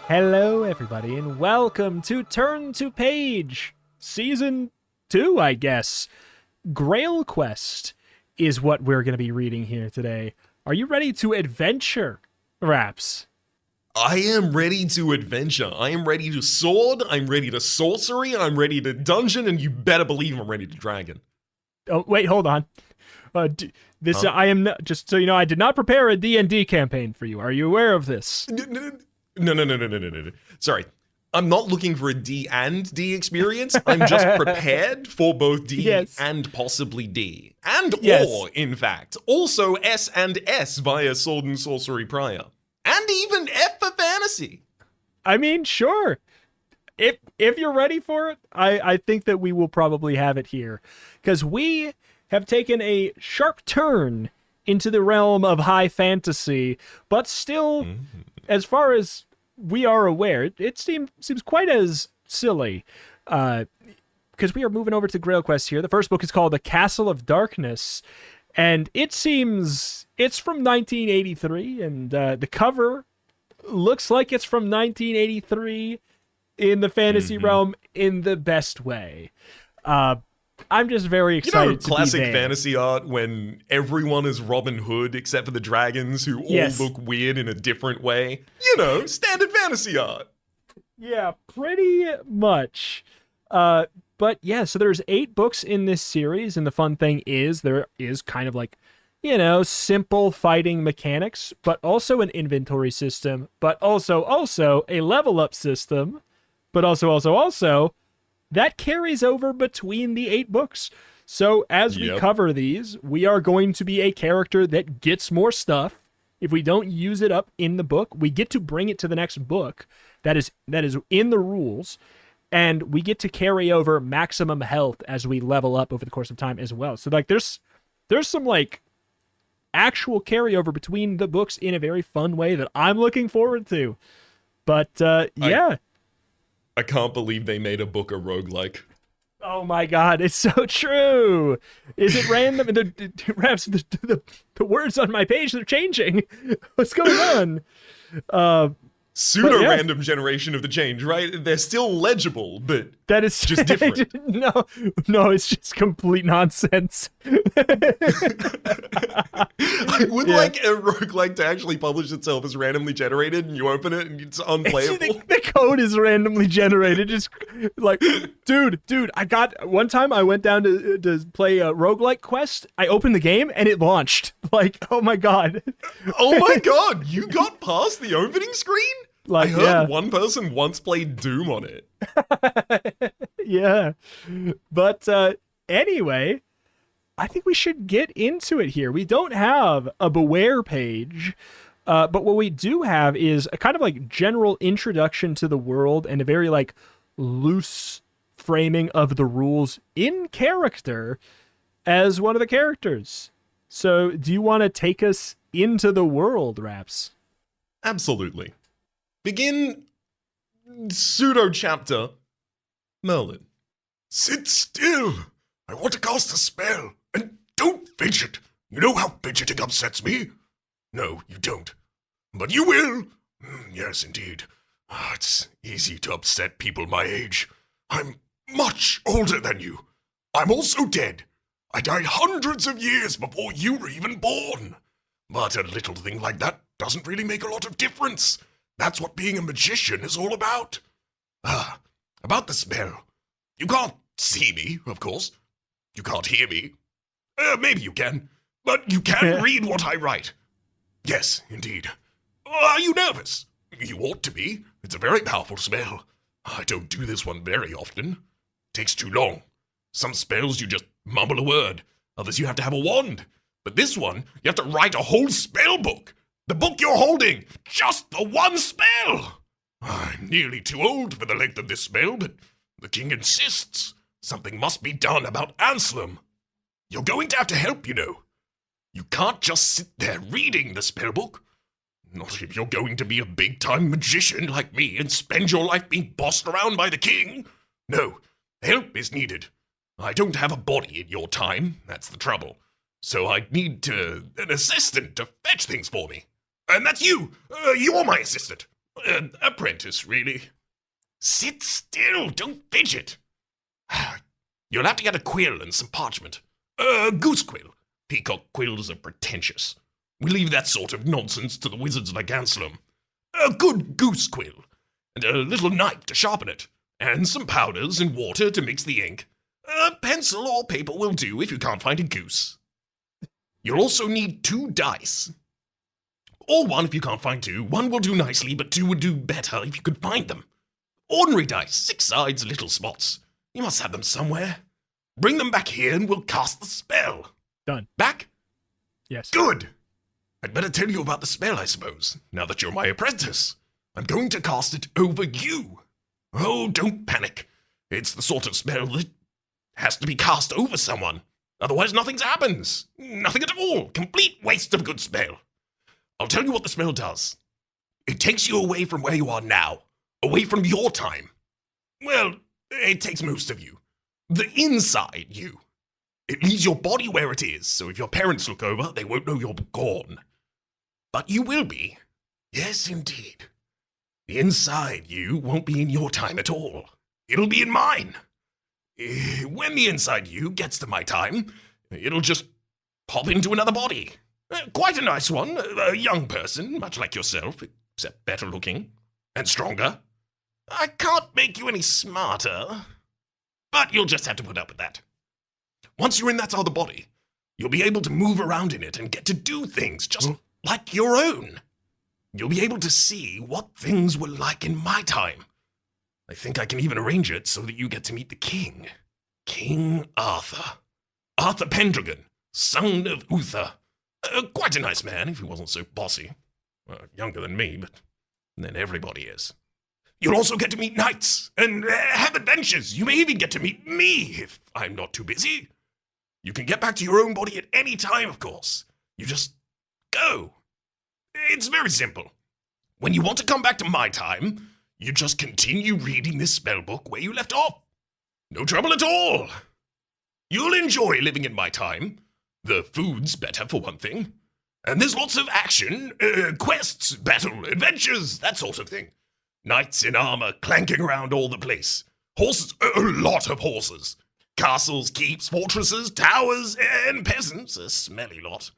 Hello, everybody, and welcome to Turn to Page, Season 2, I guess. GrailQuest is what we're going to be reading here today. Are you ready to adventure, Raps? I am ready to adventure. I am ready to sword, I'm ready to sorcery, I'm ready to dungeon, and you better believe I'm ready to dragon. Oh, wait, hold on. I am not, just so you know, I did not prepare a D&D campaign for you. Are you aware of this? No. Sorry. I'm not looking for a D&D experience. I'm just prepared for both D Yes. and possibly D. And Yes. or, in fact. Also S and S via Sword and Sorcery prior. And even F for fantasy. I mean, sure. If you're ready for it, I think that we will probably have it here. Because we have taken a sharp turn into the realm of high fantasy, but still, as far as we are aware, it seems quite as silly. Because we are moving over to GrailQuest here. The first book is called The Castle of Darkness, and it's from 1983, and the cover looks like it's from 1983 in the fantasy realm in the best way. I'm just very excited to be classic there. fantasy art when everyone is Robin Hood except for the dragons who all look weird in a different way. Standard fantasy art. Yeah, pretty much. But yeah, so there's 8 books in this series, and the fun thing is there is kind of like, simple fighting mechanics, but also an inventory system, but also a level up system, but also that carries over between the 8 books. So as we cover these, we are going to be a character that gets more stuff. If we don't use it up in the book, we get to bring it to the next book that is in the rules, and we get to carry over maximum health as we level up over the course of time as well. So like there's some like actual carryover between the books in a very fun way that I'm looking forward to. But yeah. I can't believe they made a book a roguelike. Oh my god, it's so true. Is it random? The words on my page, they're changing. What's going on? Pseudo-random generation of the change, right? They're still legible, but that is just different. No, it's just complete nonsense. I would like a roguelike to actually publish itself as randomly generated, and you open it and it's unplayable. The code is randomly generated. Just like, dude, one time I went down to play a roguelike quest. I opened the game and it launched. Like, oh my god. Oh my god, you got past the opening screen? Like, I heard one person once played Doom on it. Yeah. But anyway, I think we should get into it here. We don't have a Beware page, but what we do have is a kind of like general introduction to the world and a very like loose framing of the rules in character as one of the characters. So do you want to take us into the world, Raps? Absolutely. Begin pseudo-chapter, Merlin. Sit still. I want to cast a spell. And don't fidget. You know how fidgeting upsets me? No, you don't. But you will. Yes, indeed. It's easy to upset people my age. I'm much older than you. I'm also dead. I died hundreds of years before you were even born. But a little thing like that doesn't really make a lot of difference. That's what being a magician is all about. About the spell. You can't see me, of course. You can't hear me. Maybe you can. But you can read what I write. Yes, indeed. Are you nervous? You ought to be. It's a very powerful spell. I don't do this one very often. Takes too long. Some spells you just mumble a word. Others you have to have a wand. But this one, you have to write a whole spell book. The book you're holding. Just the one spell. I'm nearly too old for the length of this spell, but the king insists. Something must be done about Anselm. You're going to have to help, you know. You can't just sit there reading the spellbook. Not if you're going to be a big-time magician like me and spend your life being bossed around by the king. No, help is needed. I don't have a body in your time, that's the trouble. So I'd need an assistant to fetch things for me. And that's you! You're my assistant. Apprentice, really. Sit still, don't fidget. You'll have to get a quill and some parchment. Goose quill. Peacock quills are pretentious. We leave that sort of nonsense to the wizards like Anselm. A good goose quill, and a little knife to sharpen it, and some powders and water to mix the ink. A pencil or paper will do if you can't find a goose. You'll also need 2 dice. Or 1 if you can't find 2. 1 will do nicely, but 2 would do better if you could find them. Ordinary dice, 6 sides, little spots. You must have them somewhere. Bring them back here and we'll cast the spell. Done. Back? Yes. Good. I'd better tell you about the spell, I suppose, now that you're my apprentice. I'm going to cast it over you. Oh, don't panic. It's the sort of spell that has to be cast over someone. Otherwise, nothing happens. Nothing at all. Complete waste of good spell. I'll tell you what the spell does. It takes you away from where you are now. Away from your time. Well, it takes most of you. The inside you. It leaves your body where it is, so if your parents look over, they won't know you're gone. But you will be. Yes, indeed. The inside you won't be in your time at all. It'll be in mine. When the inside you gets to my time, it'll just pop into another body. Quite a nice one. A young person, much like yourself, except better looking and stronger. I can't make you any smarter, but you'll just have to put up with that. Once you're in that other body, you'll be able to move around in it and get to do things just like your own. You'll be able to see what things were like in my time. I think I can even arrange it so that you get to meet the king. King Arthur. Arthur Pendragon, son of Uther. Quite a nice man if he wasn't so bossy. Younger than me, but then everybody is. You'll also get to meet knights and have adventures. You may even get to meet me if I'm not too busy. You can get back to your own body at any time, of course. You just go. It's very simple. When you want to come back to my time, you just continue reading this spellbook where you left off. No trouble at all. You'll enjoy living in my time. The food's better, for one thing. And there's lots of action, quests, battle, adventures, that sort of thing. Knights in armor clanking around all the place. Horses, a lot of horses. Castles, keeps, fortresses, towers, and peasants, a smelly lot.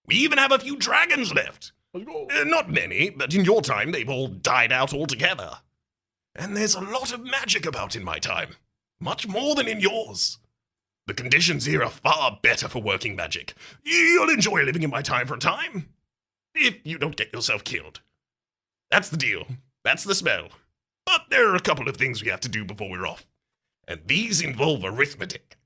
We even have a few dragons left. Not many, but in your time they've all died out altogether. And there's a lot of magic about in my time. Much more than in yours. The conditions here are far better for working magic. You'll enjoy living in my time for a time. If you don't get yourself killed. That's the deal. That's the spell. But there are a couple of things we have to do before we're off. And these involve arithmetic.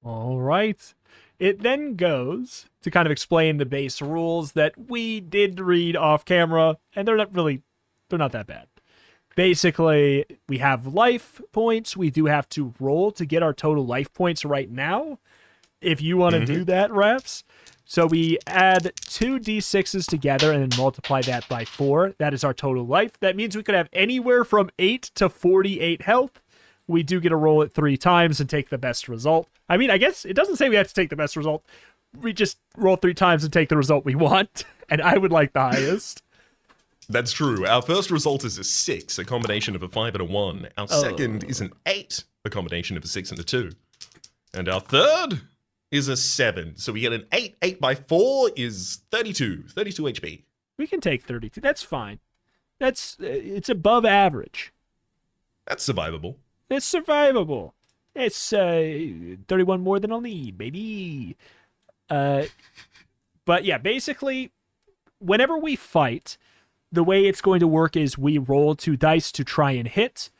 All right. It then goes to kind of explain the base rules that we did read off camera, and they're not that bad. Basically, we have life points. We do have to roll to get our total life points right now, if you want to do that, Raps. So we add 2 d6s together and then multiply that by 4. That is our total life. That means we could have anywhere from 8 to 48 health. We do get to roll it 3 times and take the best result. I mean, I guess it doesn't say we have to take the best result. We just roll 3 times and take the result we want. And I would like the highest. That's true. Our first result is a 6, a combination of a 5 and a 1. Our second is an 8, a combination of a 6 and a 2. And our third is a 7. So we get an 8. 8 by 4 is 32. 32 HP. We can take 32. That's fine. It's above average. That's survivable. It's survivable. It's 31 more than I'll need, baby. But yeah, basically, whenever we fight, the way it's going to work is we roll 2 dice to try and hit.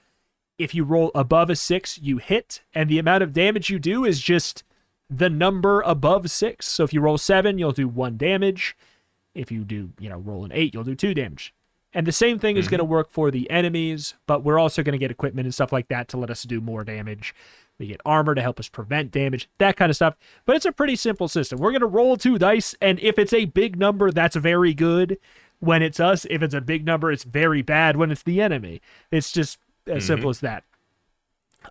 If you roll above a 6, you hit, and the amount of damage you do is just the number above 6. So if you roll 7, you'll do 1 damage. If you do, roll an 8, you'll do 2 damage. And the same thing is going to work for the enemies, but we're also going to get equipment and stuff like that to let us do more damage. We get armor to help us prevent damage, that kind of stuff. But it's a pretty simple system. We're going to roll 2 dice, and if it's a big number, that's very good. When it's us, if it's a big number, it's very bad when it's the enemy. It's just as simple as that.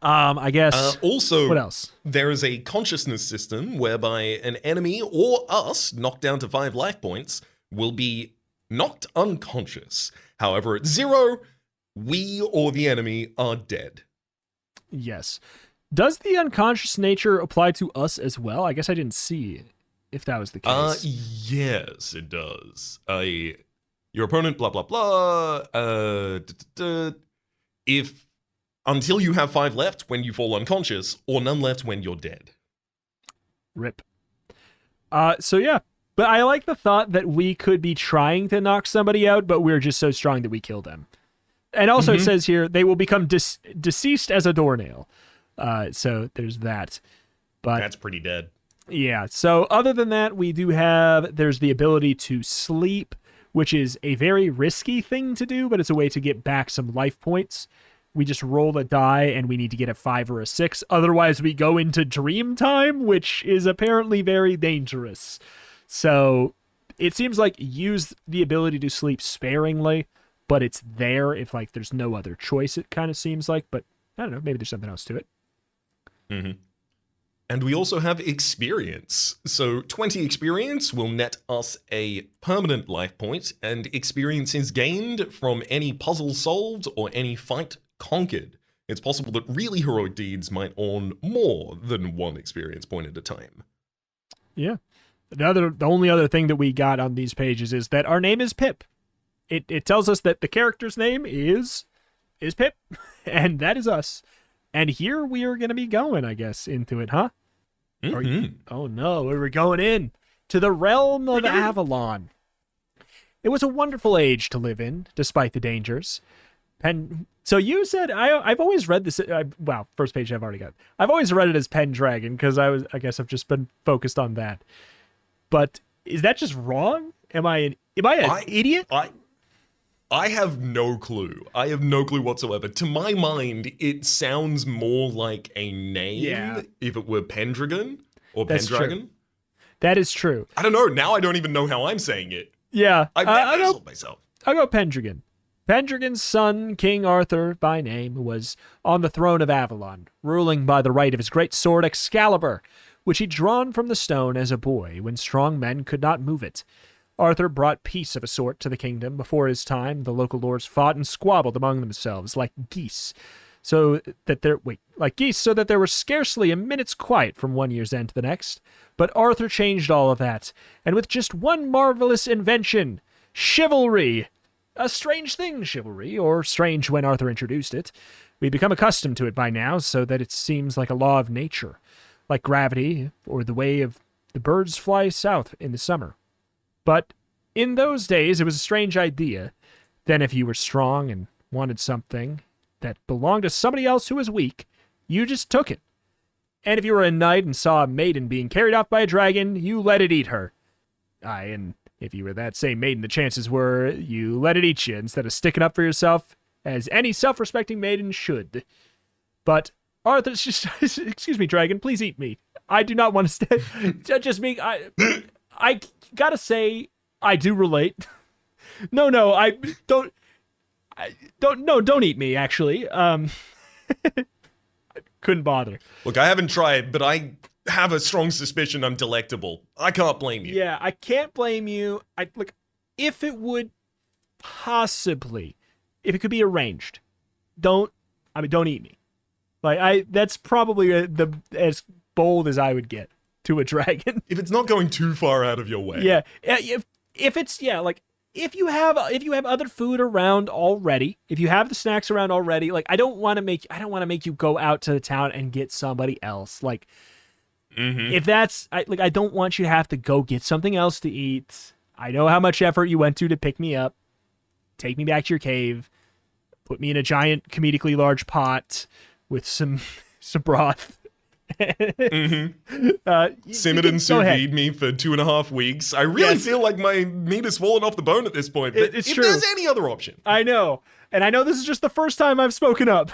I guess. Also, what else? There is a consciousness system whereby an enemy or us knocked down to 5 life points will be knocked unconscious. However, at 0, we or the enemy are dead. Yes. Does the unconscious nature apply to us as well? I guess I didn't see if that was the case. Yes, it does. Your opponent, blah, blah, blah. If until you have 5 left when you fall unconscious, or none left when you're dead. Rip. So yeah. But I like the thought that we could be trying to knock somebody out, but we're just so strong that we kill them. And also it says here, they will become deceased as a doornail. So there's that. But That's pretty dead. yeah, so other than that, there's the ability to sleep, which is a very risky thing to do, but it's a way to get back some life points. We just roll a die and we need to get a 5 or a 6. Otherwise, we go into dream time, which is apparently very dangerous. So it seems like use the ability to sleep sparingly, but it's there if like there's no other choice, it kind of seems like. But I don't know, maybe there's something else to it. Mm-hmm. And we also have experience. So 20 experience will net us a permanent life point, and experience is gained from any puzzle solved or any fight conquered. It's possible that really heroic deeds might earn more than 1 experience point at a time. Yeah. The only other thing that we got on these pages is that our name is Pip. It tells us that the character's name is Pip, and that is us. And here we are going to be going, I guess, into it, huh? Oh no, we're going in to the realm of Avalon. It was a wonderful age to live in, despite the dangers. So you said, I've always read this, first page I've already got. I've always read it as Pendragon, because I guess I've just been focused on that. But is that just wrong? Am I an idiot? I have no clue. I have no clue whatsoever. To my mind, it sounds more like a name if it were Pendragon or Pendragon. True. That is true. I don't know. Now I don't even know how I'm saying it. Yeah. I'll myself. I'll go Pendragon. Pendragon's son, King Arthur by name, was on the throne of Avalon, ruling by the right of his great sword Excalibur, which he'd drawn from the stone as a boy when strong men could not move it. Arthur brought peace of a sort to the kingdom. Before his time, the local lords fought and squabbled among themselves like geese, so that there was scarcely a minute's quiet from one year's end to the next. But Arthur changed all of that, and with just one marvelous invention, chivalry. A strange thing, chivalry, or strange when Arthur introduced it. We've become accustomed to it by now, so that it seems like a law of nature, like gravity, or the way of the birds fly south in the summer. But in those days, it was a strange idea. Then if you were strong and wanted something that belonged to somebody else who was weak, you just took it. And if you were a knight and saw a maiden being carried off by a dragon, you let it eat her. And if you were that same maiden, the chances were you let it eat you instead of sticking up for yourself, as any self-respecting maiden should. But Arthur's just, excuse me, dragon, please eat me. I do not want to stay. Just me. I gotta say, I do relate. No, don't eat me, actually. Couldn't bother. Look, I haven't tried, but I have a strong suspicion I'm delectable. I can't blame you. Yeah, I can't blame you. If it would possibly, if it could be arranged, don't eat me. That's probably as bold as I would get to a dragon. If it's not going too far out of your way. Yeah. If it's, if you have other food around already, if you have the snacks around already, I don't want to make you go out to the town and get somebody else. If that's, I don't want you to have to go get something else to eat. I know how much effort you went to pick me up, take me back to your cave, put me in a giant comedically large pot with some broth. Simmered and sous vide me for 2.5 weeks. I really feel like my meat has fallen off the bone at this point. But it's if true. There's any other option. I know. And I know this is just the first time I've spoken up.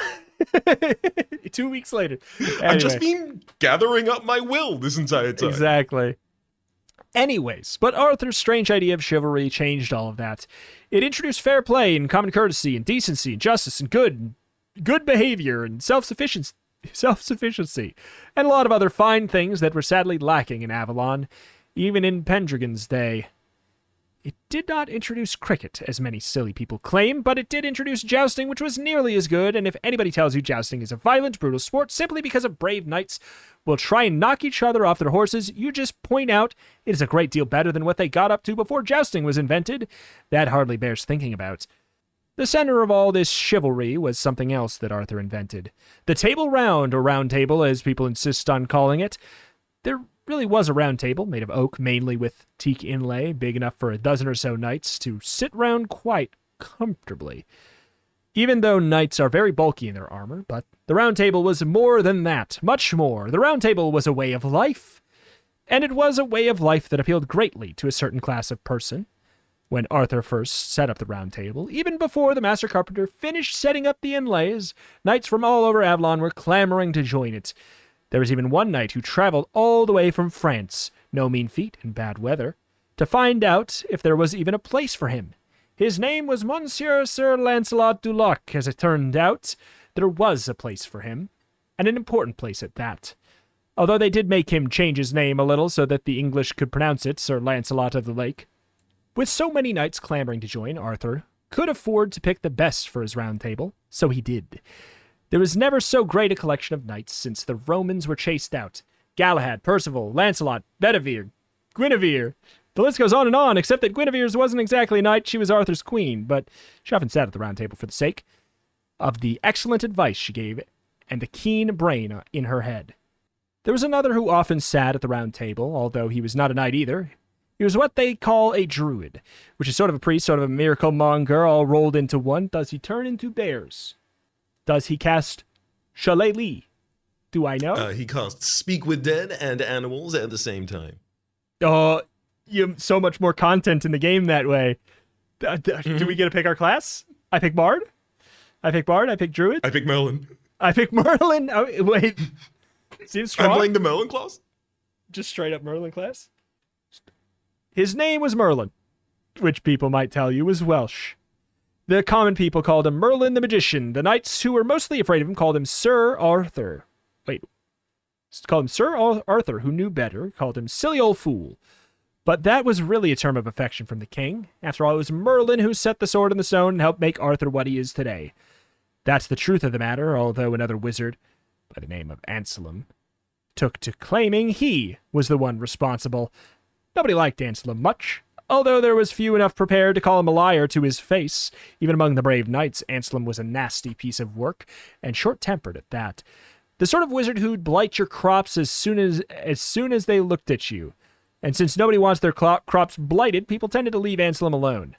2 weeks later. Anyway. I've just been gathering up my will this entire time. Exactly. Anyways, but Arthur's strange idea of chivalry changed all of that. It introduced fair play and common courtesy and decency and justice and good behavior and self-sufficiency, and a lot of other fine things that were sadly lacking in Avalon, even in Pendragon's day. It did not introduce cricket, as many silly people claim, but it did introduce jousting, which was nearly as good, and if anybody tells you jousting is a violent, brutal sport simply because of brave knights will try and knock each other off their horses, you just point out it is a great deal better than what they got up to before jousting was invented. That hardly bears thinking about. The center of all this chivalry was something else that Arthur invented. The table round, or round table as people insist on calling it. There really was a round table made of oak, mainly with teak inlay, big enough for a dozen or so knights to sit round quite comfortably. Even though knights are very bulky in their armor, but the round table was more than that, much more. The round table was a way of life, and it was a way of life that appealed greatly to a certain class of person. When Arthur first set up the round table, even before the master carpenter finished setting up the inlays, knights from all over Avalon were clamoring to join it. There was even one knight who traveled all the way from France, no mean feat in bad weather, to find out if there was even a place for him. His name was Monsieur Sir Lancelot du Lac. As it turned out, there was a place for him, and an important place at that. Although they did make him change his name a little so that the English could pronounce it Sir Lancelot of the Lake. With so many knights clamoring to join, Arthur could afford to pick the best for his round table, so he did. There was never so great a collection of knights since the Romans were chased out. Galahad, Percival, Lancelot, Bedivere, Guinevere. The list goes on, except that Guinevere's wasn't exactly a knight, she was Arthur's queen, but she often sat at the round table for the sake of the excellent advice she gave and the keen brain in her head. There was another who often sat at the round table, although he was not a knight either. He was what they call a druid, which is sort of a priest, sort of a miracle monger, all rolled into one. Does he turn into bears? Does he cast Shillelagh? Do I know? He casts Speak with Dead and Animals at the same time. Oh, you have so much more content in the game that way. Do we get to pick our class? I pick Bard. I pick Druid. I pick Merlin. I pick Merlin. Oh, wait. Seems strong. I'm playing the Merlin class? Just straight up Merlin class. His name was Merlin, which people might tell you was Welsh. The common people called him Merlin the Magician. The knights who were mostly afraid of him called him Sir Arthur. Called him Sir Arthur, who knew better, called him Silly Old Fool. But that was really a term of affection from the king. After all, it was Merlin who set the sword in the stone and helped make Arthur what he is today. That's the truth of the matter, although another wizard, by the name of Anselm, took to claiming he was the one responsible. Nobody liked Anselm much, although there was few enough prepared to call him a liar to his face. Even among the brave knights, Anselm was a nasty piece of work, and short-tempered at that. The sort of wizard who'd blight your crops as soon as they looked at you. And since nobody wants their crops blighted, people tended to leave Anselm alone.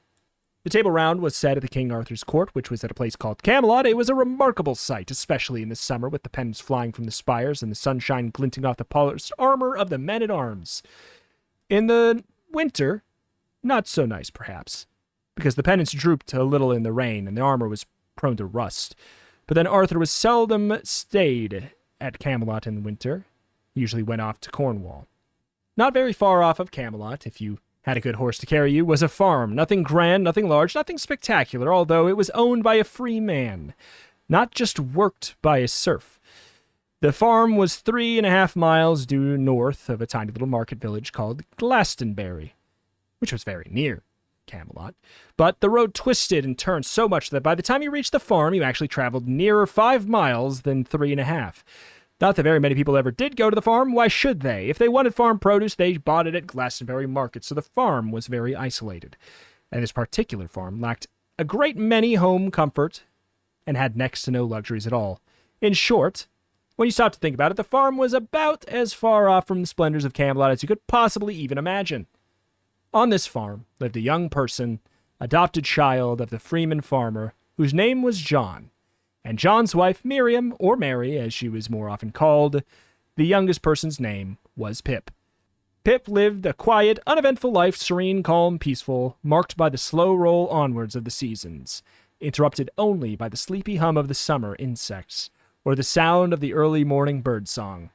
The table round was set at the King Arthur's court, which was at a place called Camelot. It was a remarkable sight, especially in the summer, with the pennants flying from the spires and the sunshine glinting off the polished armor of the men-at-arms. In the winter, not so nice, perhaps, because the pennants drooped a little in the rain and the armor was prone to rust. But then Arthur was seldom stayed at Camelot in the winter. He usually went off to Cornwall. Not very far off of Camelot, if you had a good horse to carry you, was a farm. Nothing grand, nothing large, nothing spectacular, although it was owned by a free man, not just worked by a serf. The farm was 3.5 miles due north of a tiny little market village called Glastonbury, which was very near Camelot. But the road twisted and turned so much that by the time you reached the farm, you actually traveled nearer 5 miles than 3.5. Not that very many people ever did go to the farm. Why should they? If they wanted farm produce, they bought it at Glastonbury Market, so the farm was very isolated. And this particular farm lacked a great many home comfort and had next to no luxuries at all. In short, when you stop to think about it, the farm was about as far off from the splendors of Camelot as you could possibly even imagine. On this farm lived a young person, adopted child of the freeman farmer, whose name was John. And John's wife, Miriam, or Mary, as she was more often called, the youngest person's name was Pip. Pip lived a quiet, uneventful life, serene, calm, peaceful, marked by the slow roll onwards of the seasons, interrupted only by the sleepy hum of the summer insects, or the sound of the early morning birdsong.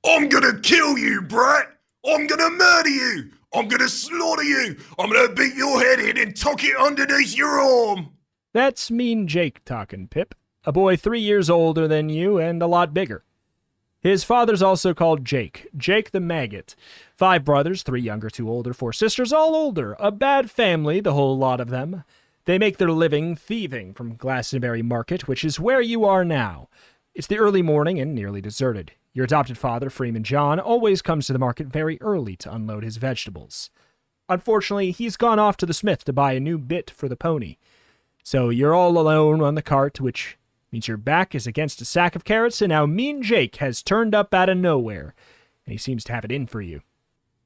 I'm gonna kill you, brat! I'm gonna murder you! I'm gonna slaughter you! I'm gonna beat your head in and tuck it underneath your arm! That's Mean Jake talking, Pip. A boy 3 years older than you and a lot bigger. His father's also called Jake the Maggot. 5 brothers, 3 younger, 2 older, 4 sisters, all older. A bad family, the whole lot of them. They make their living thieving from Glastonbury Market, which is where you are now. It's the early morning and nearly deserted. Your adopted father, Freeman John, always comes to the market very early to unload his vegetables. Unfortunately, he's gone off to the smith to buy a new bit for the pony. So you're all alone on the cart, which means your back is against a sack of carrots, and now Mean Jake has turned up out of nowhere, and he seems to have it in for you.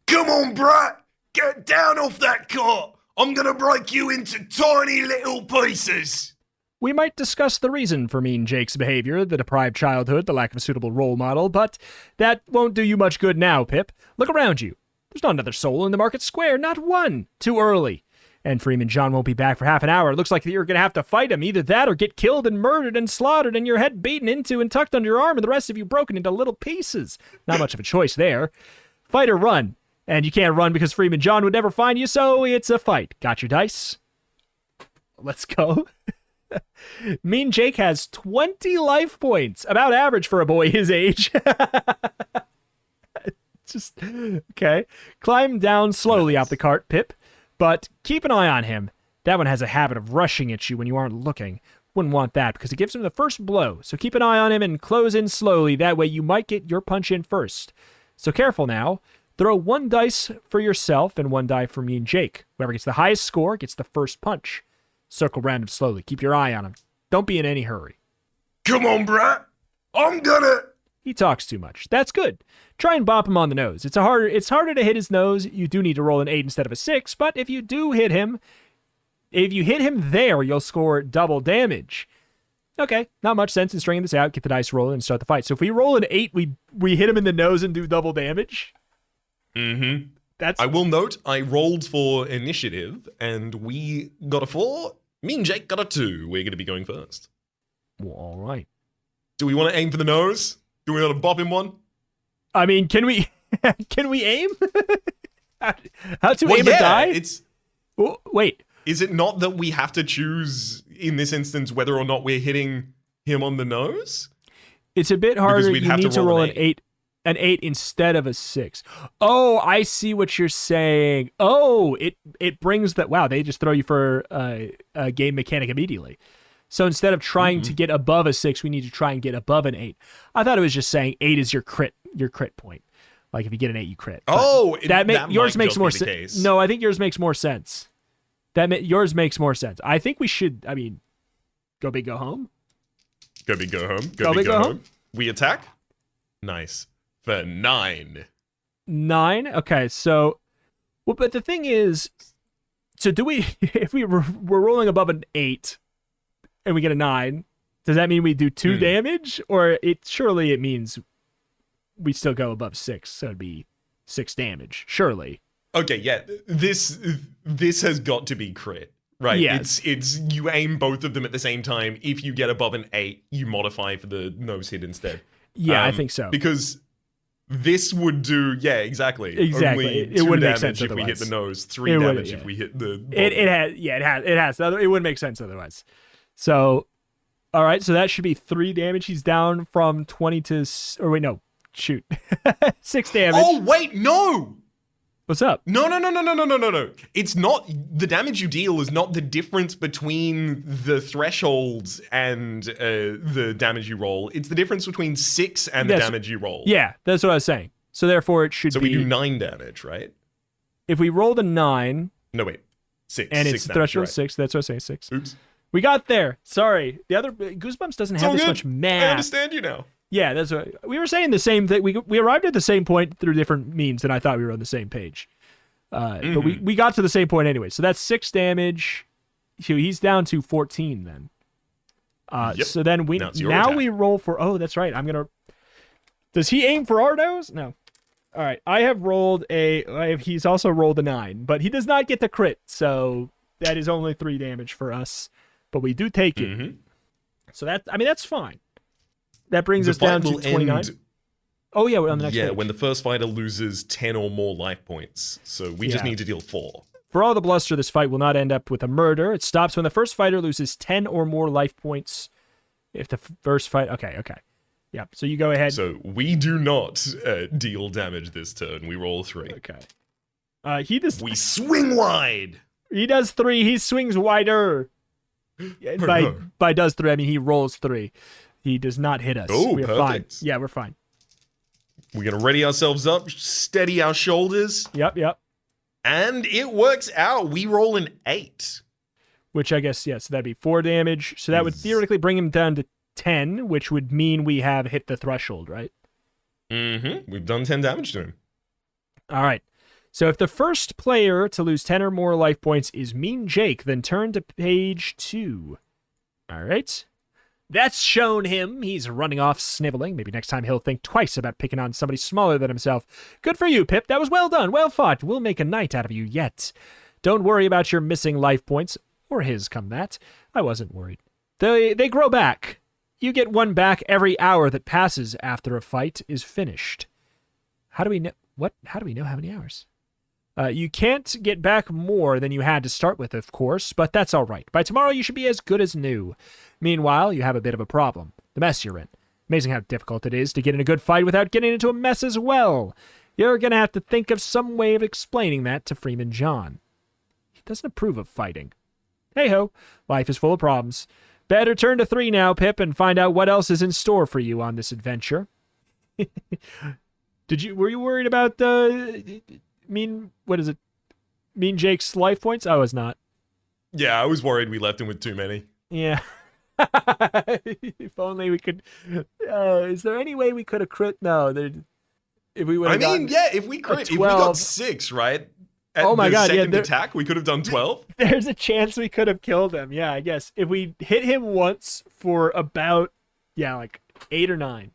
Come on, brat! Get down off that cart! I'm gonna break you into tiny little pieces! We might discuss the reason for Mean Jake's behavior, the deprived childhood, the lack of a suitable role model, but that won't do you much good now, Pip. Look around you. There's not another soul in the market square, not one. Too early. And Freeman John won't be back for half an hour. It looks like you're going to have to fight him. Either that or get killed and murdered and slaughtered and your head beaten into and tucked under your arm and the rest of you broken into little pieces. Not much of a choice there. Fight or run. And you can't run because Freeman John would never find you, so it's a fight. Got your dice? Let's go. Mean Jake has 20 life points. About average for a boy his age. Just, okay. Climb down slowly off the cart, Pip. But keep an eye on him. That one has a habit of rushing at you when you aren't looking. Wouldn't want that because it gives him the first blow. So keep an eye on him and close in slowly. That way you might get your punch in first. So careful now. Throw 1 dice for yourself and 1 die for Mean Jake. Whoever gets the highest score gets the first punch. Circle around him slowly. Keep your eye on him. Don't be in any hurry. Come on, brat! I'm gonna... He talks too much. That's good. Try and bop him on the nose. It's harder to hit his nose. You do need to roll an 8 instead of a 6, but if you do hit him, if you hit him there, you'll score double damage. Okay, not much sense in stringing this out. Get the dice rolling and start the fight. So if we roll an 8, we hit him in the nose and do double damage. Mm-hmm. That's... I will note, I rolled for initiative, and we got a 4. Me and Jake got a 2. We're going to be going first. Well, all right. Do we want to aim for the nose? Do we want to bop him one? I mean, can we aim? How to aim a die? It's... Wait. Is it not that we have to choose, in this instance, whether or not we're hitting him on the nose? It's a bit harder. We'd You have need to to roll roll an an 8 instead of a 6. Oh, I see what you're saying. Oh, it brings that. Wow, they just throw you for a game mechanic immediately. So instead of trying to get above a 6, we need to try and get above an 8. I thought it was just saying 8 is your crit point. Like if you get an 8, you crit. But yours makes more sense. No, I think yours makes more sense. Yours makes more sense. I think we should. I mean, go big, go home. Go big, go home. Go big, go home. We attack. Nice. For 9. 9. Okay, so, well, but the thing is, so do we? If we're rolling above an 8. And we get a 9, does that mean we do 2 damage? Or surely it means we still go above 6, so it'd be 6 damage, surely. Okay, yeah, this has got to be crit, right? Yes. It's you aim both of them at the same time. If you get above an 8, you modify for the nose hit instead. Yeah, I think so. Because this would do, exactly. Exactly. Only it wouldn't 2 make sense damage if otherwise. we hit the nose, 3 damage if we hit the bottom. It has. It wouldn't make sense otherwise. So, all right, so that should be 3 damage. He's down from 20 to... Or wait, no. Shoot. 6 damage. Oh, wait, no! What's up? No. It's not... The damage you deal is not the difference between the thresholds and the damage you roll. It's the difference between 6 and the damage you roll. Yeah, that's what I was saying. So therefore it should be... So we do 9 damage, right? If we roll the 9... No, wait. 6. And 6 it's damage, threshold right. 6. That's what I was saying, 6. Oops. We got there. Sorry. The other Goosebumps doesn't have this much math. I understand you now. Yeah, that's what we were saying. The same thing. We arrived at the same point through different means, and I thought we were on the same page. But we got to the same point anyway. So that's 6 damage. He's down to 14 then. Yep. So then we roll for. Oh, that's right. I'm gonna. Does he aim for our nose? No. All right. I have rolled he's also rolled a 9, but he does not get the crit. So that is only 3 damage for us, but we do take it. So that's fine. That brings us down to 29. Oh yeah, we're on the next page. When the first fighter loses 10 or more life points. So we just need to deal 4. For all the bluster, this fight will not end up with a murder. It stops when the first fighter loses 10 or more life points. If the first fight... Okay. Yeah, so you go ahead. So we do not deal damage this turn. We roll 3. Okay. We swing wide. He does 3. He swings wider. And by does 3, I mean he rolls 3. He does not hit us. Oh, we're perfect. fine. Yeah, we're fine. We're going to ready ourselves up, steady our shoulders, Yep. and it works out. We roll an 8. Which I guess, so that'd be 4 damage. So that would theoretically bring him down to 10, which would mean we have hit the threshold, right? Mm-hmm. We've done 10 damage to him. All right. So if the first player to lose 10 or more life points is Mean Jake, then turn to page 2. All right. That's shown him. He's running off, sniveling. Maybe next time he'll think twice about picking on somebody smaller than himself. Good for you, Pip. That was well done. Well fought. We'll make a knight out of you yet. Don't worry about your missing life points. Or his, come that. I wasn't worried. They grow back. You get 1 back every hour that passes after a fight is finished. How do we know? What? How do we know how many hours? You can't get back more than you had to start with, of course, but that's all right. By tomorrow, you should be as good as new. Meanwhile, you have a bit of a problem. The mess you're in. Amazing how difficult it is to get in a good fight without getting into a mess as well. You're going to have to think of some way of explaining that to Freeman John. He doesn't approve of fighting. Hey-ho, life is full of problems. Better turn to 3 now, Pip, and find out what else is in store for you on this adventure. Were you worried about Mean Jake's life points? I was not. Yeah, I was worried we left him with too many. Yeah. If only we could. Is there any way we could have crit? No. If we would. If we crit, if we got 6, right? Oh my god! Second attack, we could have done 12. There's a chance we could have killed him. Yeah, I guess if we hit him once for about 8 or 9,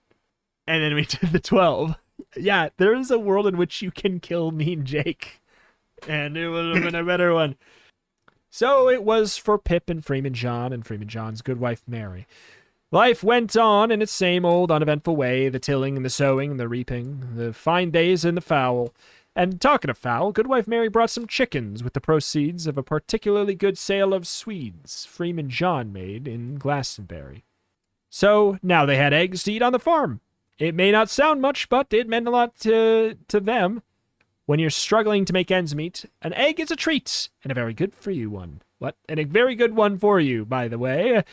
and then we did the 12. Yeah, there is a world in which you can kill Mean Jake, and it would have been a better one. So it was for Pip and Freeman John and Freeman John's good wife Mary. Life went on in its same old uneventful way, the tilling and the sowing and the reaping, the fine days and the fowl. And talking of fowl, good wife Mary brought some chickens with the proceeds of a particularly good sale of Swedes Freeman John made in Glastonbury. So now they had eggs to eat on the farm. It may not sound much, but it meant a lot to them. When you're struggling to make ends meet, an egg is a treat, and a very good for you one. And a very good one for you, by the way.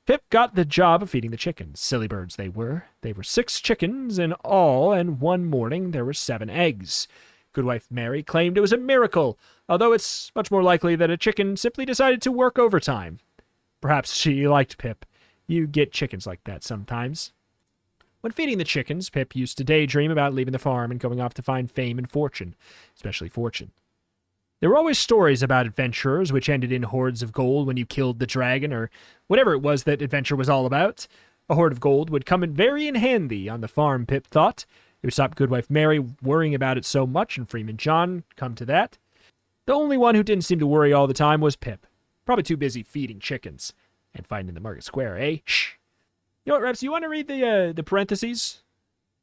Pip got the job of feeding the chickens. Silly birds they were. They were 6 chickens in all, and one morning there were 7 eggs. Goodwife Mary claimed it was a miracle, although it's much more likely that a chicken simply decided to work overtime. Perhaps she liked Pip. You get chickens like that sometimes. When feeding the chickens, Pip used to daydream about leaving the farm and going off to find fame and fortune, especially fortune. There were always stories about adventurers which ended in hoards of gold when you killed the dragon, or whatever it was that adventure was all about. A hoard of gold would come in very handy on the farm, Pip thought. It would stop Goodwife Mary worrying about it so much, and Freeman John come to that. The only one who didn't seem to worry all the time was Pip. Probably too busy feeding chickens and fighting the market square, eh? Shh. You know what, Reps? You want to read the parentheses?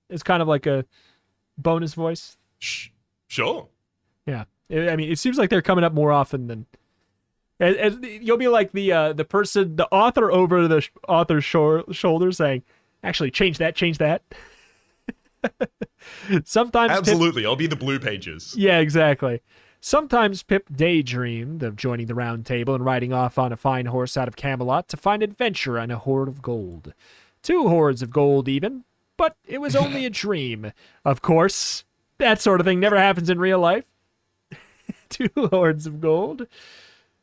It's kind of like a bonus voice. Sure. Yeah. I mean, it seems like they're coming up more often than... You'll be like the author over the author's shoulder saying, actually, change that. Sometimes Absolutely. I'll be the blue pages. Yeah, exactly. Sometimes Pip daydreamed of joining the round table and riding off on a fine horse out of Camelot to find adventure and a hoard of gold. 2 hoards of gold, even. But it was only a dream. Of course, that sort of thing never happens in real life. 2 hoards of gold.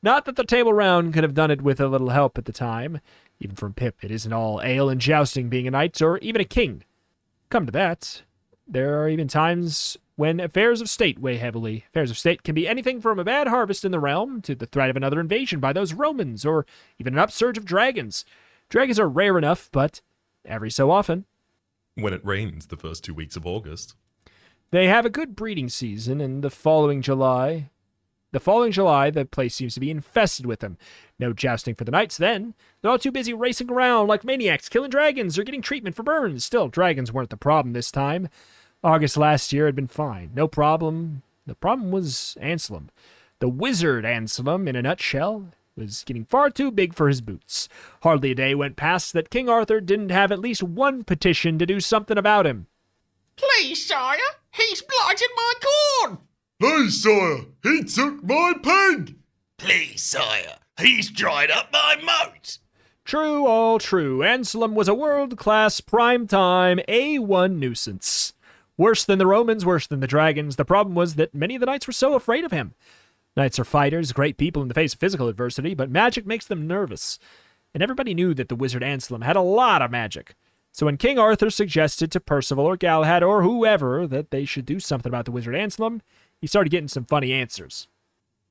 Not that the Table Round could have done it with a little help at the time. Even from Pip, it isn't all ale and jousting being a knight or even a king. Come to that, there are even times when affairs of state weigh heavily. Affairs of state can be anything from a bad harvest in the realm to the threat of another invasion by those Romans, or even an upsurge of dragons. Dragons are rare enough, but every so often. When it rains the first 2 weeks of August. They have a good breeding season, and the following July, the place seems to be infested with them. No jousting for the knights then. They're all too busy racing around like maniacs, killing dragons or getting treatment for burns. Still, dragons weren't the problem this time. August last year had been fine. No problem. The problem was Anselm. The wizard Anselm, in a nutshell. was getting far too big for his boots. Hardly a day went past that King Arthur didn't have at least one petition to do something about him. Please, sire, he's blighted my corn. Please, sire, he took my pig. Please, sire, he's dried up my moat. True, all true. Anselm was a world-class, prime-time, A1 nuisance. Worse than the Romans, worse than the dragons. The problem was that many of the knights were so afraid of him. Knights are fighters, great people in the face of physical adversity, but magic makes them nervous. And everybody knew that the wizard Anselm had a lot of magic. So when King Arthur suggested to Percival or Galahad or whoever that they should do something about the wizard Anselm, he started getting some funny answers.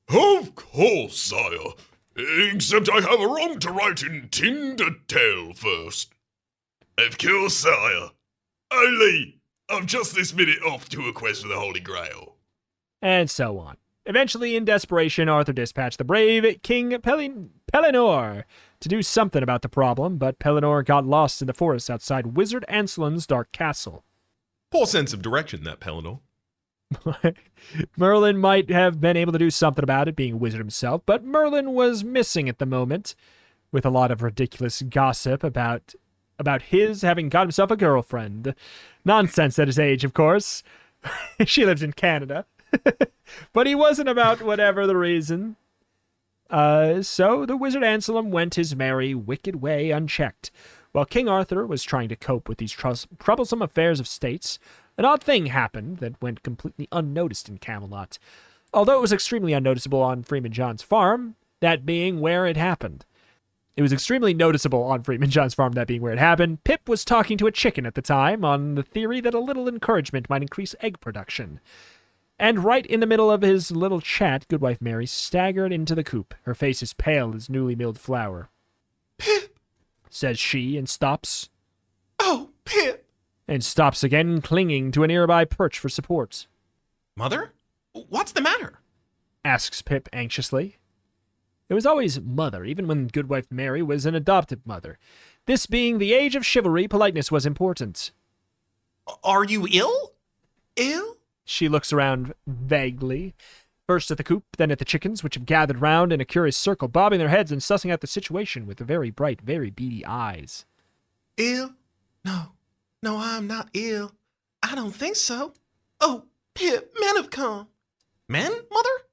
Of course, sire. Except I have a wrong to right in Tinder tale first. Of course, sire. Only, I'm just this minute off to a quest for the Holy Grail. And so on. Eventually, in desperation, Arthur dispatched the brave King Pellinore to do something about the problem, but Pellinore got lost in the forest outside Wizard Anselm's dark castle. Poor sense of direction, that Pellinore. Merlin might have been able to do something about it, being a wizard himself, but Merlin was missing at the moment, with a lot of ridiculous gossip about his having got himself a girlfriend. Nonsense at his age, of course. She lived in Canada. But he wasn't about whatever the reason. So the wizard Anselm went his merry, wicked way unchecked. While King Arthur was trying to cope with these troublesome affairs of states, an odd thing happened that went completely unnoticed in Camelot, although it was extremely unnoticeable on Freeman John's farm, that being where it happened. It was extremely noticeable on Freeman John's farm, that being where it happened. Pip was talking to a chicken at the time on the theory that a little encouragement might increase egg production. And right in the middle of his little chat, Goodwife Mary staggered into the coop, her face as pale as newly milled flour. Pip, says she, and stops. oh, Pip. And stops again, clinging to a nearby perch for support. Mother, what's the matter? Asks Pip anxiously. It was always mother, even when Goodwife Mary was an adoptive mother. This being the age of chivalry, politeness was important. Are you ill? Ill? She looks around vaguely, first at the coop, then at the chickens, which have gathered round in a curious circle, bobbing their heads and sussing out the situation with very bright, very beady eyes. Ill? No, I'm not ill. I don't think so. Oh, Pip, men have come. Men, Mother?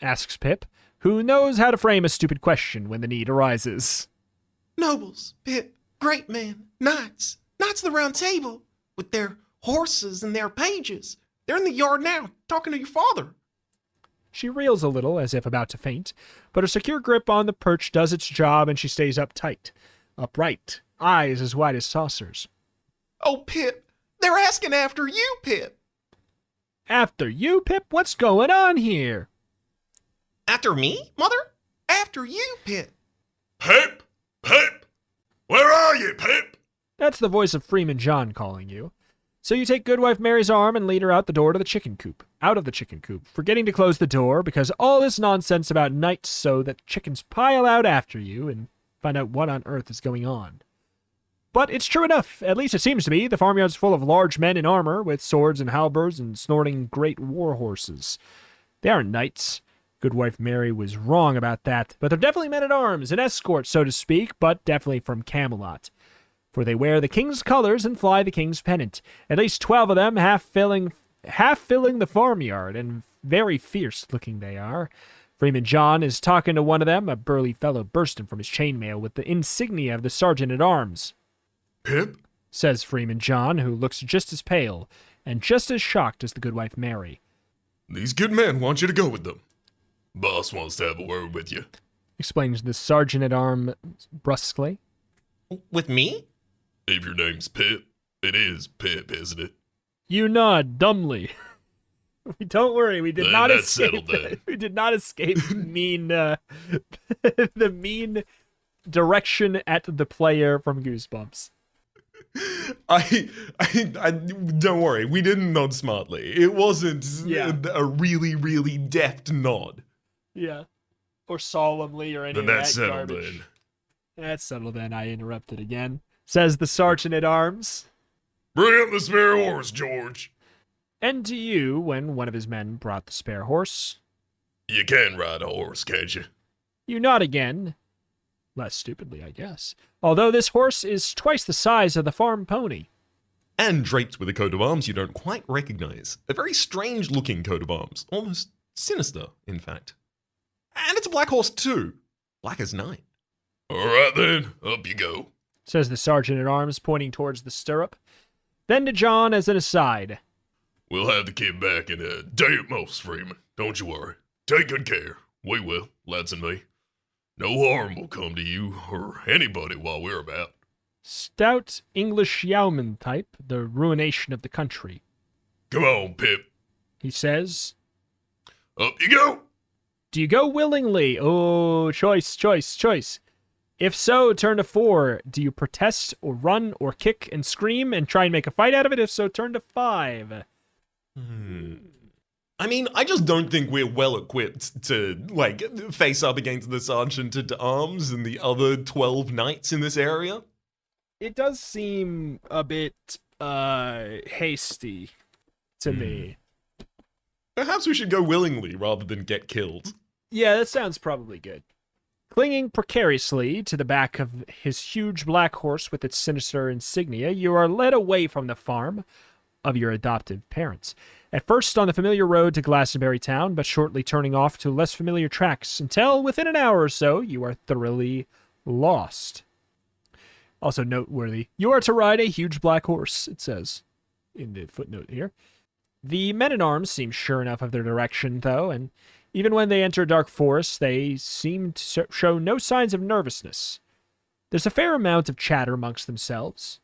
Asks Pip, who knows how to frame a stupid question when the need arises. Nobles, Pip, great men, knights of the Round Table, with their horses and their pages. They're in the yard now, talking to your father. She reels a little, as if about to faint, but her secure grip on the perch does its job, and she stays uptight, upright, eyes as wide as saucers. Oh, Pip, they're asking after you, Pip. After you, Pip? What's going on here? After me, Mother? After you, Pip. Pip! Pip! Where are you, Pip? That's the voice of Freeman John calling you. So you take Goodwife Mary's arm and lead her out the door to the chicken coop. Out of the chicken coop, forgetting to close the door because all this nonsense about nights so that chickens pile out after you and find out what on earth is going on. But it's true enough, at least it seems to be. The farmyard's full of large men in armor with swords and halberds and snorting great war horses. They aren't knights. Goodwife Mary was wrong about that, but they're definitely men at arms, an escort, so to speak, but definitely from Camelot. For they wear the king's colors and fly the king's pennant. At least 12 of them, half filling the farmyard, and very fierce looking they are. Freeman John is talking to one of them, a burly fellow bursting from his chainmail with the insignia of the sergeant-at-arms. Pip? Says Freeman John, who looks just as pale and just as shocked as the Goodwife Mary. These good men want you to go with them. Boss wants to have a word with you. Explains the sergeant-at-arms brusquely. With me? If your name's Pip, it is Pip, isn't it? You nod dumbly. Don't worry, we did Then not that's escape. settled then. We did not escape mean the mean direction at the player from Goosebumps. I don't worry, we didn't nod smartly. It wasn't a really, really deft nod. Yeah. Or solemnly or any Then of that that's settled garbage. then. That's settled then. I interrupted again. Says the sergeant-at-arms. Bring up the spare horse, George. And to you, when one of his men brought the spare horse. You can ride a horse, can't you? You nod again, less stupidly, I guess, although this horse is twice the size of the farm pony. And draped with a coat of arms you don't quite recognize. A very strange looking coat of arms. Almost sinister, in fact. And it's a black horse too. Black as night. All right then, up you go. Says the sergeant-at-arms, pointing towards the stirrup. Then to John as an aside. We'll have the kid back in a day at most, Freeman. Don't you worry. Take good care. We will, lads and me. No harm will come to you or anybody while we're about. Stout English yeoman type, the ruination of the country. Come on, Pip. He says. Up you go. Do you go willingly? Oh, choice. If so, turn to 4. Do you protest or run or kick and scream and try and make a fight out of it? If so, turn to 5. I mean, I just don't think we're well equipped to, face up against the sergeant-at-arms and the other 12 knights in this area. It does seem a bit, hasty to me. Perhaps we should go willingly rather than get killed. Yeah, that sounds probably good. Clinging precariously to the back of his huge black horse with its sinister insignia, you are led away from the farm of your adoptive parents. At first on the familiar road to Glastonbury town, but shortly turning off to less familiar tracks until within an hour or so you are thoroughly lost. Also noteworthy, you are to ride a huge black horse, it says in the footnote here. The men-at-arms seem sure enough of their direction, though, and even when they enter a dark forest, they seem to show no signs of nervousness. There's a fair amount of chatter amongst themselves.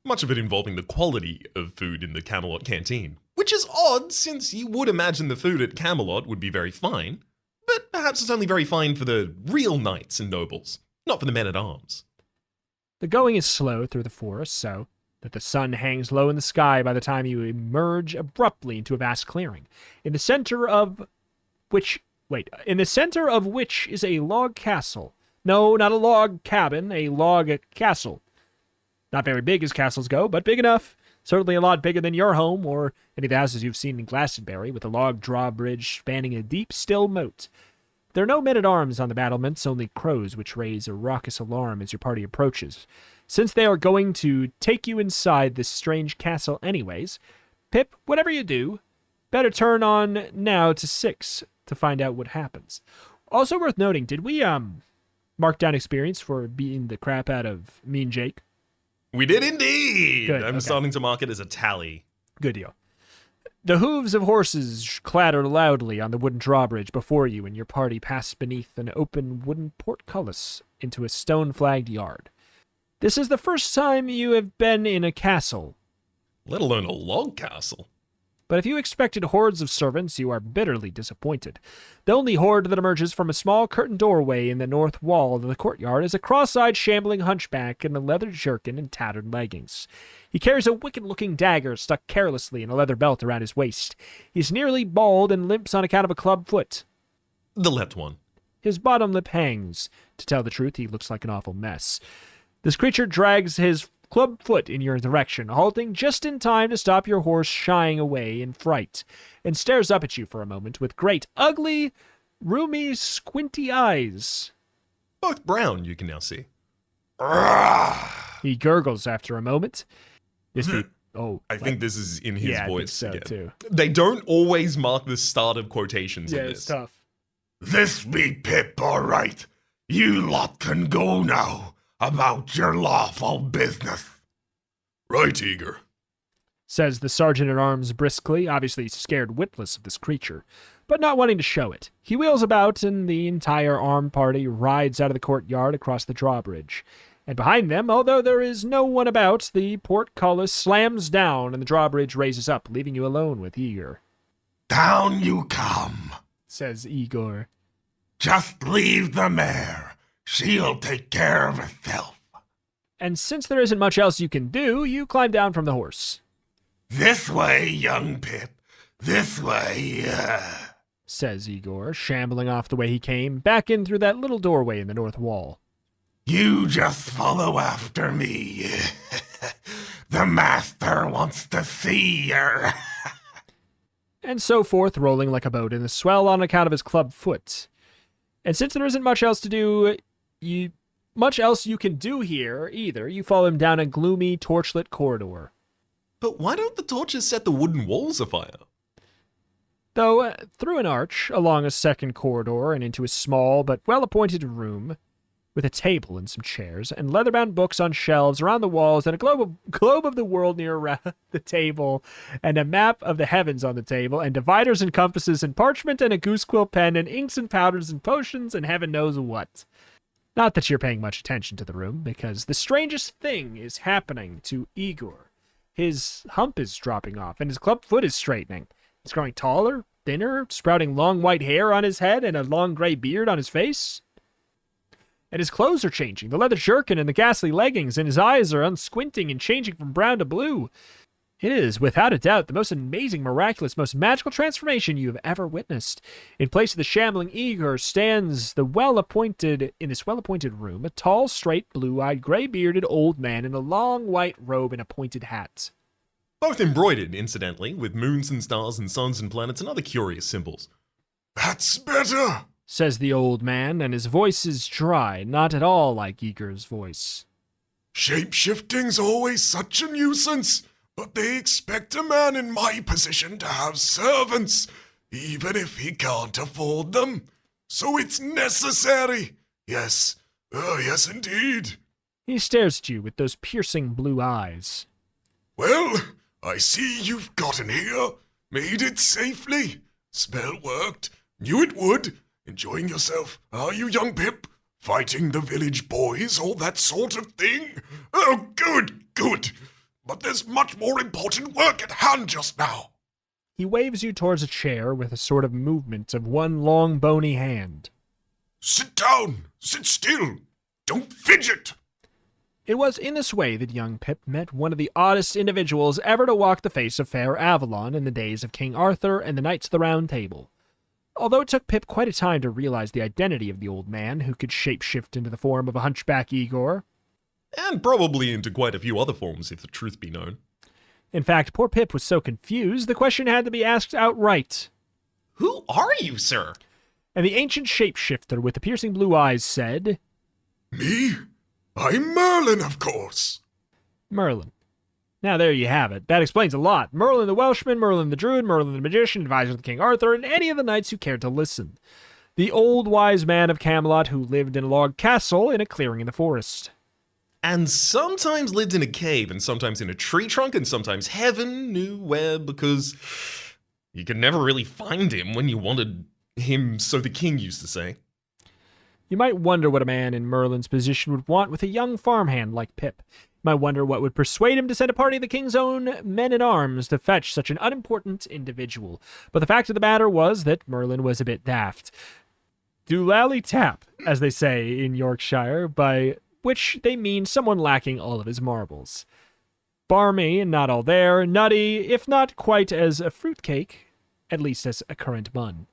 Much of it involving the quality of food in the Camelot canteen. Which is odd, since you would imagine the food at Camelot would be very fine. But perhaps it's only very fine for the real knights and nobles, not for the men-at-arms. The going is slow through the forest, so that the sun hangs low in the sky by the time you emerge abruptly into a vast clearing, in the center of which is a log castle. No, not a log cabin, a log castle. Not very big as castles go, but big enough. Certainly a lot bigger than your home or any of the houses you've seen in Glastonbury, with a log drawbridge spanning a deep, still moat. There are no men-at-arms on the battlements, only crows which raise a raucous alarm as your party approaches. Since they are going to take you inside this strange castle anyways, Pip, whatever you do, better turn on now to 6 to find out what happens. Also worth noting, did we mark down experience for beating the crap out of me and Jake? We did indeed! Good, I'm okay. starting to mark it as a tally. Good deal. The hooves of horses clatter loudly on the wooden drawbridge before you, and your party pass beneath an open wooden portcullis into a stone-flagged yard. This is the first time you have been in a castle. Let alone a log castle. But if you expected hordes of servants, you are bitterly disappointed. The only horde that emerges from a small curtained doorway in the north wall of the courtyard is a cross-eyed, shambling hunchback in a leather jerkin and tattered leggings. He carries a wicked-looking dagger stuck carelessly in a leather belt around his waist. He's nearly bald and limps on account of a club foot. The left one. His bottom lip hangs. To tell the truth, he looks like an awful mess. This creature drags his club foot in your direction, halting just in time to stop your horse shying away in fright, and stares up at you for a moment with great, ugly, roomy, squinty eyes. Both brown, you can now see. He gurgles after a moment. I think this is in his yeah, voice I think so, again. too. They don't always mark the start of quotations in this. It's tough. This be Pip, all right. You lot can go now about your lawful business. Right, Eager. Says the sergeant-at-arms briskly, obviously scared witless of this creature, but not wanting to show it. He wheels about, and the entire armed party rides out of the courtyard across the drawbridge. And behind them, although there is no one about, the portcullis slams down and the drawbridge raises up, leaving you alone with Igor. Down you come. Says Igor. Just leave the mare. She'll take care of herself. And since there isn't much else you can do, you climb down from the horse. This way, young Pip. This way. Says Igor, shambling off the way he came, back in through that little doorway in the north wall. You just follow after me. The master wants to see her. And so forth, rolling like a boat in the swell on account of his club foot. And since there isn't much else to do, much else you can do here either, you follow him down a gloomy, torchlit corridor. But why don't the torches set the wooden walls afire? Though, through an arch, along a second corridor, and into a small but well-appointed room, with a table and some chairs, and leather-bound books on shelves around the walls, and a globe of the world near around the table, and a map of the heavens on the table, and dividers and compasses, and parchment, and a goose quill pen, and inks and powders and potions, and heaven knows what. Not that you're paying much attention to the room, because the strangest thing is happening to Igor. His hump is dropping off, and his club foot is straightening. He's growing taller, thinner, sprouting long white hair on his head, and a long gray beard on his face. And his clothes are changing, the leather jerkin and the ghastly leggings, and his eyes are unsquinting and changing from brown to blue. It is, without a doubt, the most amazing, miraculous, most magical transformation you have ever witnessed. In place of the shambling Igor stands in this well-appointed room, a tall, straight, blue-eyed, gray-bearded old man in a long white robe and a pointed hat. Both embroidered, incidentally, with moons and stars and suns and planets and other curious symbols. That's better, Says the old man, and his voice is dry, not at all like Igor's voice. Shape-shifting's always such a nuisance, but they expect a man in my position to have servants, even if he can't afford them. So it's necessary. Yes, yes indeed. He stares at you with those piercing blue eyes. Well, I see you've gotten here, made it safely. Spell worked, knew it would. Enjoying yourself, are you, young Pip? Fighting the village boys, all that sort of thing? Oh, good, good. But there's much more important work at hand just now. He waves you towards a chair with a sort of movement of one long bony hand. Sit down, sit still, don't fidget. It was in this way that young Pip met one of the oddest individuals ever to walk the face of fair Avalon in the days of King Arthur and the Knights of the Round Table. Although it took Pip quite a time to realize the identity of the old man who could shapeshift into the form of a hunchback Igor. And probably into quite a few other forms, if the truth be known. In fact, poor Pip was so confused, the question had to be asked outright. Who are you, sir? And the ancient shapeshifter with the piercing blue eyes said, Me? I'm Merlin, of course. Merlin. Now there you have it. That explains a lot. Merlin the Welshman, Merlin the Druid, Merlin the Magician, advisor of King Arthur, and any of the knights who cared to listen. The old wise man of Camelot who lived in a log castle in a clearing in the forest. And sometimes lived in a cave, and sometimes in a tree trunk, and sometimes heaven knew where, because you could never really find him when you wanted him, so the king used to say. You might wonder what a man in Merlin's position would want with a young farmhand like Pip. You might wonder what would persuade him to send a party of the king's own men-at-arms to fetch such an unimportant individual. But the fact of the matter was that Merlin was a bit daft. Doolally-tap, as they say in Yorkshire, by which they mean someone lacking all of his marbles. Barmy and not all there, nutty, if not quite as a fruitcake, at least as a currant bun.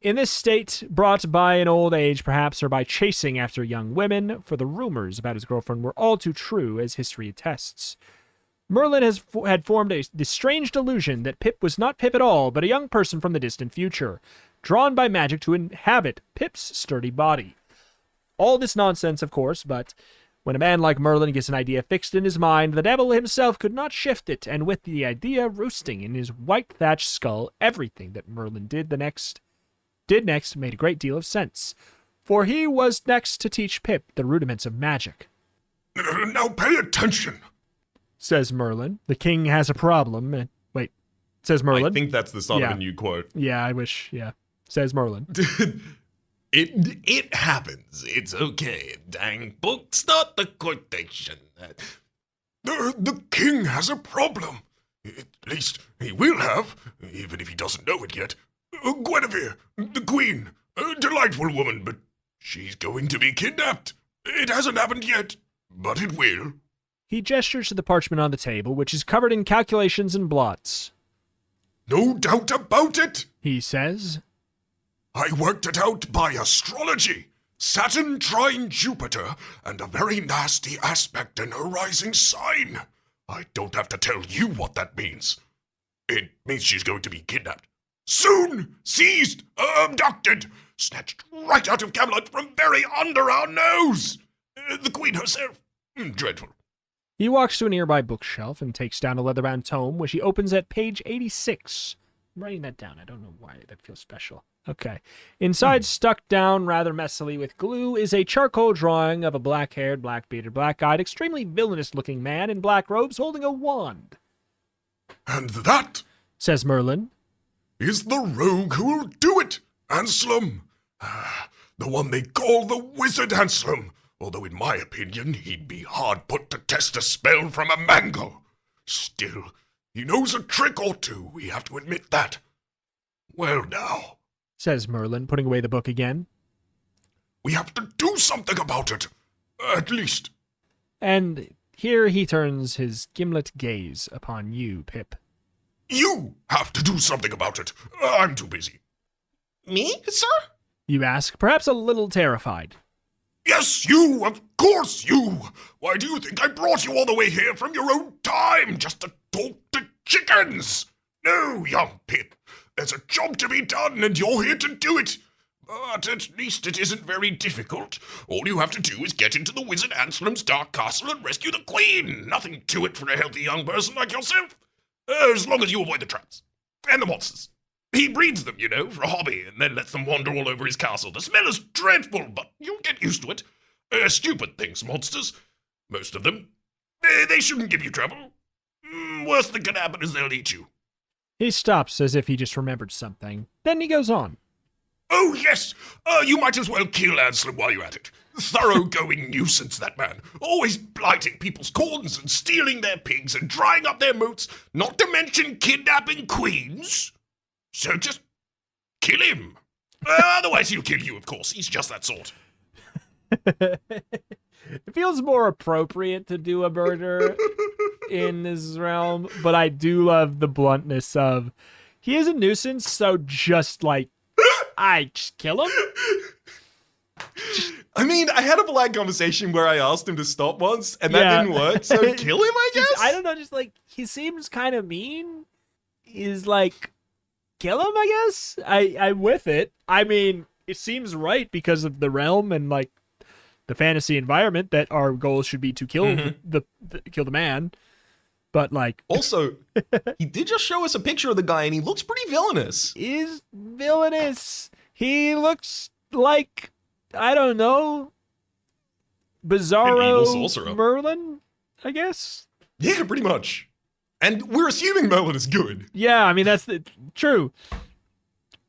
In this state, brought by an old age perhaps, or by chasing after young women, for the rumors about his girlfriend were all too true, as history attests. Merlin had formed the strange delusion that Pip was not Pip at all, but a young person from the distant future, drawn by magic to inhabit Pip's sturdy body. All this nonsense, of course, but when a man like Merlin gets an idea fixed in his mind, the devil himself could not shift it, and with the idea roosting in his white-thatched skull, everything that Merlin did next made a great deal of sense, for he was next to teach Pip the rudiments of magic. Now pay attention, Says Merlin. The king has a problem. Wait, says Merlin. I think that's the start of Yeah. a new quote. Yeah, I wish, yeah. Says Merlin. It happens. It's okay. Dang book, start the quotation. The king has a problem. At least he will have, even if he doesn't know it yet. Guinevere, the queen, a delightful woman, but she's going to be kidnapped. It hasn't happened yet, but it will. He gestures to the parchment on the table, which is covered in calculations and blots. No doubt about it. He says, I worked it out by astrology. Saturn trine Jupiter, and a very nasty aspect in her rising sign. I don't have to tell you what that means. It means she's going to be kidnapped. Soon! Seized! Abducted! snatched right out of Camelot from very under our nose. The Queen herself. Dreadful. He walks to a nearby bookshelf and takes down a leather-bound tome, which he opens at page 86. I'm writing that down. I don't know why that feels special. Okay. Inside, stuck down rather messily with glue, is a charcoal drawing of a black-haired, black-bearded, black-eyed, extremely villainous-looking man in black robes holding a wand. And that, Says Merlin. is the rogue who will do it, Anselm. The one they call the Wizard Anselm. Although in my opinion, he'd be hard put to test a spell from a mangle. Still, he knows a trick or two, we have to admit that. Well now, Says Merlin, putting away the book again. we have to do something about it. At least. And here he turns his gimlet gaze upon you, Pip. You have to do something about it. I'm too busy. Me, sir? You ask, perhaps a little terrified. Yes, you! Of course you! Why do you think I brought you all the way here from your own time just to talk to chickens? No, young Pip. There's a job to be done and you're here to do it. But at least it isn't very difficult. All you have to do is get into the Wizard Anselm's dark castle and rescue the Queen. Nothing to it for a healthy young person like yourself. As long as you avoid the traps. And the monsters. He breeds them, you know, for a hobby, and then lets them wander all over his castle. The smell is dreadful, but you'll get used to it. Stupid things, monsters. Most of them. They shouldn't give you trouble. Worst that can happen is they'll eat you. He stops as if he just remembered something. Then he goes on. Oh, yes! You might as well kill Anselm while you're at it. Thoroughgoing nuisance, that man. Always blighting people's corns and stealing their pigs and drying up their moats, not to mention kidnapping queens. So just kill him. Otherwise he'll kill you, of course. He's just that sort. It feels more appropriate to do a murder in this realm, but I do love the bluntness of, he is a nuisance, so just kill him? I mean, I had a polite conversation where I asked him to stop once, and that didn't work, so kill him, I guess? I don't know, just he seems kind of mean. He's kill him, I guess? I'm with it. I mean, it seems right because of the realm and the fantasy environment that our goal should be to kill kill the man. But Also, he did just show us a picture of the guy and he looks pretty villainous. Is villainous. He looks like, I don't know, An evil Bizarro sorcerer. Merlin, I guess. Yeah, pretty much. And we're assuming Merlin is good. Yeah, I mean, that's true.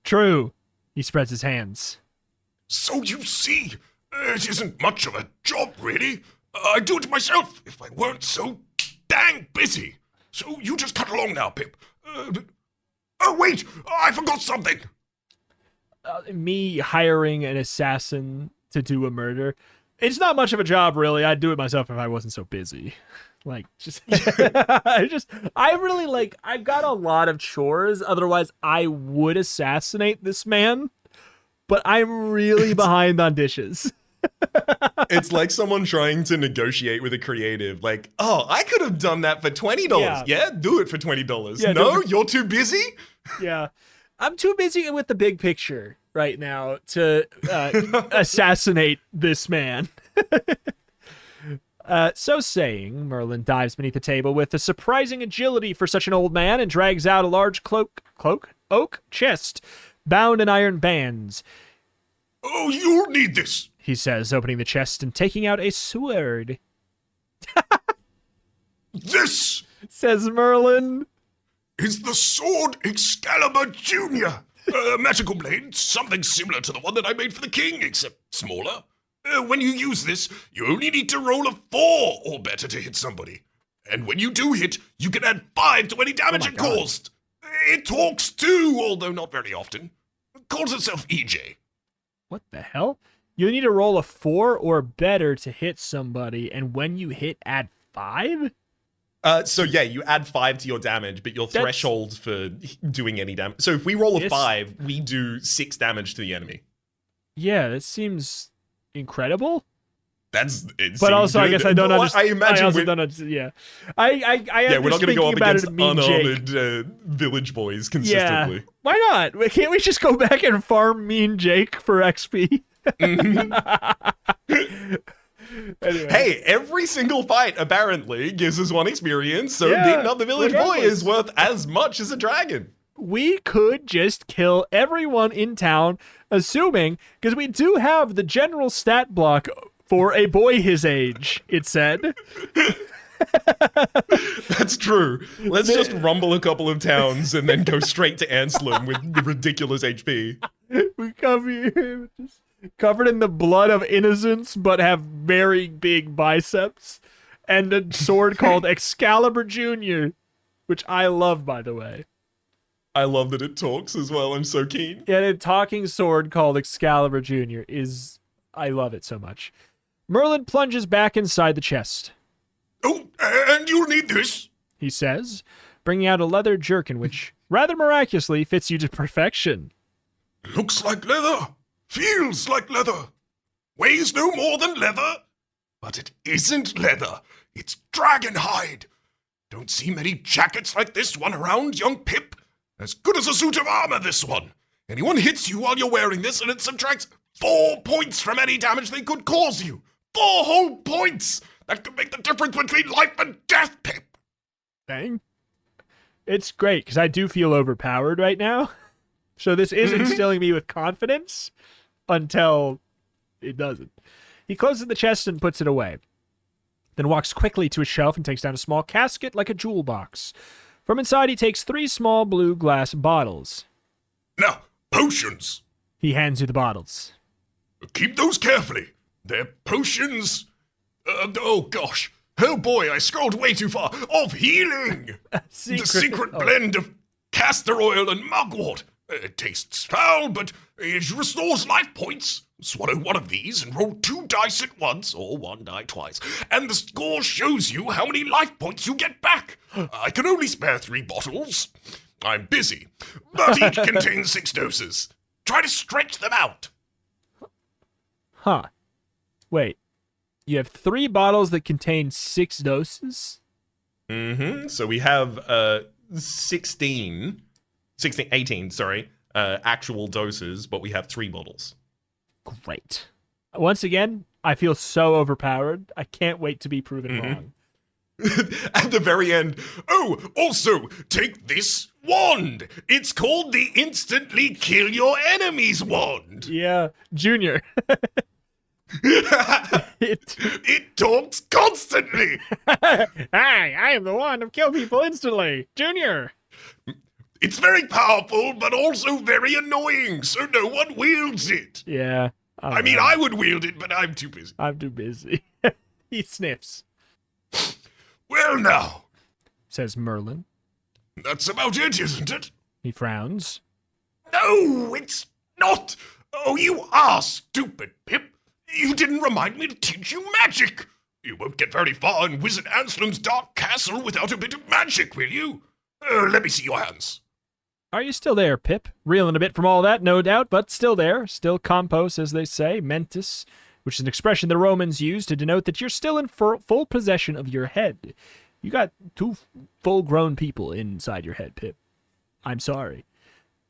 True. He spreads his hands. So you see, it isn't much of a job, really. I'd do it myself if I weren't so dang busy. So you just cut along now, Pip. Oh, wait, I forgot something. Me hiring an assassin to do a murder, it's not much of a job, really. I'd do it myself if I wasn't so busy. I've got a lot of chores. Otherwise, I would assassinate this man, but I'm really behind on dishes. It's like someone trying to negotiate with a creative. I could have done that for $20. Yeah, do it for $20. Yeah, no, you're too busy? Yeah. I'm too busy with the big picture right now to assassinate this man. So saying, Merlin dives beneath the table with a surprising agility for such an old man and drags out a large oak chest bound in iron bands. Oh, you'll need this. He says, opening the chest and taking out a sword. This Says Merlin. is the Sword Excalibur Jr. A magical blade, something similar to the one that I made for the king, except smaller. When you use this, you only need to roll a 4 or better to hit somebody. And when you do hit, you can add 5 to any damage it caused. It talks too, although not very often. It calls itself EJ. What the hell? You need to roll a 4 or better to hit somebody, and when you hit, add 5? You add 5 to your damage, but your threshold for doing any damage. So if we roll a 5, we do 6 damage to the enemy. Yeah, that seems incredible. But also, I guess I don't understand. I imagine also don't understand. Yeah, I yeah, we're not going to go up about against it, Mean Jake. unarmored village boys consistently. Yeah, why not? Can't we just go back and farm Mean Jake for XP? Anyway. Hey, every single fight apparently gives us 1 experience, so Yeah, beating up the village boy regardless. is worth as much as a dragon. We could just kill everyone in town, assuming, because we do have the general stat block for a boy his age, it said. That's true. Let's just rumble a couple of towns and then go straight to Anselm with ridiculous HP. We come here just covered in the blood of innocence, but have very big biceps, and a sword called Excalibur Jr., which I love, by the way. I love that it talks as well. I'm so keen. Yeah, a talking sword called Excalibur Jr. I love it so much. Merlin plunges back inside the chest. Oh, and you'll need this. He says, bringing out a leather jerkin, which rather miraculously fits you to perfection. Looks like leather. Feels like leather. Weighs no more than leather. But it isn't leather. It's dragon hide. Don't see many jackets like this one around, young Pip. As good as a suit of armor, this one. Anyone hits you while you're wearing this, and it subtracts 4 points from any damage they could cause you. 4 whole points! That could make the difference between life and death, Pip. Dang. It's great, because I do feel overpowered right now. So this is instilling me with confidence until it doesn't. He closes the chest and puts it away. Then walks quickly to a shelf and takes down a small casket like a jewel box. From inside, he takes 3 small blue glass bottles. Now, potions. He hands you the bottles. Keep those carefully. They're potions. Oh gosh. Oh boy, I scrolled way too far. Of healing. The secret blend of castor oil and mugwort. It tastes foul, but it restores life points. Swallow one of these and roll 2 dice at once, or 1 die twice, and the score shows you how many life points you get back. I can only spare 3 bottles. I'm busy, but each contains 6 doses. Try to stretch them out. Huh. Wait. You have 3 bottles that contain 6 doses? So we have 18, actual doses, but we have 3 bottles. Great. Once again, I feel so overpowered. I can't wait to be proven wrong. At the very end, Oh, also, take this wand. It's called the Instantly Kill Your Enemies wand. Yeah, Junior. It talks constantly. Hi, I am the one who kill people instantly. Junior. It's very powerful, but also very annoying, so no one wields it. Yeah. I mean, I would wield it, but I'm too busy. I'm too busy. He sniffs, Well, now, says Merlin. that's about it, isn't it? He frowns. No, it's not. Oh, you are stupid, Pip. You didn't remind me to teach you magic. You won't get very far in Wizard Anselm's dark castle without a bit of magic, will you? Let me see your hands. Are you still there, Pip? Reeling a bit from all that, no doubt, but still there. Still compos, as they say, mentis, which is an expression the Romans used to denote that you're still in full possession of your head. You got 2 full-grown people inside your head, Pip. I'm sorry.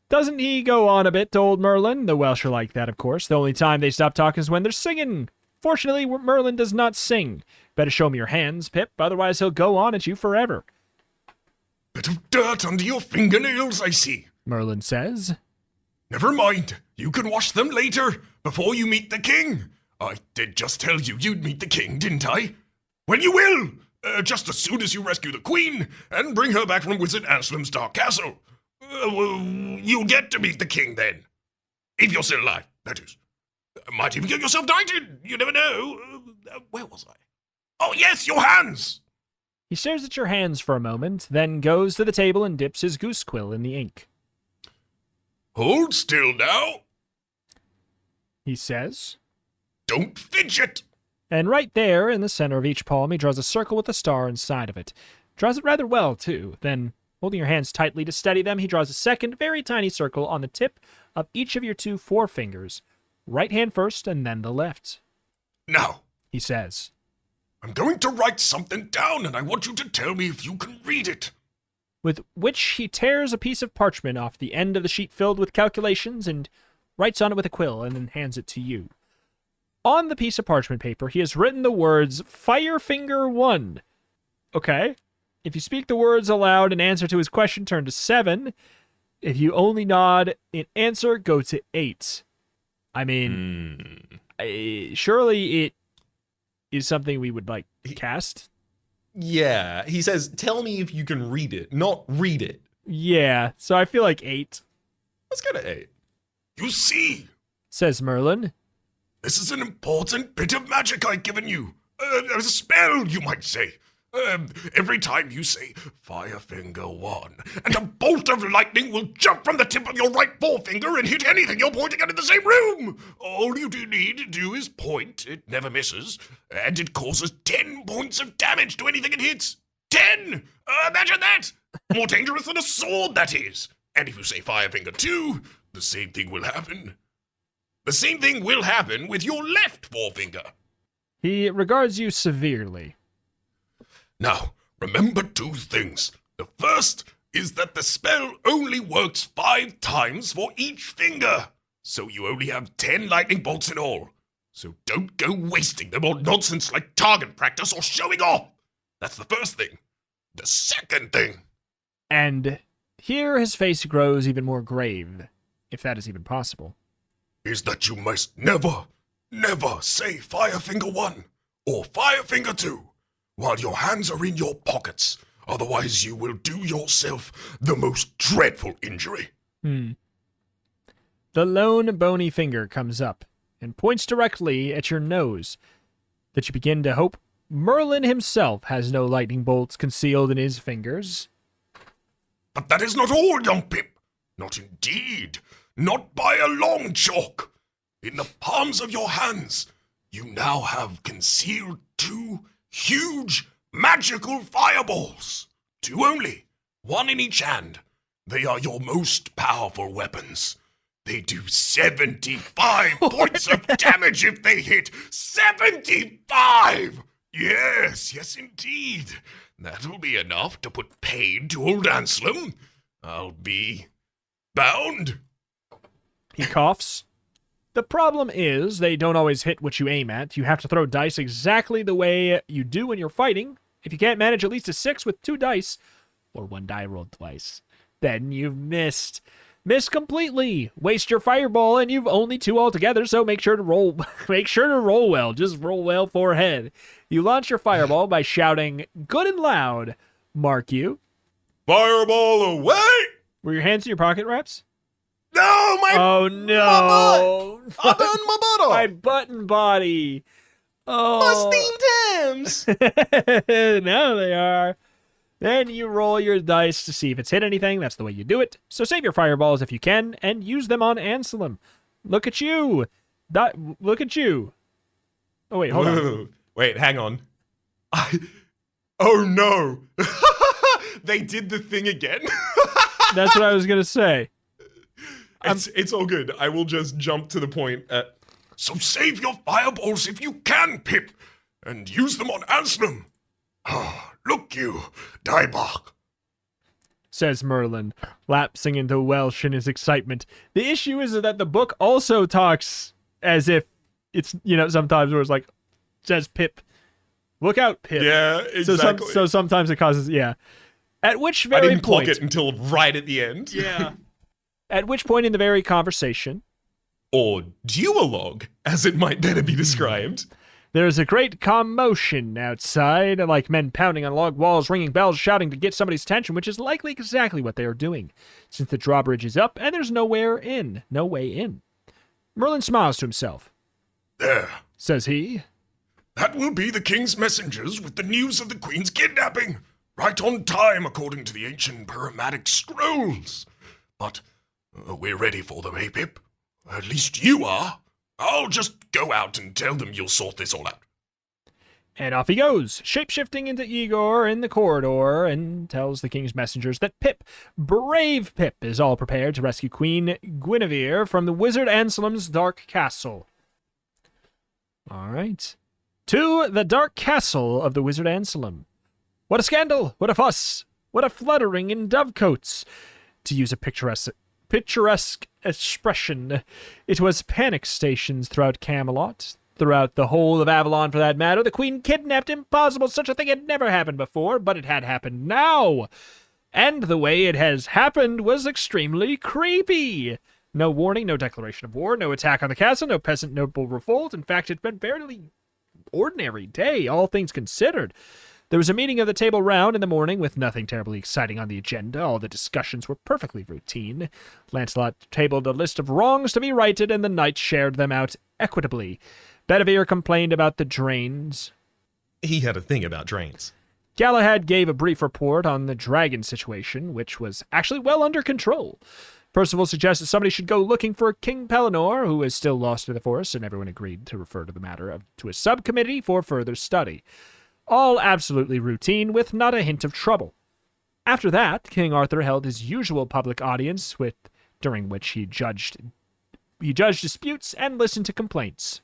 Doesn't he go on a bit to old Merlin? The Welsh are like that, of course. The only time they stop talking is when they're singing. Fortunately, Merlin does not sing. Better show me your hands, Pip, otherwise he'll go on at you forever. Bit of dirt under your fingernails, I see. Merlin says. Never mind. You can wash them later, before you meet the king. I did just tell you you'd meet the king, didn't I? Well, you will. Just as soon as you rescue the queen and bring her back from Wizard Anselm's dark castle. Well, you'll get to meet the king then. If you're still alive, that is. Might even get yourself knighted. You never know. Where was I? Oh, yes, your hands. He stares at your hands for a moment, then goes to the table and dips his goose quill in the ink. Hold still now. He says. Don't fidget. And right there, in the center of each palm, he draws a circle with a star inside of it. Draws it rather well, too. Then, holding your hands tightly to steady them, he draws a second, very tiny circle on the tip of each of your 2 forefingers. Right hand first, and then the left. Now, he says. I'm going to write something down, and I want you to tell me if you can read it. With which he tears a piece of parchment off the end of the sheet filled with calculations and writes on it with a quill and then hands it to you. On the piece of parchment paper, he has written the words Firefinger 1. Okay. If you speak the words aloud in answer to his question, turn to 7. If you only nod in answer, go to 8. I mean, surely it is something we would like cast. Yeah, he says, tell me if you can read it, not read it. Yeah, so I feel like 8, Let's go to 8. You see, says Merlin. this is an important bit of magic I've given you. A spell, you might say. Every time you say Firefinger 1, and a bolt of lightning will jump from the tip of your right forefinger and hit anything you're pointing at in the same room. All you do need to do is point, it never misses, and it causes 10 points of damage to anything it hits. 10! Imagine that! More dangerous than a sword, that is. And if you say Firefinger 2, the same thing will happen. The same thing will happen with your left forefinger. He regards you severely. Now, remember 2 things. The first is that the spell only works 5 times for each finger. So you only have 10 lightning bolts in all. So don't go wasting them on nonsense like target practice or showing off. That's the first thing. The second thing. And here his face grows even more grave, if that is even possible. Is that you must never say Firefinger 1 or Firefinger 2 while your hands are in your pockets. Otherwise you will do yourself the most dreadful injury. The lone bony finger comes up and points directly at your nose, that you begin to hope Merlin himself has no lightning bolts concealed in his fingers. But that is not all, young Pip. Not indeed. Not by a long chalk. In the palms of your hands, you now have concealed 2 huge magical fireballs. 2 only, 1 in each hand. They are your most powerful weapons. They do 75 points of damage if they hit. 75! Yes, indeed. That'll be enough to put pain to old Anselm. I'll be bound. He coughs. The problem is, they don't always hit what you aim at. You have to throw dice exactly the way you do when you're fighting. If you can't manage at least a 6 with 2 dice, or 1 die rolled twice, then you've missed. Miss completely. Waste your fireball, and you've only 2 altogether, so make sure to roll well. Just roll well forehead. You launch your fireball by shouting, good and loud, mark you. Fireball away! Were your hands in your pocket, Raps? No, my Oh no! I burned my butt off. My button body. Oh. Steamed Thames. Now they are. Then you roll your dice to see if it's hit anything. That's the way you do it. So save your fireballs if you can, and use them on Anselm. Look at you. Look at you. Oh, wait, hold on. Wait, hang on. Oh no. They did the thing again. That's what I was going to say. It's all good. I will just jump to the point at... So save your fireballs if you can, Pip, and use them on Anselm. Look you, Diebark, says Merlin, lapsing into Welsh in his excitement. The issue is that the book also talks as if it's, sometimes where it's like, says Pip. Look out, Pip. Yeah, exactly. So sometimes it causes, yeah. At which I very didn't point... clock it until right at the end. Yeah. At which point in the very conversation... Or duologue, as it might better be described. There's a great commotion outside, like men pounding on log walls, ringing bells, shouting to get somebody's attention, which is likely exactly what they are doing, since the drawbridge is up and there's no way in. Merlin smiles to himself. There, says he. That will be the king's messengers with the news of the queen's kidnapping. Right on time, according to the ancient Pyramadic scrolls. But we're ready for them, eh, Pip? At least you are. I'll just go out and tell them you'll sort this all out. And off he goes, shape-shifting into Igor in the corridor, and tells the king's messengers that Pip, brave Pip, is all prepared to rescue Queen Guinevere from the wizard Anselm's dark castle. All right. To the dark castle of the wizard Anselm. What a scandal! What a fuss! What a fluttering in dovecoats! To use a picturesque expression, it was panic stations throughout Camelot, throughout the whole of Avalon for that matter. The queen kidnapped. Impossible. Such a thing had never happened before, but it had happened now. And the way it has happened was extremely creepy. No warning, no declaration of war, no attack on the castle, no peasant noble revolt. In fact, it's been a fairly ordinary day, all things considered. There was a meeting of the Table Round in the morning with nothing terribly exciting on the agenda. All the discussions were perfectly routine. Lancelot tabled a list of wrongs to be righted, and the knights shared them out equitably. Bedivere complained about the drains. He had a thing about drains. Galahad gave a brief report on the dragon situation, which was actually well under control. Percival suggested somebody should go looking for King Pellinore, who is still lost in the forest, and everyone agreed to refer to the matter to a subcommittee for further study. All absolutely routine, with not a hint of trouble. After that, King Arthur held his usual public audience, during which he judged disputes and listened to complaints.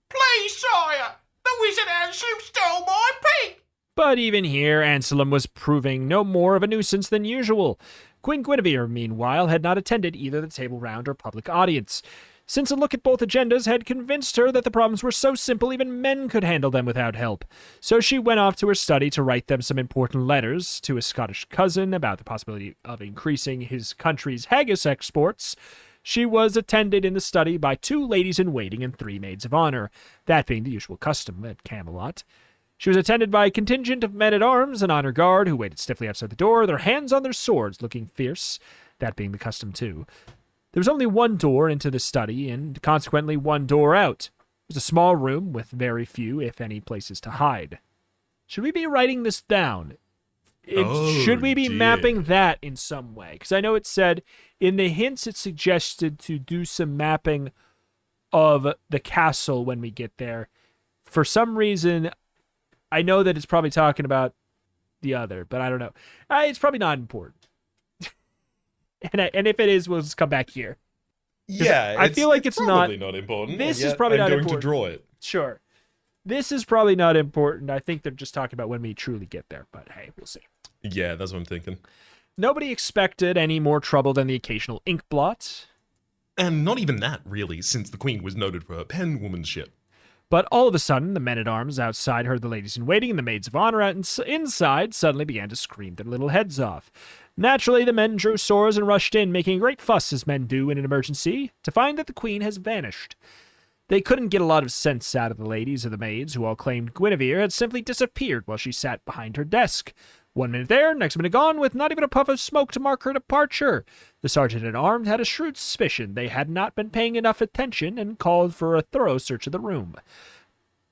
Please, sire, the wizard Anselm stole my pig. But even here, Anselm was proving no more of a nuisance than usual. Queen Guinevere, meanwhile, had not attended either the Table Round or public audience, since a look at both agendas had convinced her that the problems were so simple even men could handle them without help. So she went off to her study to write them some important letters to a Scottish cousin about the possibility of increasing his country's haggis exports. She was attended in the study by 2 ladies-in-waiting and 3 maids of honor, that being the usual custom at Camelot. She was attended by a contingent of men-at-arms and honor guard who waited stiffly outside the door, their hands on their swords, looking fierce, that being the custom too. There was only one door into the study, and consequently one door out. It was a small room with very few, if any, places to hide. Should we be writing this down? Should we be mapping that in some way? Because I know it said, in the hints it suggested to do some mapping of the castle when we get there. For some reason, I know that it's probably talking about the other, but I don't know. It's probably not important. And if it is, we'll just come back here. Yeah, I feel like it's probably not important. This and is yet probably I'm not going important. to draw it. Sure. This is probably not important. I think they're just talking about when we truly get there, but hey, we'll see. Yeah, that's what I'm thinking. Nobody expected any more trouble than the occasional ink blot. And not even that, really, since the Queen was noted for her penwomanship. But all of a sudden, the men-at-arms outside heard the ladies-in-waiting and the maids of honor inside suddenly began to scream their little heads off. Naturally, the men drew swords and rushed in, making a great fuss as men do in an emergency, to find that the Queen has vanished. They couldn't get a lot of sense out of the ladies or the maids, who all claimed Guinevere had simply disappeared while she sat behind her desk. 1 minute there, next minute gone, with not even a puff of smoke to mark her departure. The sergeant-at-arms had a shrewd suspicion they had not been paying enough attention and called for a thorough search of the room,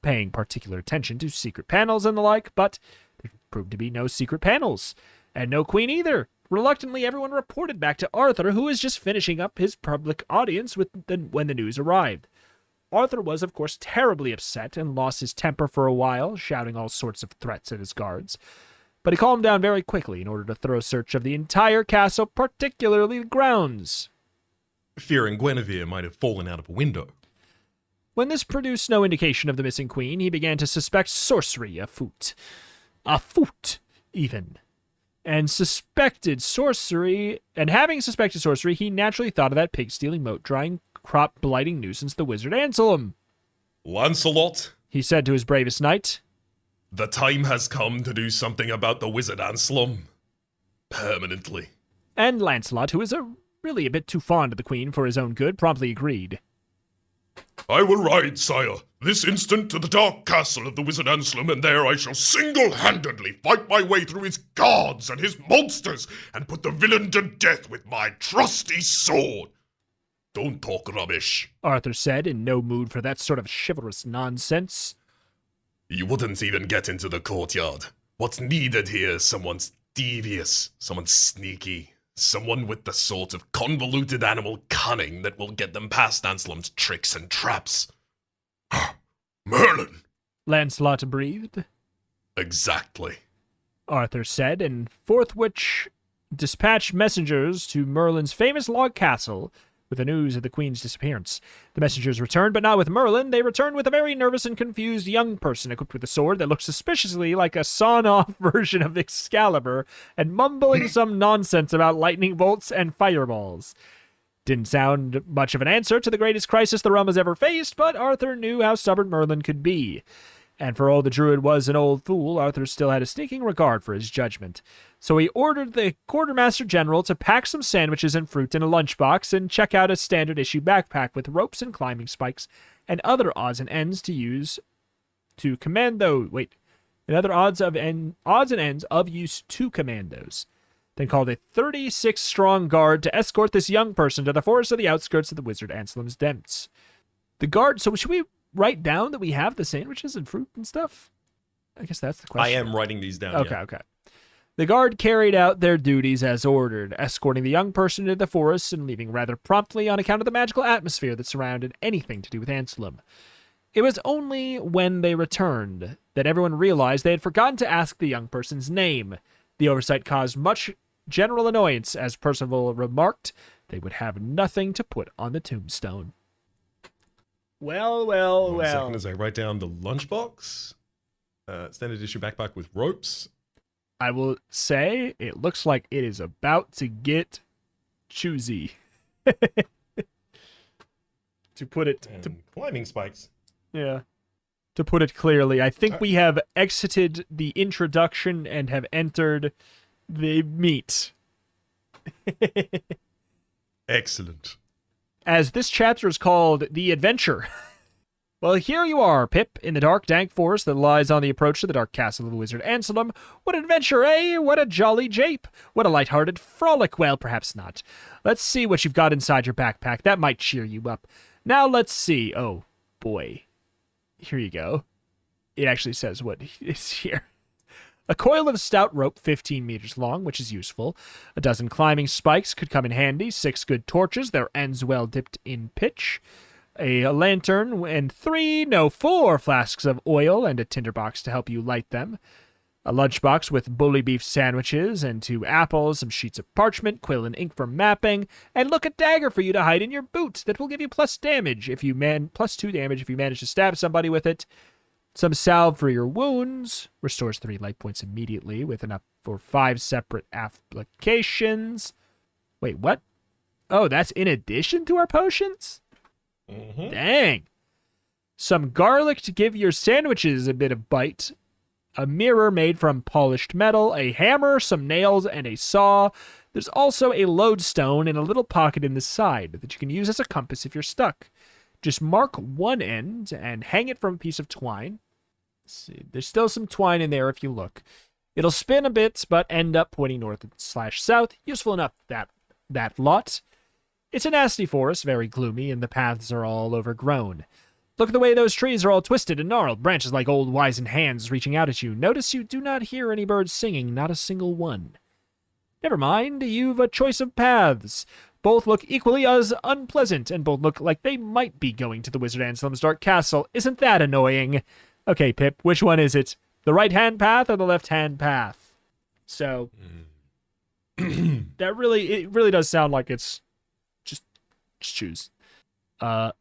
paying particular attention to secret panels and the like, but there proved to be no secret panels. And no Queen either. Reluctantly, everyone reported back to Arthur, who was just finishing up his public audience when the news arrived. Arthur was, of course, terribly upset and lost his temper for a while, shouting all sorts of threats at his guards. But he calmed down very quickly in order to thorough search of the entire castle, particularly the grounds, Fearing Guinevere might have fallen out of a window. When this produced no indication of the missing queen, he began to suspect sorcery afoot. Afoot, even. And having suspected sorcery, he naturally thought of that pig-stealing, moat-drying, crop-blighting nuisance, the wizard Anselm. Lancelot, He said to his bravest knight. the time has come to do something about the wizard Anselm. Permanently. And Lancelot, who is really a bit too fond of the queen for his own good, promptly agreed. I will ride, sire, this instant to the dark castle of the wizard Anselm, and there I shall single-handedly fight my way through his guards and his monsters, and put the villain to death with my trusty sword. Don't talk rubbish. Arthur said, in no mood for that sort of chivalrous nonsense. You wouldn't even get into the courtyard. What's needed here is someone devious, someone sneaky, someone with the sort of convoluted animal cunning that will get them past Anselm's tricks and traps. Merlin! Lancelot breathed. Exactly. Arthur said, and forthwith dispatched messengers to Merlin's famous log castle, with the news of the queen's disappearance. The messengers returned, but not with Merlin. They returned with a very nervous and confused young person equipped with a sword that looked suspiciously like a sawn-off version of Excalibur and mumbling some nonsense about lightning bolts and fireballs. Didn't sound much of an answer to the greatest crisis the realm has ever faced, but Arthur knew how stubborn Merlin could be. And for all the druid was an old fool, Arthur still had a sneaking regard for his judgment. So he ordered the quartermaster general to pack some sandwiches and fruit in a lunchbox and check out a standard-issue backpack with ropes and climbing spikes and other odds and ends to use to commando... and other odds and ends of use to commandos. Then called a 36-strong guard to escort this young person to the forest of the outskirts of the wizard Anselm's dents. The guard... So should we write down that we have the sandwiches and fruit and stuff? I guess that's the question. I am writing these down. Okay. The guard carried out their duties as ordered, escorting the young person into the forest and leaving rather promptly on account of the magical atmosphere that surrounded anything to do with Anselm. It was only when they returned that everyone realized they had forgotten to ask the young person's name. The oversight caused much general annoyance, as Percival remarked they would have nothing to put on the tombstone. Well. One second as I write down the lunchbox. Standard issue backpack with ropes. I will say it looks like it is about to get choosy. To put it... And climbing spikes. Yeah. To put it clearly, I think we have exited the introduction and have entered the meat. Excellent. As this chapter is called The Adventure. Well, here you are, Pip, in the dark, dank forest that lies on the approach to the dark castle of the wizard Anselm. What adventure, eh? What a jolly jape. What a light-hearted frolic. Well, perhaps not. Let's see what you've got inside your backpack. That might cheer you up. Now let's see. Oh, boy. Here you go. It actually says what is here. A coil of stout rope 15 meters long, which is useful. A dozen climbing spikes could come in handy. 6 good torches, their ends well dipped in pitch. A lantern and 4 flasks of oil and a tinderbox to help you light them. A lunchbox with bully beef sandwiches and 2 apples, some sheets of parchment, quill and ink for mapping, and look, a dagger for you to hide in your boot that will give you +2 damage if you manage to stab somebody with it. Some salve for your wounds, restores 3 life points immediately with enough for 5 separate applications. Wait, what? Oh, that's in addition to our potions? Mm-hmm. Dang. Some garlic to give your sandwiches a bit of bite. A mirror made from polished metal, a hammer, some nails, and a saw. There's also a lodestone in a little pocket in the side that you can use as a compass if you're stuck. Just mark one end and hang it from a piece of twine. Let's see. There's still some twine in there if you look. It'll spin a bit, but end up pointing north/south. Useful enough, that lot. It's a nasty forest, very gloomy, and the paths are all overgrown. Look at the way those trees are all twisted and gnarled, branches like old wizened hands reaching out at you. Notice you do not hear any birds singing, not a single one. Never mind, you've a choice of paths. Both look equally as unpleasant, and both look like they might be going to the Wizard Anselm's dark castle. Isn't that annoying? Okay, Pip, which one is it? The right-hand path or the left-hand path? So, it really does sound like it's just choose. I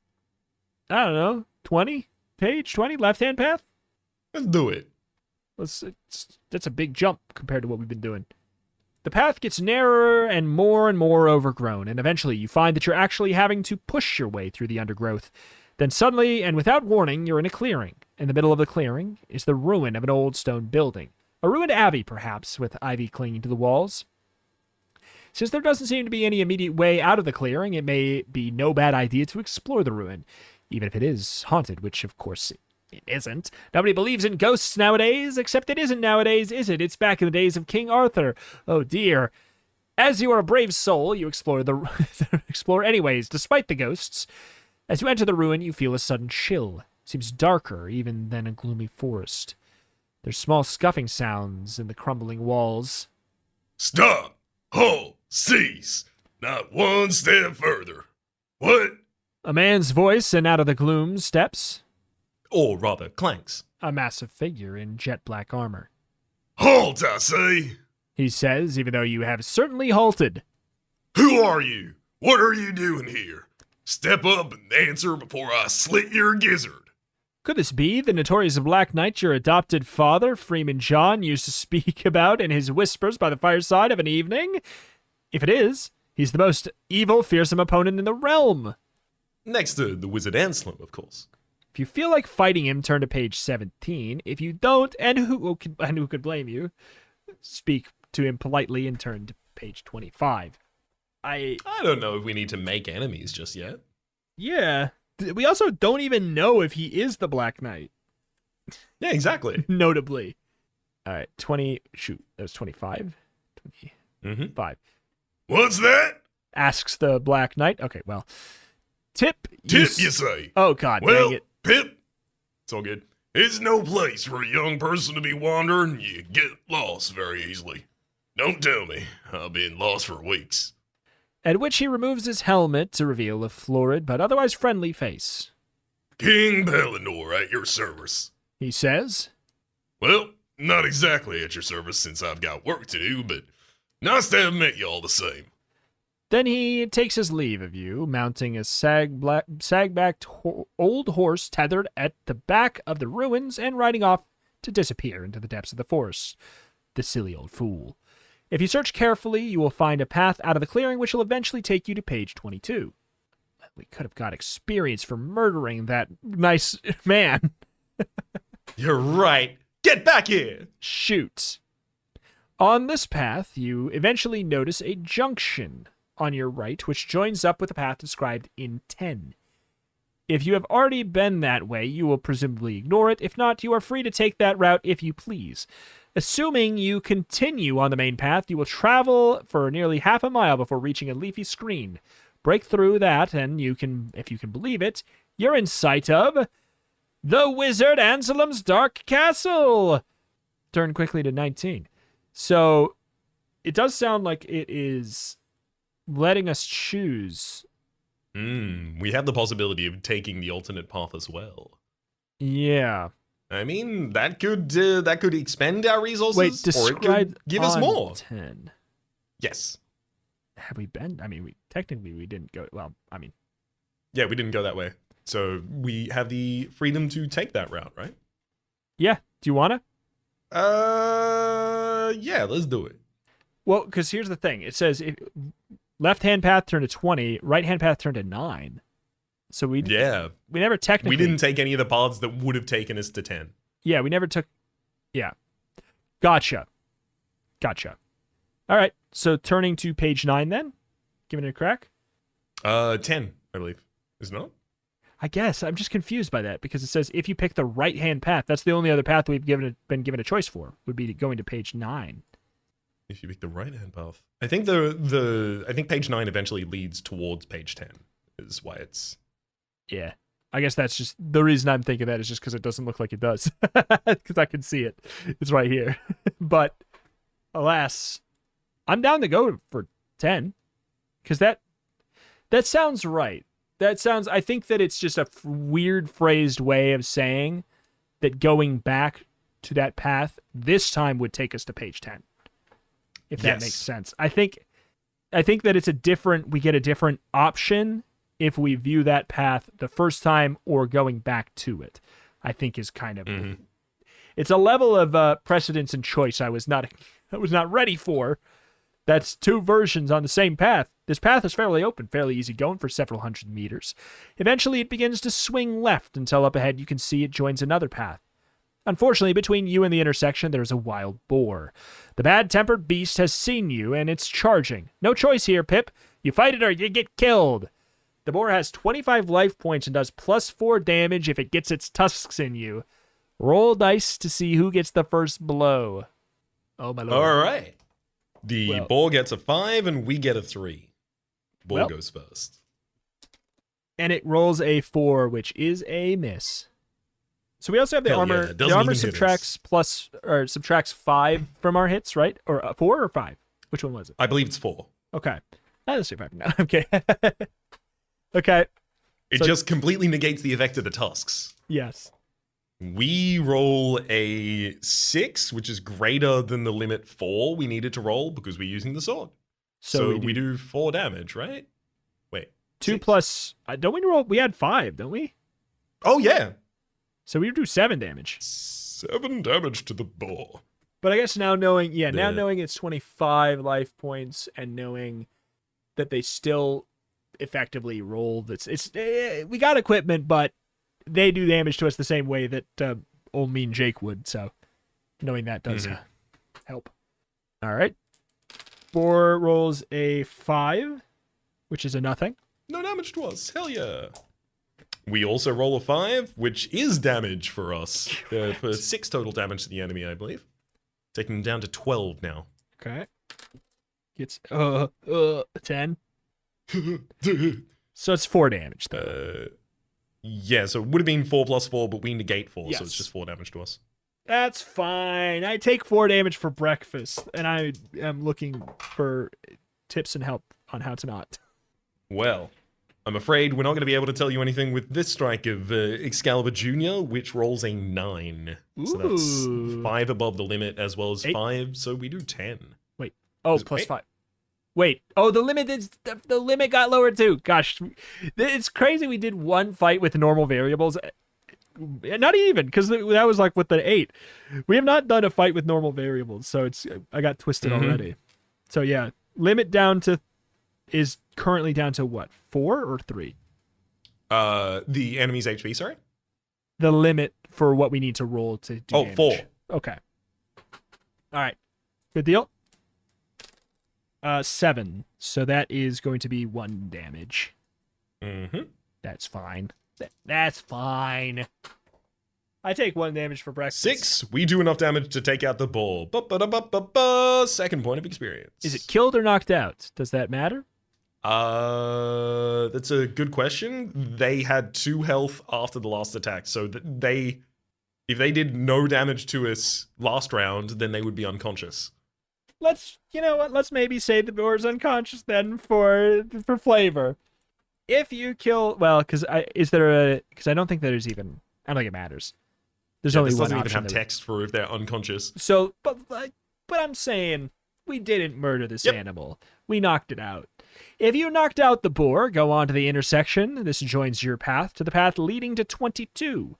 don't know, 20? Page 20, left-hand path? Let's do it. That's a big jump compared to what we've been doing. The path gets narrower and more overgrown, and eventually you find that you're actually having to push your way through the undergrowth. Then suddenly, and without warning, you're in a clearing. In the middle of the clearing is the ruin of an old stone building. A ruined abbey, perhaps, with ivy clinging to the walls. Since there doesn't seem to be any immediate way out of the clearing, it may be no bad idea to explore the ruin, even if it is haunted, which, of course, it isn't. Nobody believes in ghosts nowadays, except it isn't nowadays, is it? It's back in the days of King Arthur. Oh, dear. As you are a brave soul, you explore explore anyways, despite the ghosts. As you enter the ruin, you feel a sudden chill. It seems darker even than a gloomy forest. There's small scuffing sounds in the crumbling walls. Stop! Halt! Cease! Not one step further. What? A man's voice, and out of the gloom steps Or rather, clanks. a massive figure in jet black armor. Halt, I say! He says, even though you have certainly halted. Who are you? What are you doing here? Step up and answer before I slit your gizzard. Could this be the notorious Black Knight your adopted father, Freeman John, used to speak about in his whispers by the fireside of an evening? If it is, he's the most evil, fearsome opponent in the realm. Next to the Wizard Anselm, of course. If you feel like fighting him, turn to page 17. If you don't, and who could blame you, speak to him politely and turn to page 25. I don't know if we need to make enemies just yet. Yeah. We also don't even know if he is the Black Knight. Yeah, exactly. Notably. All right, 20. Shoot, that was 25? 25. What's that? Asks the Black Knight. Okay, well. Tip, You say? Oh, God, Well, dang it. Pip, It's all good. it's no place for a young person to be wandering. You get lost very easily. Don't tell me. I've been lost for weeks. At which he removes his helmet to reveal a florid but otherwise friendly face. King Bellinor at your service. He says, Well, not exactly at your service since I've got work to do, but nice to have met you all the same. Then he takes his leave of you, mounting a sag-backed old horse tethered at the back of the ruins and riding off to disappear into the depths of the forest. The silly old fool. If you search carefully, you will find a path out of the clearing which will eventually take you to page 22. We could have got experience for murdering that nice man. You're right. Get back here! Shoot. On this path, you eventually notice a junction on your right, which joins up with a path described in 10. If you have already been that way, you will presumably ignore it. If not, you are free to take that route if you please. Assuming you continue on the main path, you will travel for nearly half a mile before reaching a leafy screen. Break through that, and you can, if you can believe it, you're in sight of the Wizard Anselm's Dark Castle. Turn quickly to 19. So it does sound like it is letting us choose. We have the possibility of taking the alternate path as well. Yeah. I mean, that could expend our resources, Wait, or it describe could give us on more. 10. Yes. Have we been? I mean, technically we didn't go. Well, I mean, Yeah, we didn't go that way. So we have the freedom to take that route, right? yeah. Do you want to? Yeah, let's do it. Well, because here's the thing. It says left-hand path turned to 20, right-hand path turned to 9. So we never technically... We didn't take any of the paths that would have taken us to 10. Yeah, we never took... Yeah. Gotcha. All right, so turning to page 9 then? Giving it a crack? 10, I believe. Is it not? I guess. I'm just confused by that because it says if you pick the right-hand path, that's the only other path we've been given a choice for, would be going to page 9. If you pick the right-hand path. I think I think page 9 eventually leads towards page 10, is why it's... Yeah. I guess that's just the reason I'm thinking that is just because it doesn't look like it does. Because I can see it. It's right here. But alas, I'm down to go for 10. Because that sounds right. I think that it's just a weird phrased way of saying that going back to that path this time would take us to page 10. If that makes sense. I think that we get a different option if we view that path the first time or going back to it. I think is kind of it's a level of precedence and choice I was not ready for. That's two versions on the same path. This path is fairly open, fairly easy going for several hundred meters. Eventually, it begins to swing left until up ahead you can see it joins another path. Unfortunately, between you and the intersection, there is a wild boar. The bad-tempered beast has seen you, and it's charging. No choice here, Pip. You fight it or you get killed. The boar has 25 life points and does +4 damage if it gets its tusks in you. Roll dice to see who gets the first blow. Oh, my lord. All right. The boar gets a 5 and we get a 3. Boar goes first. And it rolls a 4, which is a miss. So we also have the Hell armor. yeah, The armor subtracts 5 from our hits, right? Or 4 or 5? Which one was it? I believe it's 4. Okay. Let's see if I can. No, okay. Okay. It just completely negates the effect of the tusks. Yes. We roll a 6, which is greater than the limit 4 we needed to roll because we're using the sword. So we do 4 damage, right? Wait. 2 6. plus... don't we roll... We had 5, don't we? Oh, yeah. So we do 7 damage. 7 damage to the boar. But I guess now knowing... Yeah, now Yeah. knowing it's 25 life points and knowing that they still effectively roll... we got equipment, but they do damage to us the same way that old mean Jake would. So knowing that does help. All right. Boar rolls a 5, which is a nothing. No damage to us. Hell yeah. We also roll a 5, which is damage for us. For 6 total damage to the enemy, I believe. Taking them down to 12 now. Okay. Gets 10. So it's 4 damage though. Yeah, so it would have been 4 plus 4, but we negate 4, so Yes. it's just 4 damage to us. That's fine. I take 4 damage for breakfast, and I am looking for tips and help on how to not. Well, I'm afraid we're not going to be able to tell you anything with this strike of Excalibur Jr., which rolls a 9. So that's Ooh. 5 above the limit as well as 8. 5, so we do 10. Oh, Is it plus eight? 5. Wait. Oh, the limit got lowered too. Gosh, it's crazy. We did one fight with normal variables. Not even, because that was like with the 8. We have not done a fight with normal variables, so I got twisted already. So yeah, limit is currently down to what? 4 or 3? The enemy's HP, sorry? The limit for what we need to roll to do Oh, damage. 4. Okay. All right. Good deal. 7. So that is going to be 1 damage. Mm-hmm. That's fine. That's fine. I take 1 damage for breakfast. 6, we do enough damage to take out the ball. Ba-ba-da-ba-ba-ba. Second point of experience. Is it killed or knocked out? Does that matter? That's a good question. They had 2 health after the last attack, so if they did no damage to us last round, then they would be unconscious. You know what? Let's maybe say the boar's unconscious then for flavor. If you kill, well, because I don't think there's even. I don't think it matters. There's only This one doesn't even option. have text for if they're unconscious. So, but I'm saying we didn't murder this animal. We knocked it out. If you knocked out the boar, go on to the intersection. This joins your path to the path leading to 22.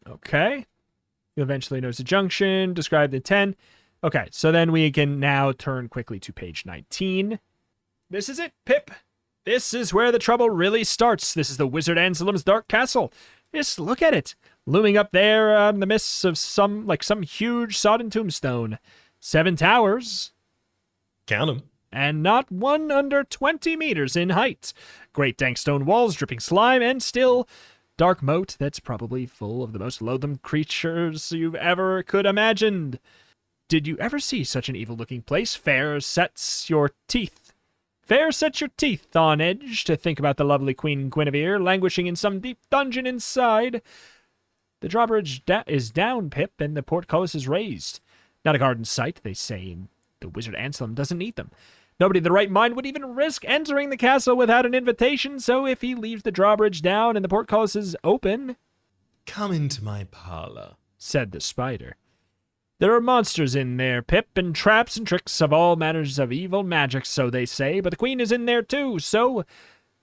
Okay. You eventually notice a junction. Describe the 10. Okay, so then we can now turn quickly to page 19. This is it, Pip. This is where the trouble really starts. This is the Wizard Anselm's Dark Castle. Just look at it. Looming up there in the midst of some huge sodden tombstone. 7 towers, Count them. and not one under 20 meters in height. Great dank stone walls, dripping slime, and still dark moat that's probably full of the most loathsome creatures you've ever could imagined. Did you ever see such an evil-looking place? Fair set your teeth on edge to think about the lovely Queen Guinevere languishing in some deep dungeon inside. The drawbridge is down, Pip, and the portcullis is raised. Not a garden site, they say. The Wizard Anselm doesn't need them. Nobody in the right mind would even risk entering the castle without an invitation, so if he leaves the drawbridge down and the portcullis is open, Come into my parlor. said the spider. There are monsters in there, Pip, and traps and tricks of all manners of evil magic, so they say, but the queen is in there too, so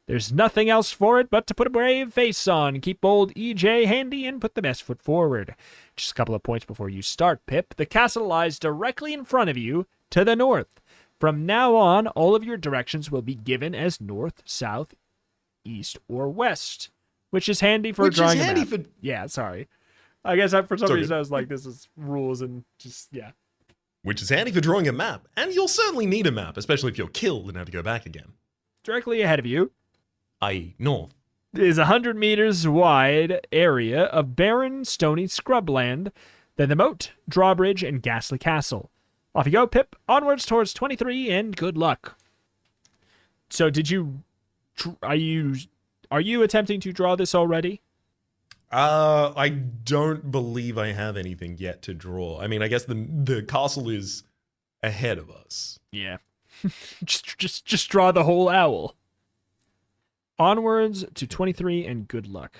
there's nothing else for it but to put a brave face on, keep old EJ handy, and put the best foot forward. Just a couple of points before you start, Pip. The castle lies directly in front of you, to the north. From now on, all of your directions will be given as north, south, east, or west, which is handy for drawing a map. Yeah, sorry. I guess for some So reason good. I was like, this is rules and just, yeah. Which is handy for drawing a map. And you'll certainly need a map, especially if you're killed and have to go back again. Directly ahead of you I.e. north. is a 100 meters wide area of barren, stony scrubland, then the moat, drawbridge, and ghastly castle. Off you go, Pip, onwards towards 23, and good luck. So are you attempting to draw this already? I don't believe I have anything yet to draw. I mean, I guess the castle is ahead of us. Yeah. just draw the whole owl. Onwards to 23, and good luck.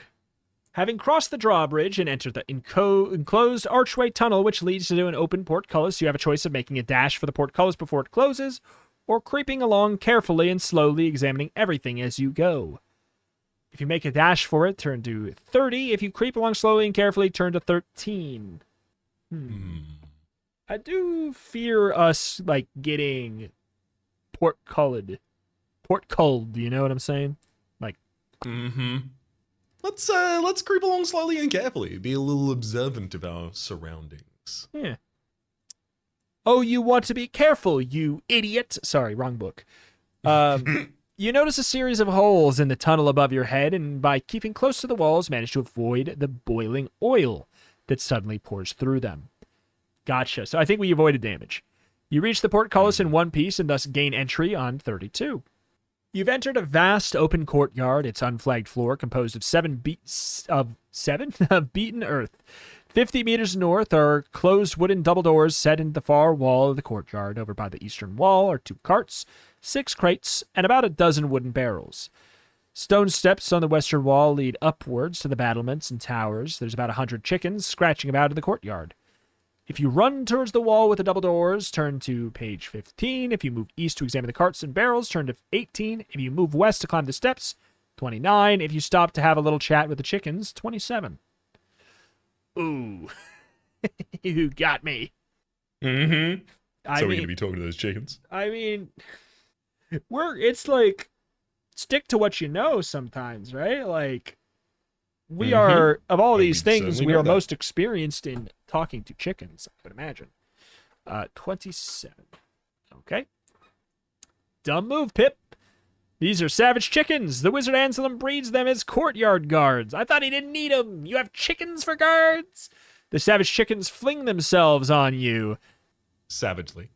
Having crossed the drawbridge and entered the enclosed archway tunnel which leads to an open portcullis, you have a choice of making a dash for the portcullis before it closes, or creeping along carefully and slowly examining everything as you go. If you make a dash for it, turn to 30. If you creep along slowly and carefully, turn to 13. I do fear us, like, getting portcullied. Portculled, you know what I'm saying? Like, Let's creep along slowly and carefully. Be a little observant of our surroundings. yeah. Oh, you want to be careful, you idiot. Sorry, wrong book. You notice a series of holes in the tunnel above your head, and by keeping close to the walls, manage to avoid the boiling oil that suddenly pours through them. Gotcha. So I think we avoided damage. You reach the portcullis in one piece and thus gain entry on 32. You've entered a vast open courtyard, its unflagged floor composed of seven of beaten earth. 50 meters north are closed wooden double doors set into the far wall of the courtyard. Over by the eastern wall are 2 carts, 6 crates, and about a dozen wooden barrels. Stone steps on the western wall lead upwards to the battlements and towers. There's about 100 chickens scratching about in the courtyard. If you run towards the wall with the double doors, turn to page 15. If you move east to examine the carts and barrels, turn to 18. If you move west to climb the steps, 29. If you stop to have a little chat with the chickens, 27. Ooh. You got me. Mm-hmm. I So we're mean, going to be talking to those chickens. I mean, it's like, stick to what you know sometimes, right? Like, we are, of all And these we things, certainly we know are that. most experienced in talking to chickens, I would imagine. 27. Okay. Dumb move, Pip. These are savage chickens. The wizard Anselm breeds them as courtyard guards. I thought he didn't need them. You have chickens for guards? The savage chickens fling themselves on you. Savagely.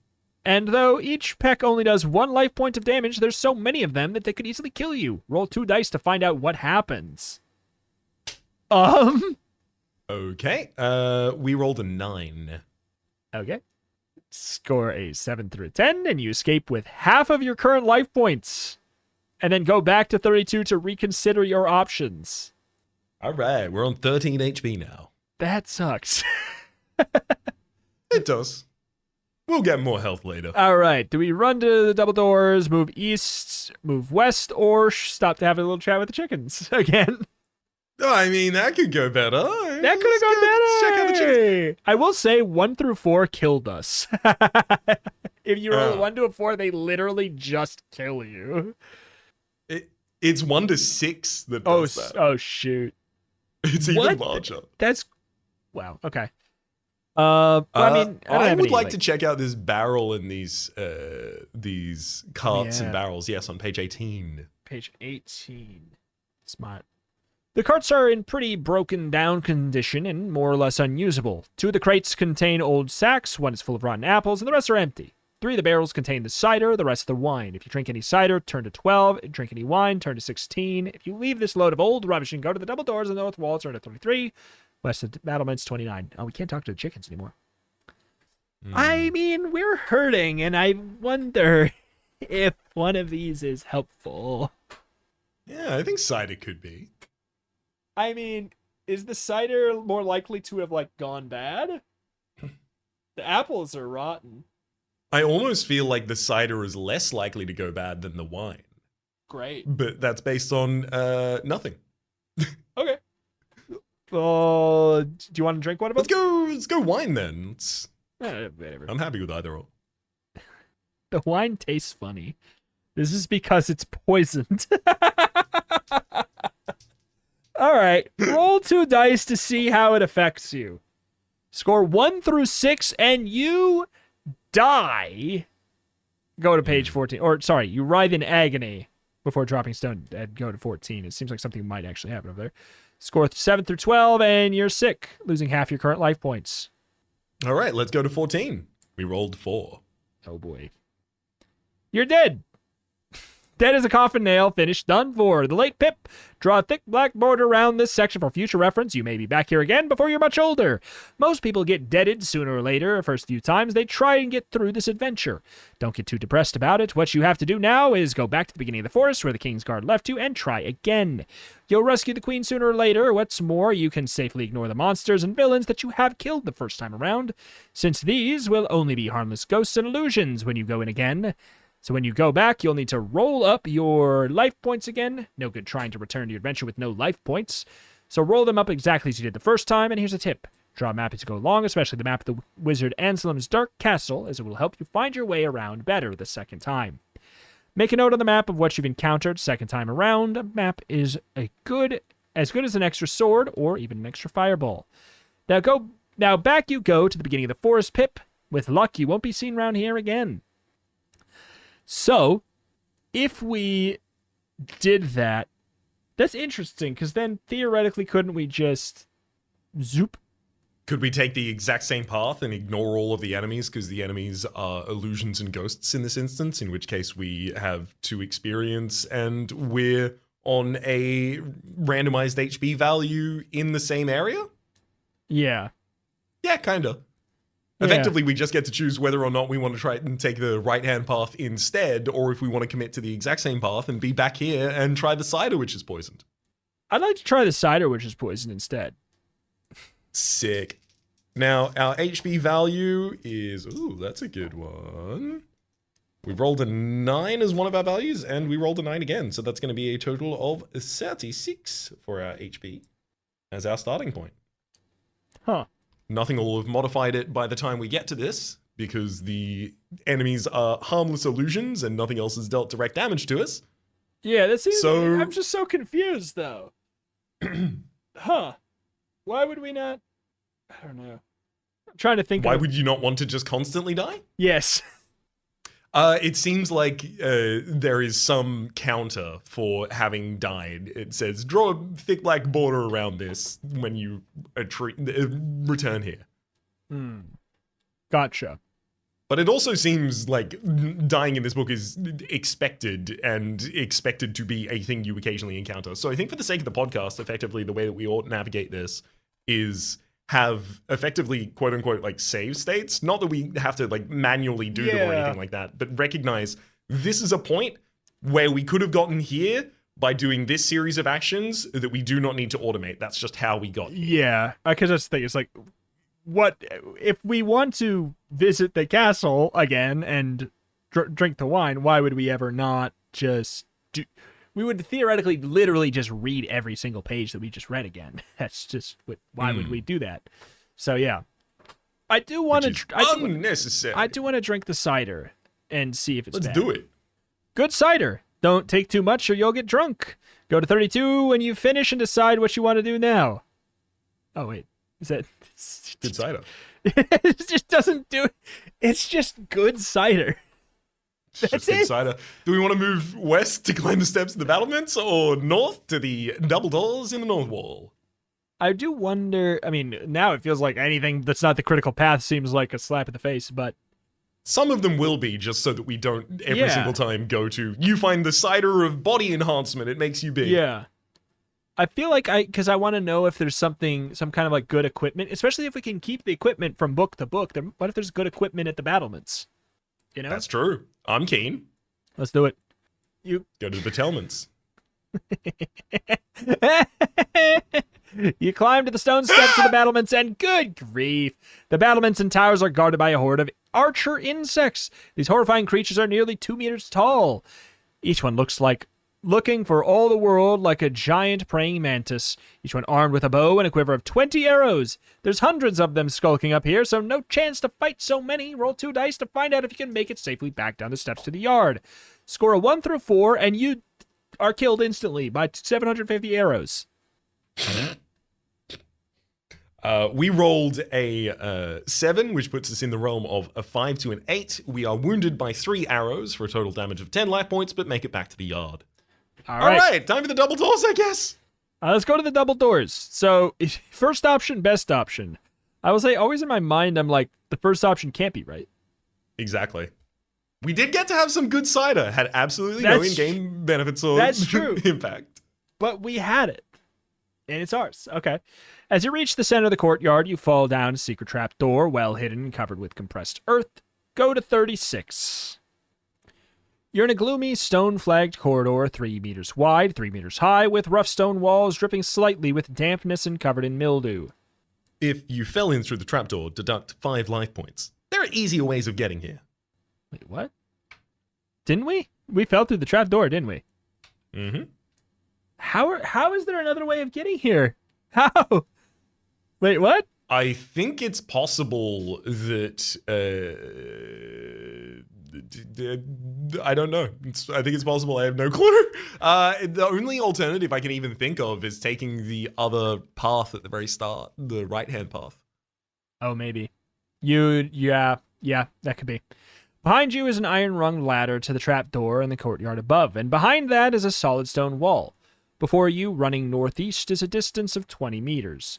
And though each peck only does 1 life point of damage, there's so many of them that they could easily kill you. Roll 2 dice to find out what happens. Okay. We rolled a 9. Okay. Score a 7 through a 10, and you escape with half of your current life points. And then go back to 32 to reconsider your options. All right. We're on 13 HP now. That sucks. It does. We'll get more health later. All right. Do we run to the double doors, move east, move west, or stop to have a little chat with the chickens again? I mean, that could go better. That could have gone better. Check out the chickens. I will say 1 through 4 killed us. If you roll a 1 to a 4, they literally just kill you. It's 1 to 6 that does that. Oh, shoot. It's What? even larger. That's... Wow, okay. I mean, I would like to check out this barrel and these carts Yeah. and barrels. Yes, on page 18. Page 18. Smart. The carts are in pretty broken down condition and more or less unusable. 2 of the crates contain old sacks, 1 is full of rotten apples, and the rest are empty. 3 of the barrels contain the cider, the rest the wine. If you drink any cider, turn to 12. Drink any wine, turn to 16. If you leave this load of old rubbish and go to the double doors on the north wall, turn to 33. West of the battlements, 29. Oh, we can't talk to the chickens anymore. I mean, we're hurting, and I wonder if one of these is helpful. Yeah, I think cider could be. I mean, is the cider more likely to have, like, gone bad? The apples are rotten. I almost feel like the cider is less likely to go bad than the wine. Great. But that's based on nothing. Okay. Do you want to drink one of them? Let's go wine then. Whatever. I'm happy with either or. The wine tastes funny. This is because it's poisoned. All right. Roll 2 dice to see how it affects you. Score 1 through 6, and you die. Go to page 14. Or, sorry, you writhe in agony before dropping stone and go to 14. It seems like something might actually happen over there. Score 7 through 12, and you're sick, losing half your current life points. All right, let's go to 14. We rolled 4. Oh, boy. You're dead. Dead as a coffin nail, finished, done for. The late Pip. Draw a thick black border around this section for future reference. You may be back here again before you're much older. Most people get deaded sooner or later. The first few times they try and get through this adventure. Don't get too depressed about it. What you have to do now is go back to the beginning of the forest where the King's Guard left you and try again. You'll rescue the Queen sooner or later. What's more, you can safely ignore the monsters and villains that you have killed the first time around, since these will only be harmless ghosts and illusions when you go in again. So when you go back, you'll need to roll up your life points again. No good trying to return to your adventure with no life points. So roll them up exactly as you did the first time, and here's a tip. Draw a map as you go along, especially the map of the wizard Anselm's Dark Castle, as it will help you find your way around better the second time. Make a note on the map of what you've encountered second time around. A map is as good as an extra sword or even an extra fireball. Now back you go to the beginning of the forest, Pip. With luck, you won't be seen around here again. So, if we did that, that's interesting, because then theoretically couldn't we just zoop? Could we take the exact same path and ignore all of the enemies because the enemies are illusions and ghosts in this instance, in which case we have 2 experience and we're on a randomized HP value in the same area? Yeah. Yeah, kinda. Yeah. Effectively, we just get to choose whether or not we want to try and take the right-hand path instead, or if we want to commit to the exact same path and be back here and try the cider which is poisoned. I'd like to try the cider, which is poisoned, instead. Sick. Now, our HP value is... Ooh, that's a good one. We rolled a 9 as one of our values, and we rolled a 9 again, so that's going to be a total of 36 for our HP as our starting point. Huh. Nothing will have modified it by the time we get to this, because the enemies are harmless illusions and nothing else has dealt direct damage to us. Yeah, that seems... So- I'm just so confused, though. Huh. Why would we not... I don't know. I'm trying to think Why of... would you not want to just constantly die? Yes. It seems like there is some counter for having died. It says, draw a thick black border around this when you return here. Gotcha. But it also seems like dying in this book is expected and expected to be a thing you occasionally encounter. So I think for the sake of the podcast, effectively the way that we ought to navigate this is have effectively quote unquote like save states. Not that we have to like manually do them or anything like that, but recognize this is a point where we could have gotten here by doing this series of actions that we do not need to automate. That's just how we got here. Yeah, because that's the thing. It's like, what if we want to visit the castle again and drink the wine? Why would we ever not just do? We would theoretically, literally, just read every single page that we just read again. That's just why would we do that? So yeah, I do want to. Unnecessary. I do want to drink the cider and see if it's Let's bad. do it. Good cider. Don't take too much or you'll get drunk. Go to 32 when you finish and decide what you want to do now. Oh, wait. Is that... Good cider. It just doesn't do it. It's just good cider. It's That's just good it. cider. Do we want to move west to climb the steps of the battlements or north to the double doors in the north wall? I do wonder... I mean, now it feels like anything that's not the critical path seems like a slap in the face, but... Some of them will be, just so that we don't every Yeah. single time go to, you find the cider of body enhancement, it makes you big. Yeah. I feel like because I want to know if there's some kind of like good equipment, especially if we can keep the equipment from book to book. Then what if there's good equipment at the battlements? You know? That's true. I'm keen. Let's do it. You Go to the battlements. You climb to the stone steps of the battlements, and good grief, the battlements and towers are guarded by a horde of archer insects. These horrifying creatures are nearly 2 meters tall. Each one looking for all the world like a giant praying mantis, each one armed with a bow and a quiver of 20 arrows. There's hundreds of them skulking up here, so no chance to fight so many. Roll 2 dice to find out if you can make it safely back down the steps to the yard. Score a 1 through 4, and you are killed instantly by 750 arrows. We rolled a 7, which puts us in the realm of a 5 to an 8. We are wounded by 3 arrows for a total damage of 10 life points, but make it back to the yard. All All right, time for the double doors, I guess. Let's go to the double doors. So, first option, best option. I will say, always in my mind, I'm like, the first option can't be right. Exactly. We did get to have some good cider. Had absolutely no That's- in-game benefits or that's true. impact. But we had it. And it's ours. Okay. As you reach the center of the courtyard, you fall down a secret trap door, well hidden and covered with compressed earth. Go to 36. You're in a gloomy, stone-flagged corridor, 3 meters wide, 3 meters high, with rough stone walls dripping slightly with dampness and covered in mildew. If you fell in through the trapdoor, deduct 5 life points. There are easier ways of getting here. Wait, what? Didn't we? We fell through the trap door, didn't we? Mm-hmm. How is there another way of getting here? How? Wait, what? I think it's possible that I don't know. I think it's possible. I have no clue. The only alternative I can even think of is taking the other path at the very start, the right-hand path. Oh, maybe. Yeah, that could be. Behind you is an iron-rung ladder to the trap door in the courtyard above, and behind that is a solid stone wall. Before you, running northeast, is a distance of 20 meters.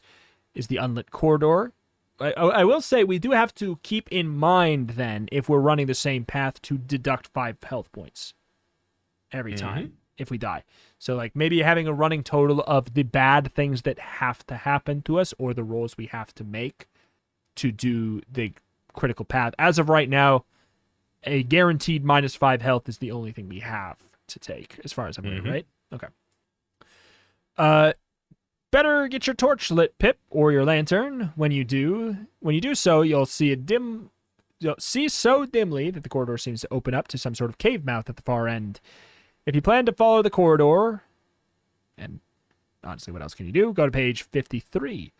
Is the unlit corridor. I will say we do have to keep in mind then if we're running the same path to deduct 5 health points every time if we die. So like maybe having a running total of the bad things that have to happen to us or the rolls we have to make to do the critical path. As of right now, a guaranteed -5 health is the only thing we have to take as far as I'm aware, right? Okay. Better get your torch lit, Pip, or your lantern. When you do so, you'll see so dimly that the corridor seems to open up to some sort of cave mouth at the far end. If you plan to follow the corridor, and honestly, what else can you do? Go to page 53.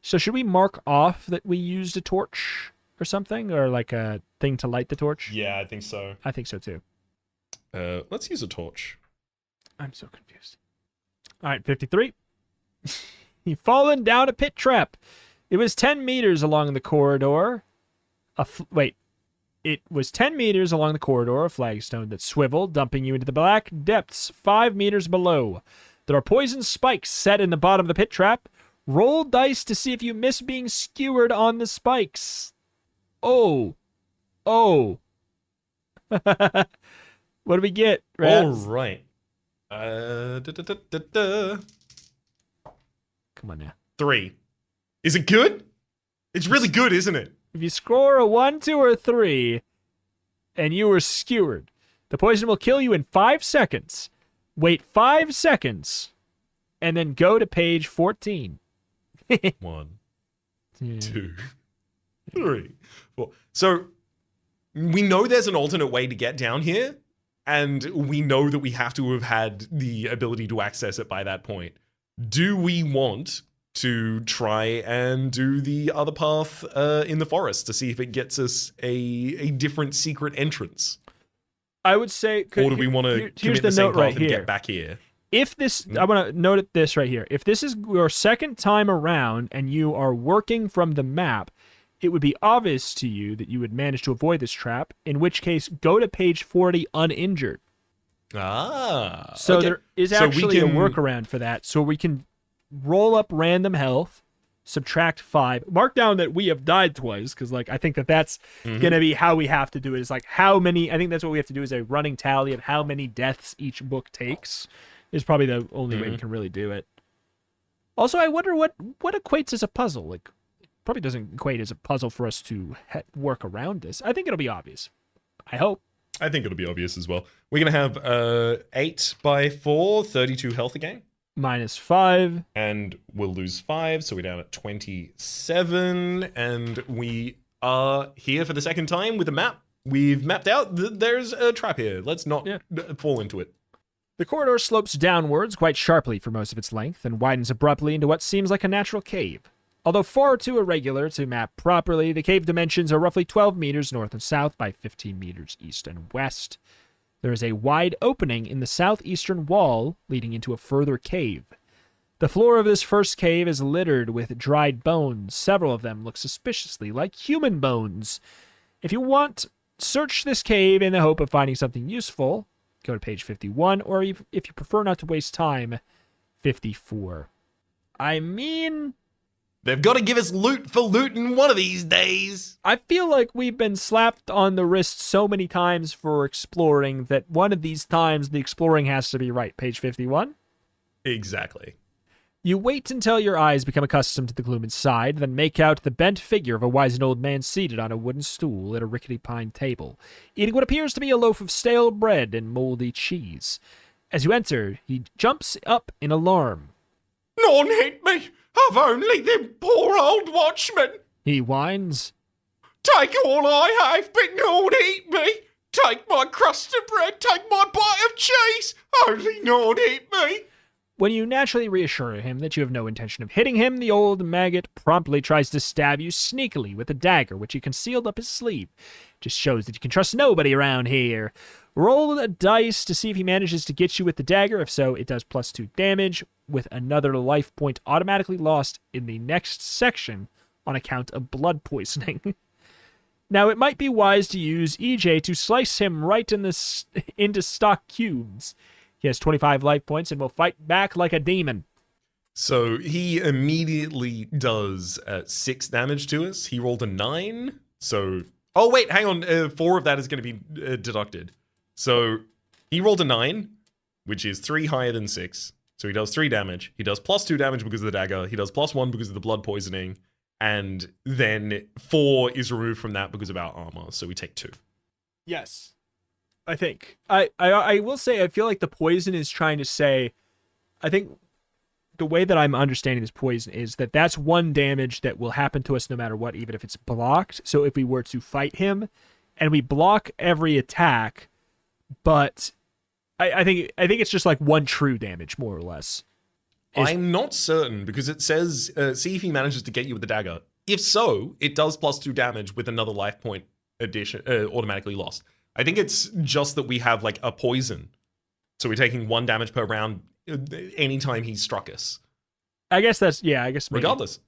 So should we mark off that we used a torch or something, or like a thing to light the torch? Yeah, I think so. I think so too. Let's use a torch. I'm so confused. All right, 53. You've fallen down a pit trap. It was 10 meters along the corridor. It was 10 meters along the corridor, a flagstone that swiveled, dumping you into the black depths 5 meters below. There are poison spikes set in the bottom of the pit trap. Roll dice to see if you miss being skewered on the spikes. Oh. What do we get, Rats? All right. Come on now. 3. Is it good? It's really good, isn't it? If you score a 1, 2, or 3, and you were skewered, the poison will kill you in 5 seconds. Wait 5 seconds, and then go to page 14. 1, Yeah. 2, 3, 4. So we know there's an alternate way to get down here, and we know that we have to have had the ability to access it by that point. Do we want to try and do the other path in the forest to see if it gets us a different secret entrance? I would say... Or do we want to commit the same path and get back here? If this... I want to note this right here. If this is your second time around and you are working from the map, it would be obvious to you that you would manage to avoid this trap, in which case, go to page 40 uninjured. Ah. So okay. there is actually a workaround for that. So we can roll up random health, subtract 5. Mark down that we have died twice, because like I think that's going to be how we have to do it. Is like how many... I think that's what we have to do is a running tally of how many deaths each book takes is probably the only way we can really do it. Also, I wonder what equates as a puzzle. Like, it probably doesn't equate as a puzzle for us to work around this. I think it'll be obvious. I hope. I think it'll be obvious as well. We're going to have 8 by 4, 32 health again. -5. And we'll lose 5, so we're down at 27. And we are here for the second time with a map. We've mapped out there's a trap here. Let's not fall into it. The corridor slopes downwards quite sharply for most of its length and widens abruptly into what seems like a natural cave. Although far too irregular to map properly, the cave dimensions are roughly 12 meters north and south by 15 meters east and west. There is a wide opening in the southeastern wall leading into a further cave. The floor of this first cave is littered with dried bones. Several of them look suspiciously like human bones. If you want, search this cave in the hope of finding something useful. Go to page 51, or if you prefer not to waste time, 54. I mean... They've got to give us loot for looting one of these days. I feel like we've been slapped on the wrist so many times for exploring that one of these times the exploring has to be right. Page 51? Exactly. You wait until your eyes become accustomed to the gloom inside, then make out the bent figure of a wizened old man seated on a wooden stool at a rickety pine table, eating what appears to be a loaf of stale bread and moldy cheese. As you enter, he jumps up in alarm. None hit me. I've only them poor old watchmen. He whines. Take all I have, but none eat me. Take my crust of bread, take my bite of cheese. Only not eat me. When you naturally reassure him that you have no intention of hitting him, the old maggot promptly tries to stab you sneakily with a dagger, which he concealed up his sleeve. Just shows that you can trust nobody around here. Roll a dice to see if he manages to get you with the dagger. If so, it does +2 damage, with another life point automatically lost in the next section on account of blood poisoning. Now, it might be wise to use EJ to slice him right into stock cubes. He has 25 life points and will fight back like a demon. So he immediately does 6 damage to us. He rolled a 9. So, oh wait, hang on. 4 of that is going to be deducted. So he rolled a 9, which is 3 higher than 6. So he does 3 damage. He does +2 damage because of the dagger. He does +1 because of the blood poisoning. And then 4 is removed from that because of our armor. So we take 2. Yes. I think. I will say, I feel like the poison is trying to say, I think the way that I'm understanding this poison is that that's 1 damage that will happen to us no matter what, even if it's blocked. So if we were to fight him and we block every attack, but I think it's just like 1 true damage, more or less. I'm not certain because it says, see if he manages to get you with the dagger. If so, it does +2 damage with another life point addition, automatically lost. I think it's just that we have like a poison. So we're taking 1 damage per round anytime he struck us. I guess that's, yeah, I guess. Maybe. Regardless.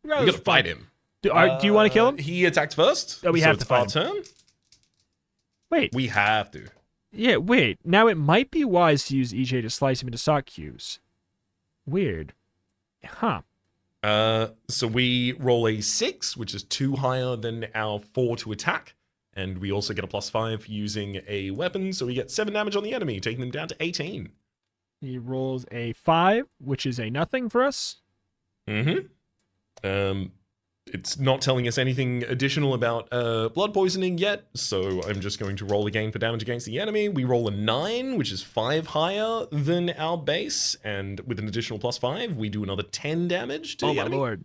We gotta fight him. Do you want to kill him? He attacked first. Oh, we have to fight it's our turn. Wait. We have to. Yeah, wait. Now it might be wise to use EJ to slice him into sock cubes. Weird. Huh. So we roll a 6, which is 2 higher than our 4 to attack. And we also get a +5 using a weapon, so we get 7 damage on the enemy, taking them down to 18. He rolls a 5, which is a nothing for us. Mm-hmm. It's not telling us anything additional about blood poisoning yet, so I'm just going to roll again for damage against the enemy. We roll a 9, which is 5 higher than our base, and with an additional +5, we do another 10 damage to the enemy. Oh my lord.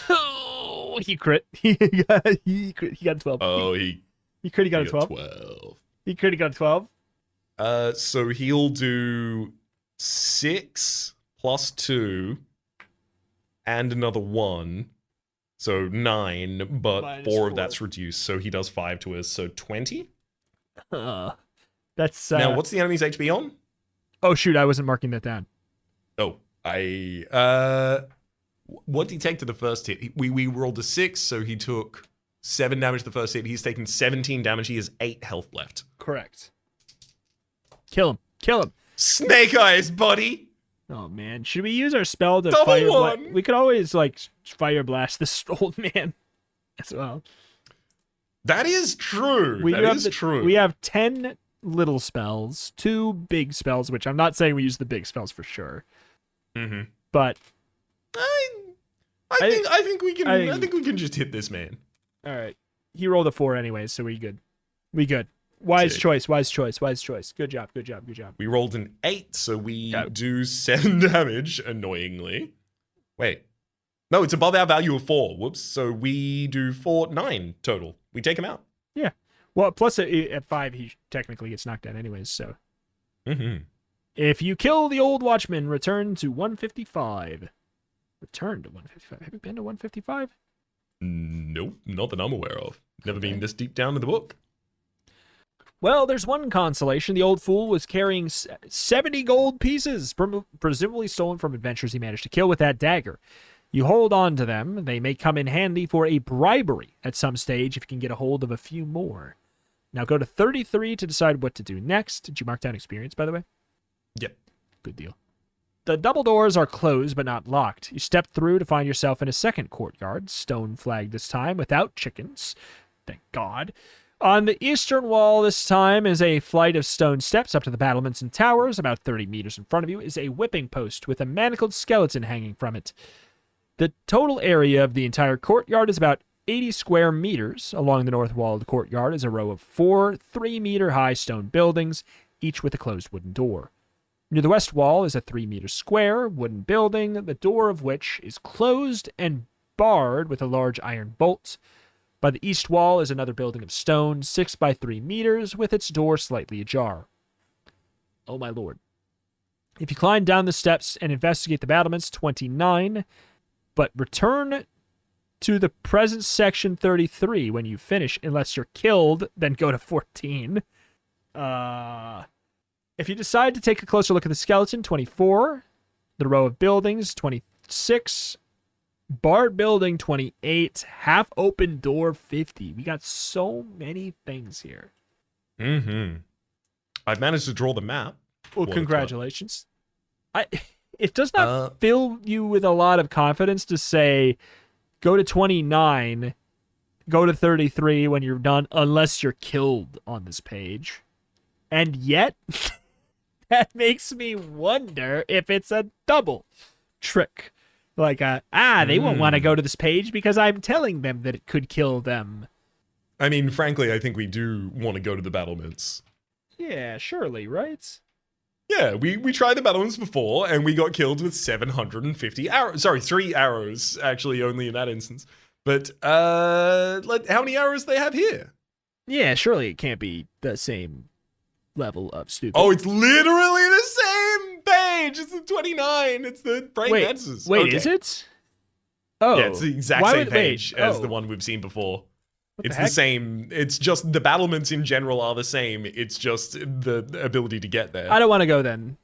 Oh, he crit. He got a 12. Oh, he crit, he got a 12. 12. He crit, he got a 12. So he'll do 6 + 2 and another 1. So 9, but Minus 4 of 4. that's reduced, so he does 5 to us, so 20. That's Now, what's the enemy's HP on? Oh shoot, I wasn't marking that down. Oh, what did he take to the first hit? We rolled a 6, so he took 7 damage the first hit. He's taken 17 damage. He has 8 health left. Correct. Kill him. Kill him. Snake eyes, buddy. Oh man, should we use our spell to Double fire blast? one. We could always like fire blast this old man as well. That is true. We That have is true. We have 10 little spells, 2 big spells, which I'm not saying we use the big spells for sure. Mm-hmm. But I think we can. I think we can just hit this man. all right, he rolled a 4 anyways, so we good. We good. Wise Sick. choice. Wise choice. Wise choice. Good job. Good job. Good job. We rolled an 8, so we Yeah. do 7 damage. Annoyingly, wait. No, it's above our value of 4. Whoops. So we do 9 total. We take him out. Yeah. Well, plus at 5, he technically gets knocked out anyways. So Mm-hmm. if you kill the old watchman, return to 155. Return to 155. Have you been to 155? Nope, not that I'm aware of. Never been this deep down in the book. Well, there's one consolation. The old fool was carrying 70 gold pieces, presumably stolen from adventurers he managed to kill with that dagger. You hold on to them. They may come in handy for a bribery at some stage if you can get a hold of a few more. Now go to 33 to decide what to do next. Did you mark down experience, by the way? Yep. Good deal. The double doors are closed but not locked. You step through to find yourself in a second courtyard, stone flagged this time, without chickens. Thank God. On the eastern wall this time is a flight of stone steps up to the battlements and towers. About 30 meters in front of you is a whipping post with a manacled skeleton hanging from it. The total area of the entire courtyard is about 80 square meters. Along the north wall of the courtyard is a row of 4 3-meter-high stone buildings, each with a closed wooden door. Near the west wall is a 3-meter square wooden building, the door of which is closed and barred with a large iron bolt. By the east wall is another building of stone, 6 by 3 meters, with its door slightly ajar. Oh my lord. If you climb down the steps and investigate the battlements, 29, but return to the present section 33 when you finish, unless you're killed, then go to 14. If you decide to take a closer look at the skeleton, 24, the row of buildings, 26, barred building, 28, half open door, 50. We got so many things here. Mm-hmm. I've managed to draw the map. Well, What a congratulations. It does not fill you with a lot of confidence to say, go to 29, go to 33 when you're done, unless you're killed on this page. And yet, that makes me wonder if it's a double trick. Like, they won't want to go to this page because I'm telling them that it could kill them. I mean, frankly, I think we do want to go to the battlements. Yeah, surely, right? Yeah, we tried the battlements before, and we got killed with 750 arrows. Sorry, 3 arrows, actually, only in that instance. But, how many arrows do they have here? Yeah, surely it can't be the same level of stupid. Oh, it's literally the same page! It's the 29! It's the brain answers. Wait, Okay. is it? Oh. Yeah, it's the exact same page as the oh. one we've seen before. What It's the the heck? same. It's just the battlements in general are the same. It's just the ability to get there. I don't want to go then.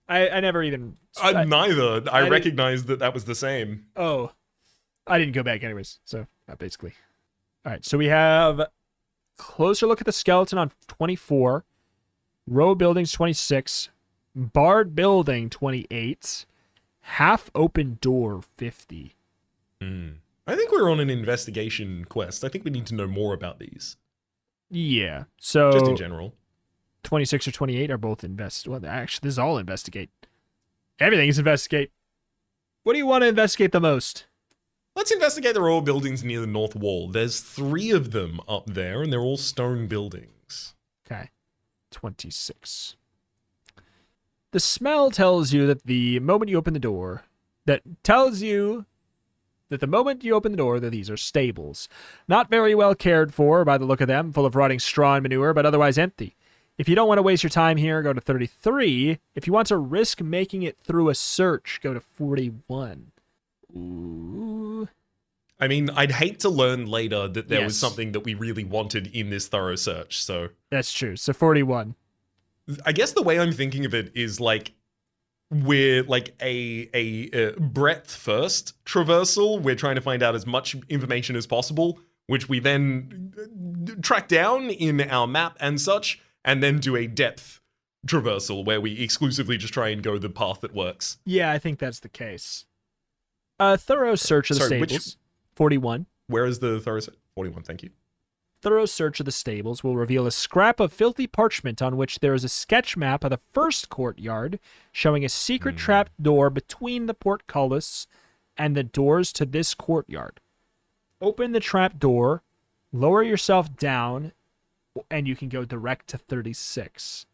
I never even... Neither. I didn't- recognized that was the same. Oh. I didn't go back anyways, so basically. All right, so we have closer look at the skeleton on 24, row buildings 26, barred building 28, half open door 50. I think we're on an investigation quest. I think we need to know more about these, Yeah, so just in general. 26 or 28 are both Well, actually, this is all investigate. Everything is investigate. What do you want to investigate the most? Let's investigate the row of buildings near the north wall. There's 3 of them up there, and they're all stone buildings. Okay. 26. The smell tells you that the moment you open the door, that these are stables. Not very well cared for by the look of them, full of rotting straw and manure, but otherwise empty. If you don't want to waste your time here, go to 33. If you want to risk making it through a search, go to 41. Ooh. I mean, I'd hate to learn later that there was Yes. something that we really wanted in this thorough search, so... That's true. So 41. I guess the way I'm thinking of it is like we're like a breadth first traversal. We're trying to find out as much information as possible, which we then track down in our map and such, and then do a depth traversal where we exclusively just try and go the path that works. Yeah, I think that's the case. A thorough search of the Sorry, which- stables. 41. Where is the thorough 41? Thank you. Thorough search of the stables will reveal a scrap of filthy parchment on which there is a sketch map of the first courtyard showing a secret trap door between the portcullis and the doors to this courtyard. Open the trap door, lower yourself down, and you can go direct to 36.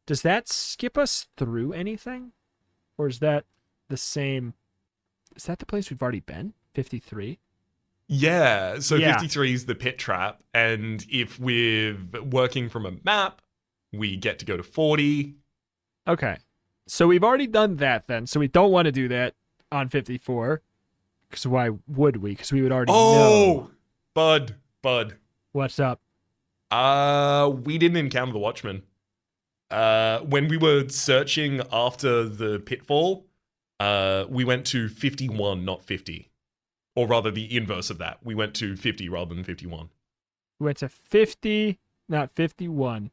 Does that skip us through anything? Or is that the same? Is that the place we've already been? 53? Yeah, so Yeah. 53 is the pit trap, and if we're working from a map, we get to go to 40. Okay. So we've already done that then. So we don't want to do that on 54. Because why would we? Because we would already know. Bud. What's up? We didn't encounter the Watchman. When we were searching after the pitfall, we went to 51, not 50. Or rather, the inverse of that. We went to 50 rather than 51. We went to 50, not 51.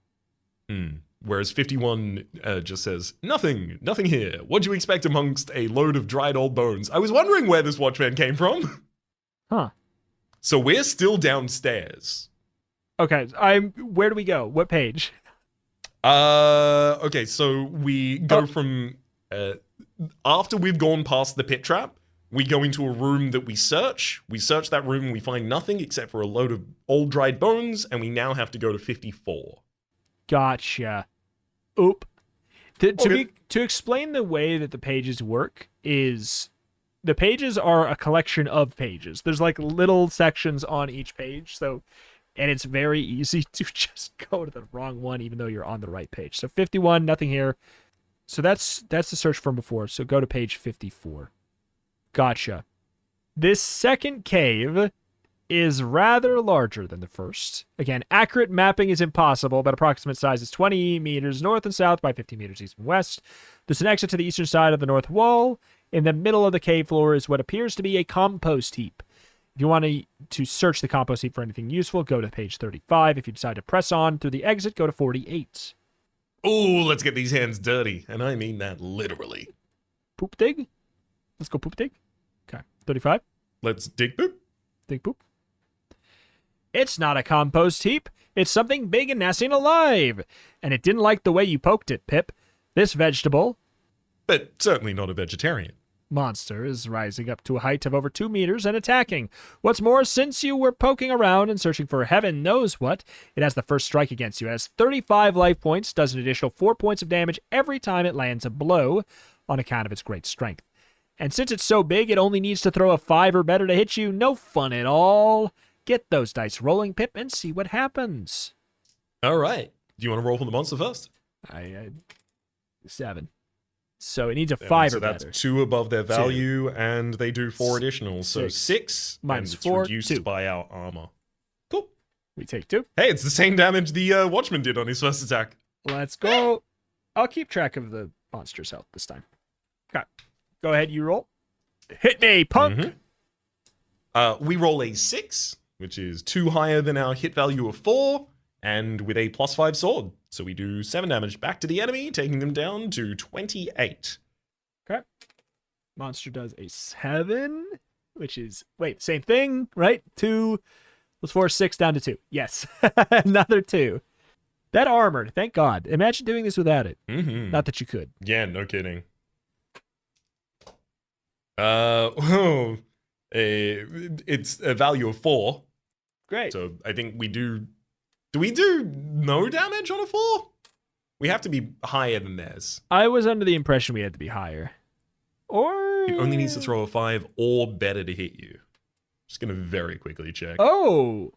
Whereas 51 just says, nothing here. What'd you expect amongst a load of dried old bones? I was wondering where this Watchman came from. Huh. So we're still downstairs. Okay. Where do we go? What page? Okay, so we go from... after we've gone past the pit trap, we go into a room that we search. We search that room and we find nothing except for a load of old dried bones, and we now have to go to 54. Gotcha. Oop. To Okay. explain the way that the pages work is the pages are a collection of pages. There's like little sections on each page, so and it's very easy to just go to the wrong one even though you're on the right page. So 51, nothing here. So that's the search from before. So go to page 54. Gotcha. This second cave is rather larger than the first. Again, accurate mapping is impossible, but approximate size is 20 meters north and south by 50 meters east and west. There's an exit to the eastern side of the north wall. In the middle of the cave floor is what appears to be a compost heap. If you want to search the compost heap for anything useful, go to page 35. If you decide to press on through the exit, go to 48. Oh, let's get these hands dirty. And I mean that literally. Poop dig? Let's go poop dig. Okay, 35. Let's dig poop. Dig poop. It's not a compost heap. It's something big and nasty and alive. And it didn't like the way you poked it, Pip. This vegetable But certainly not a vegetarian. monster is rising up to a height of over 2 meters and attacking. What's more, since you were poking around and searching for heaven knows what, it has the first strike against you. It has 35 life points, does an additional 4 points of damage every time it lands a blow on account of its great strength. And since it's so big, it only needs to throw a 5 or better to hit you. No fun at all. Get those dice rolling, Pip, and see what happens. All right. Do you want to roll for the monster first? 7. So it needs a 5 so or that's better. 2 above their value, and they do 4 additional. So 6. 6 Minus and it's 4, reduced 2. by our armor. Cool. We take 2. Hey, it's the same damage the Watchman did on his first attack. Let's go. I'll keep track of the monster's health this time. Okay. Go ahead, you roll. Hit me, punk! We roll a 6, which is 2 higher than our hit value of 4, and with a +5 sword. So we do 7 damage back to the enemy, taking them down to 28. Okay. Monster does a 7, which is, wait, same thing, right? 2 plus 4, 6 down to 2. Yes. Another 2. That armor, thank God. Imagine doing this without it. Not that you could. Yeah, no kidding. It's a value of 4. Great. So I think we do. Do we do no damage on a 4? We have to be higher than theirs. I was under the impression we had to be higher. Or It only needs to throw a 5 or better to hit you. Just gonna very quickly check. Oh,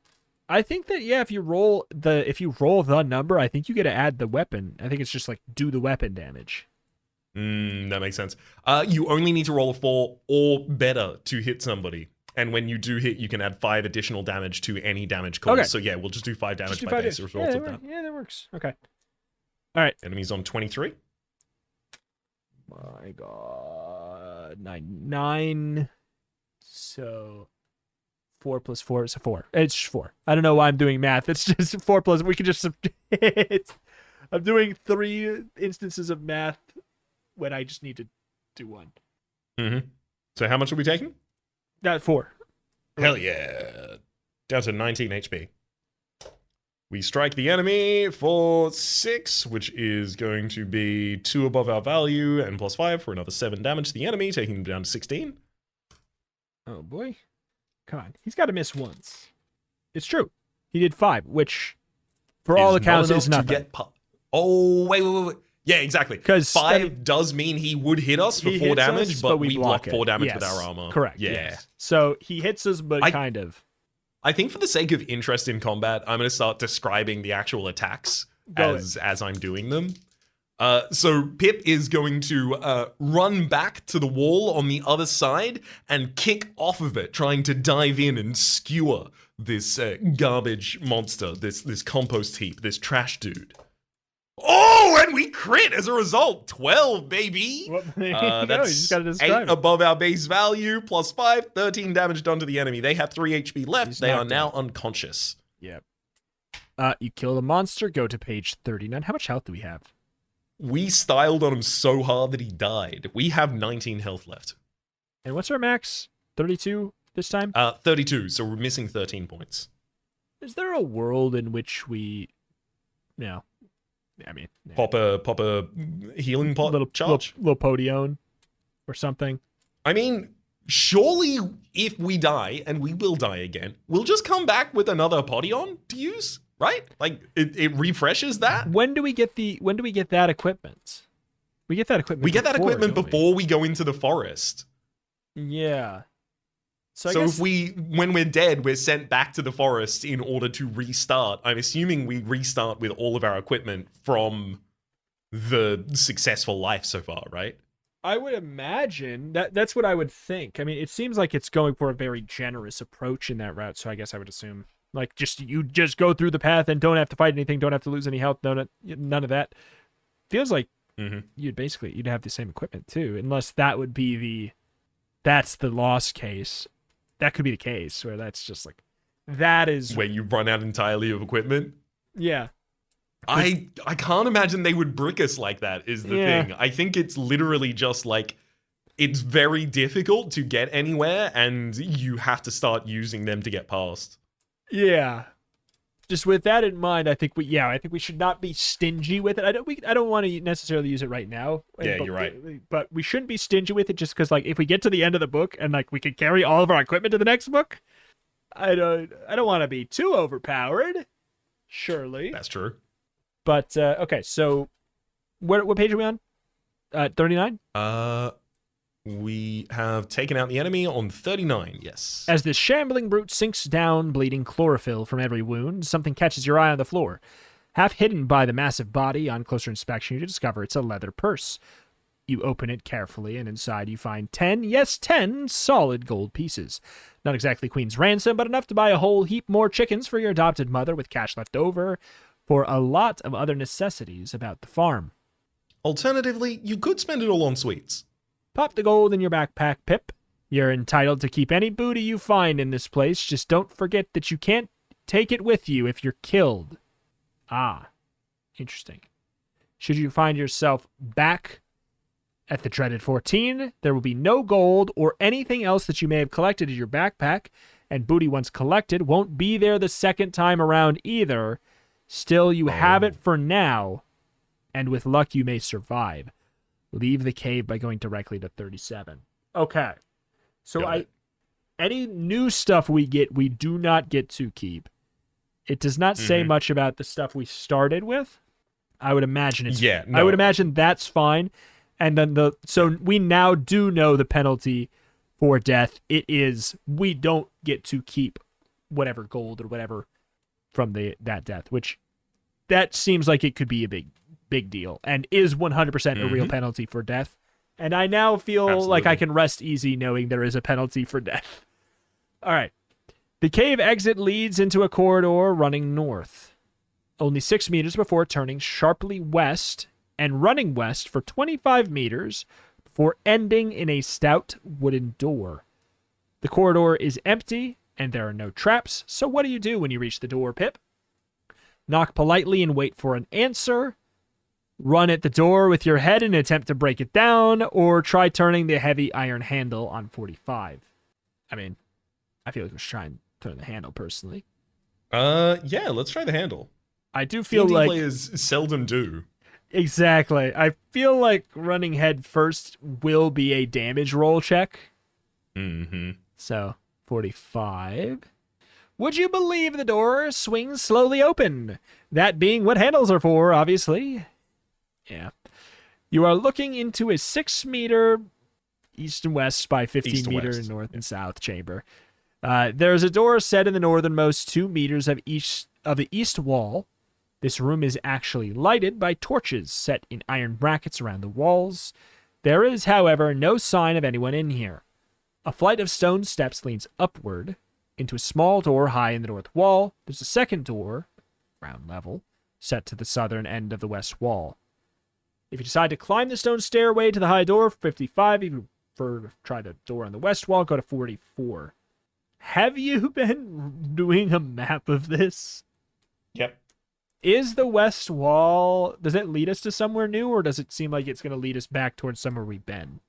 I think that if you roll the number, I think you get to add the weapon. I think it's just like do the weapon damage. That makes sense. You only need to roll a 4 or better to hit somebody. And when you do hit, you can add 5 additional damage to any damage caused. Okay. So yeah, we'll just do 5 damage Just do by 5 base damage. result of that. Yeah, that works. Okay. All right. Enemies on 23. My God, 9. So 4 plus 4 is a 4. It's 4. I don't know why I'm doing math. It's just 4 plus. We can just. I'm doing 3 instances of math when I just need to do 1. So how much are we taking? That 4. Hell yeah. Down to 19 HP. We strike the enemy for 6, which is going to be 2 above our value and +5 for another 7 damage to the enemy, taking him down to 16. Oh boy. Come on. He's got to miss once. It's true. He did 5, which for all accounts is nothing. Wait. Yeah, exactly. Because 5 does mean he would hit us for he 4 hits damage, us, but we block it. 4 damage Yes. with our armor. Correct. Yeah. Yes. So he hits us, but kind of. I think for the sake of interest in combat, I'm going to start describing the actual attacks as I'm doing them. So Pip is going to run back to the wall on the other side and kick off of it, trying to dive in and skewer this garbage monster, this compost heap, this trash dude. Oh, and we crit as a result. 12, baby. That's you just gotta describe 8 it. above our base value, +5, 13 damage done to the enemy. They have 3 HP left. He's They are knocked now out. unconscious. Yep. You kill the monster, go to page 39. How much health do we have? We styled on him so hard that he died. We have 19 health left. And what's our max? 32 this time? 32, so we're missing 13 points. Is there a world in which we... No. I mean... Pop a healing pot charge. Little podion or something. I mean, surely if we die, and we will die again, we'll just come back with another podion to use, right? Like, it refreshes that. When do we get that equipment? We get that equipment We get that equipment don't we? before we go into the forest. Yeah. So, I So guess, if when we're dead, we're sent back to the forest in order to restart. I'm assuming we restart with all of our equipment from the successful life so far, right? I would imagine that's what I would think. I mean, it seems like it's going for a very generous approach in that route. So I guess I would assume like you just go through the path and don't have to fight anything, don't have to lose any health, none of that. Feels like you'd have the same equipment too, unless that would be that's the lost case. That could be the case where that's just like that is Where you run out entirely of equipment. yeah. I can't imagine they would brick us like that is the Yeah. thing. I think it's literally just like it's very difficult to get anywhere and you have to start using them to get past. Yeah. Just with that in mind, I think we should not be stingy with it. I don't want to necessarily use it right now. Yeah, but, you're right. But we shouldn't be stingy with it just because like if we get to the end of the book and like we can carry all of our equipment to the next book, I don't want to be too overpowered. Surely. That's true. But okay, so what page are we on? 39? We have taken out the enemy on 39, yes. As the shambling brute sinks down, bleeding chlorophyll from every wound, something catches your eye on the floor. Half hidden by the massive body, on closer inspection, you discover it's a leather purse. You open it carefully, and inside you find 10 solid gold pieces. Not exactly Queen's ransom, but enough to buy a whole heap more chickens for your adopted mother with cash left over for a lot of other necessities about the farm. Alternatively, you could spend it all on sweets. Pop the gold in your backpack, Pip. You're entitled to keep any booty you find in this place. Just don't forget that you can't take it with you if you're killed. Ah, interesting. Should you find yourself back at the dreaded 14, there will be no gold or anything else that you may have collected in your backpack, and booty once collected won't be there the second time around either. Still, you have it for now, and with luck you may survive. Leave the cave by going directly to 37. Okay. So any new stuff we get, we do not get to keep. It does not say much about the stuff we started with. I would imagine it's I would imagine that's fine. And then so we now do know the penalty for death. It is we don't get to keep whatever gold or whatever from that death, which that seems like it could be a big deal and is 100% a real penalty for death. And I now feel like I can rest easy knowing there is a penalty for death. All right. The cave exit leads into a corridor running north, only 6 meters before turning sharply west and running west for 25 meters before ending in a stout wooden door. The corridor is empty and there are no traps, so what do you do when you reach the door, Pip? Knock politely and wait for an answer. Run at the door with your head and attempt to break it down, or try turning the heavy iron handle on 45. I mean, I feel like we should try and turn the handle personally. Yeah, let's try the handle. I do feel D&D like players seldom do. Exactly. I feel like running head first will be a damage roll check. So, 45. Would you believe the door swings slowly open? That being what handles are for, obviously. Yeah. You are looking into a 6 meter east and west by 15 meter north and south chamber. There's a door set in the northernmost 2 meters of the east wall. This room is actually lighted by torches set in iron brackets around the walls. There is, however, no sign of anyone in here. A flight of stone steps leads upward into a small door high in the north wall. There's a second door, ground level, set to the southern end of the west wall. If you decide to climb the stone stairway to the high door, 55. If you prefer to try the door on the west wall, go to 44. Have you been doing a map of this? Yep. Is the west wall, does it lead us to somewhere new, or does it seem like it's going to lead us back towards somewhere we've been?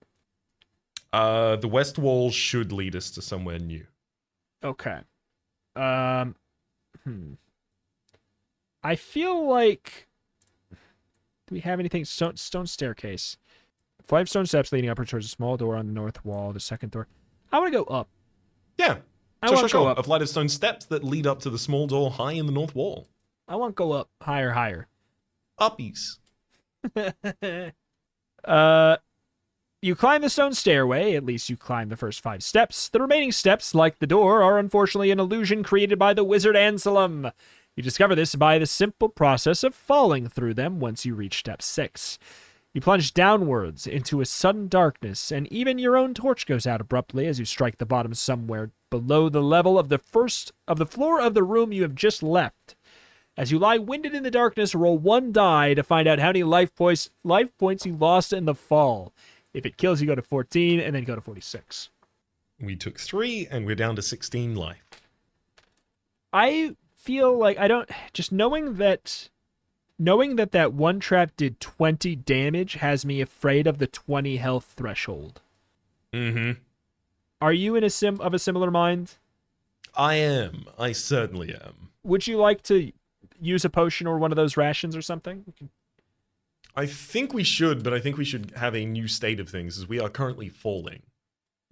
The west wall should lead us to somewhere new. Okay. I feel like... Do we have anything? Stone staircase. Flight of stone steps leading upward towards a small door on the north wall. The second door. I want to go up. Yeah. I want to go up. A flight of stone steps that lead up to the small door high in the north wall. I want to go up. Higher. Uppies. You climb the stone stairway, at least you climb the first 5 steps. The remaining steps, like the door, are unfortunately an illusion created by the wizard Anselm. You discover this by the simple process of falling through them once you reach step 6. You plunge downwards into a sudden darkness, and even your own torch goes out abruptly as you strike the bottom somewhere below the level of the floor of the room you have just left. As you lie winded in the darkness, roll 1 die to find out how many life points you lost in the fall. If it kills, you go to 14, and then go to 46. We took 3, and we're down to 16 life. I feel like just knowing that one trap did 20 damage has me afraid of the 20 health threshold. Mm-hmm. Are you in a similar mind? I am. I certainly am. Would you like to use a potion or one of those rations or something? I think we should, but I think we should have a new state of things, as we are currently falling.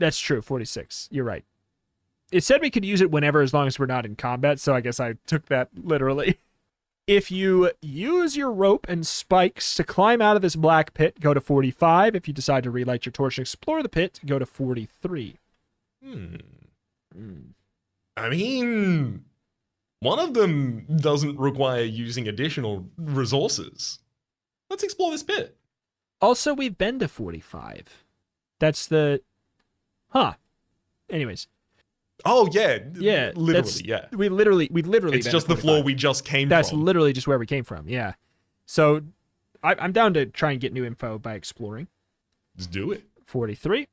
That's true, 46. You're right. It said we could use it whenever as long as we're not in combat, so I guess I took that literally. If you use your rope and spikes to climb out of this black pit, go to 45. If you decide to relight your torch and explore the pit, go to 43. I mean, one of them doesn't require using additional resources. Let's explore this pit. Also, we've been to 45. That's the... Huh. Anyways. Oh, yeah. Yeah. Literally, yeah. We literally It's just the floor we just came That's from. literally just where we came from, yeah. So, I'm down to try and get new info by exploring. Let's do it. 43.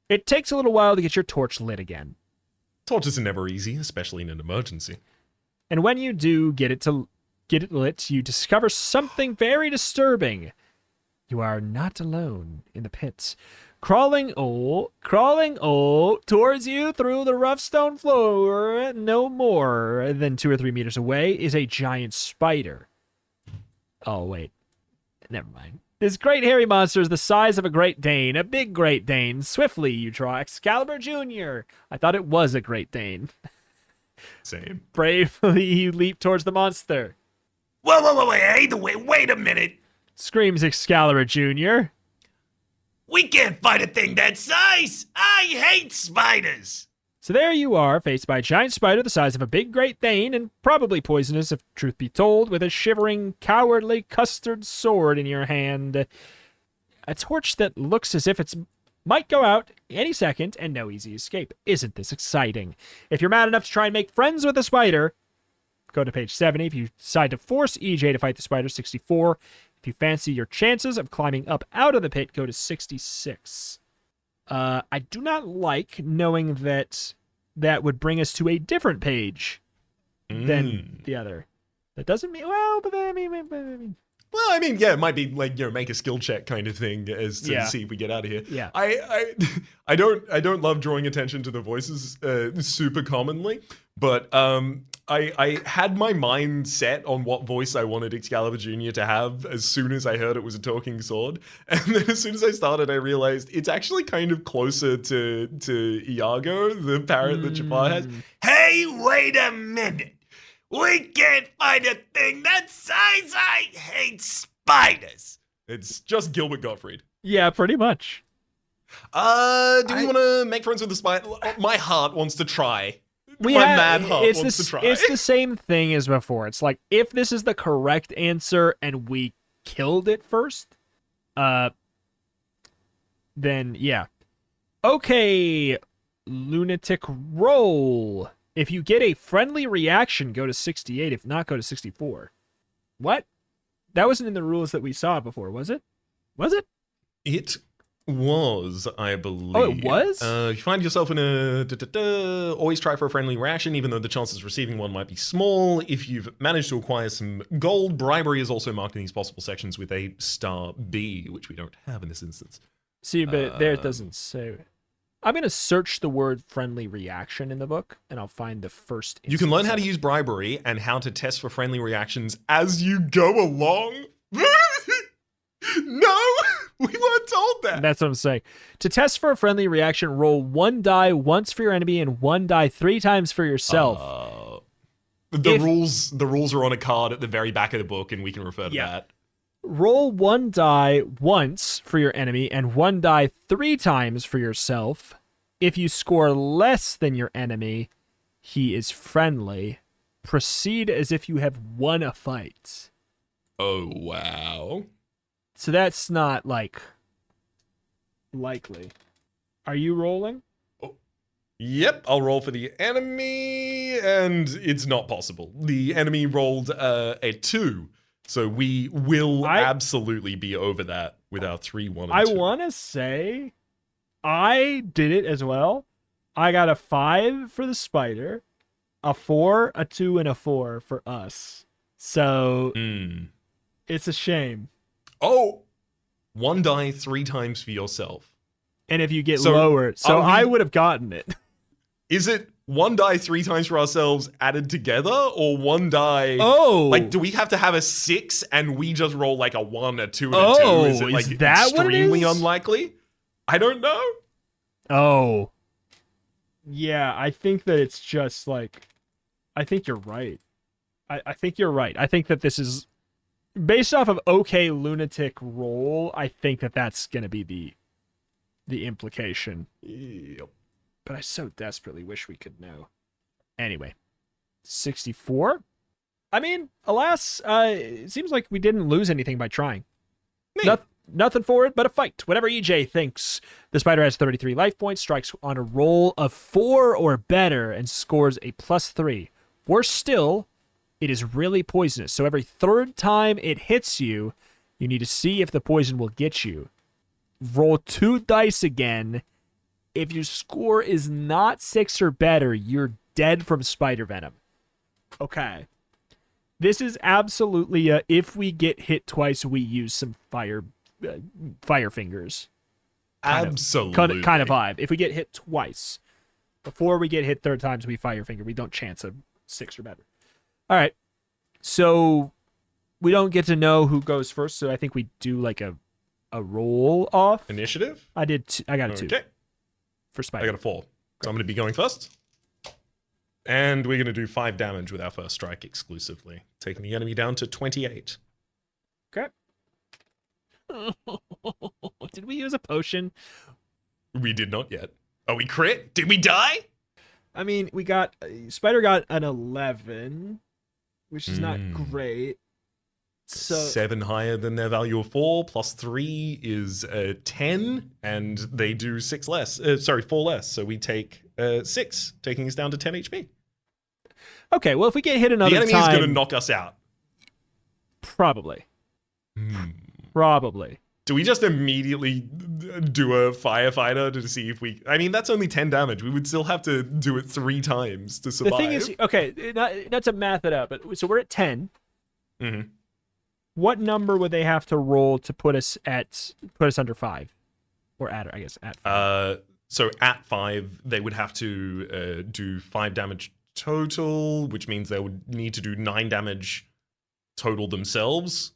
It takes a little while to get your torch lit again. Torches are never easy, especially in an emergency. And when you do get it lit, you discover something very disturbing. You are not alone in the pits. Crawling towards you through the rough stone floor, no more than 2 or 3 meters away, is a giant spider. Oh, wait. Never mind. This great hairy monster is the size of a Great Dane, a big Great Dane. Swiftly, you draw Excalibur Jr. I thought it was a Great Dane. Same. Bravely, you leap towards the monster. Wait a minute. Screams Excalibur Jr. We can't fight a thing that size. I hate spiders. So there you are, faced by a giant spider the size of a big Great Dane, and probably poisonous if truth be told, with a shivering, cowardly custard sword in your hand. A torch that looks as if it might go out any second, and no easy escape. Isn't this exciting? If you're mad enough to try and make friends with the spider, go to page 70. If you decide to force EJ to fight the spider, 64. If you fancy your chances of climbing up out of the pit, go to 66. I do not like knowing that would bring us to a different page than the other. That doesn't mean, well, but I mean... Well, I mean, yeah, it might be like, make a skill check kind of thing as to see if we get out of here. Yeah. I don't love drawing attention to the voices super commonly, but I had my mind set on what voice I wanted Excalibur Jr. to have as soon as I heard it was a talking sword. And then as soon as I started, I realized it's actually kind of closer to Iago, the parrot that Jafar has. Hey, wait a minute. We can't find a thing that size. I hate spiders. It's just Gilbert Gottfried. Yeah, pretty much. Do we want to make friends with the spider? My heart wants to try. Mad heart wants to try. It's the same thing as before. It's like, if this is the correct answer and we killed it first, then yeah. Okay, lunatic roll. If you get a friendly reaction, go to 68. If not, go to 64. What? That wasn't in the rules that we saw before, was it? Was it? It was, I believe. Oh, it was? You find yourself in a... Always try for a friendly reaction, even though the chances of receiving one might be small. If you've managed to acquire some gold, bribery is also marked in these possible sections with a star B, which we don't have in this instance. See, but there it doesn't say... I'm going to search the word friendly reaction in the book, and I'll find the first instance. You can learn how to use bribery and how to test for friendly reactions as you go along. No, we weren't told that. That's what I'm saying. To test for a friendly reaction, roll 1 die once for your enemy and 1 die 3 times for yourself. The rules are on a card at the very back of the book, and we can refer to that. roll 1 die once for your enemy and 1 die 3 times for yourself. If you score less than your enemy, he is friendly. Proceed as if you have won a fight. Oh, wow. So that's not, like, likely. Are you rolling? Yep, I'll roll for the enemy, and it's not possible. The enemy rolled a 2, so we will absolutely be over that with our 3, 1, and 2. I want to say I did it as well. I got a 5 for the spider, a 4, a 2, and a 4 for us. So it's a shame. Oh, 1 die 3 times for yourself. And if you get lower, so I would have gotten it. Is it 1 die 3 times for ourselves added together, or 1 die? Oh, like, do we have to have a 6 and we just roll like a 1, a 2, and a 2? Is it like that extremely what it is? unlikely? I don't know. Oh, yeah. I think that it's just like, I think you're right. I think you're right. I think that this is based off of OK Lunatic roll. I think that that's gonna be the implication. Yep. But I so desperately wish we could know. Anyway, 64. I mean, alas, it seems like we didn't lose anything by trying. Nothing for it but a fight. Whatever EJ thinks. The spider has 33 life points, strikes on a roll of 4 or better, and scores a +3. Worse still, it is really poisonous. So every 3rd time it hits you, you need to see if the poison will get you. Roll 2 dice again. If your score is not 6 or better, you're dead from spider venom. Okay. This is absolutely a, if we get hit twice, we use some fire fingers. Absolutely. Kind of vibe. If we get hit twice, before we get hit 3rd times, we fire finger. We don't chance a 6 or better. All right. So we don't get to know who goes first, so I think we do like a roll off. Initiative? I got a 2. Okay. For spider. I got a 4. So I'm going to be going first. And we're going to do 5 damage with our first strike exclusively, taking the enemy down to 28. Okay. Did we use a potion? We did not yet. Oh, we crit? Did we die? I mean, we got spider got an 11, which is not great. So 7 higher than their value of 4, plus 3 is 10, and they do 4 less. So we take 6, taking us down to 10 HP. Okay, well, if we get hit another time, the enemy is going to knock us out. Probably. Probably. Do we just immediately do a firefighter to see if we... I mean, that's only 10 damage. We would still have to do it 3 times to survive. The thing is, okay, not to math it up, but so we're at 10. Mm-hmm. What number would they have to roll to put us under 5? Or at 5. So at 5, they would have to do 5 damage total, which means they would need to do 9 damage total themselves,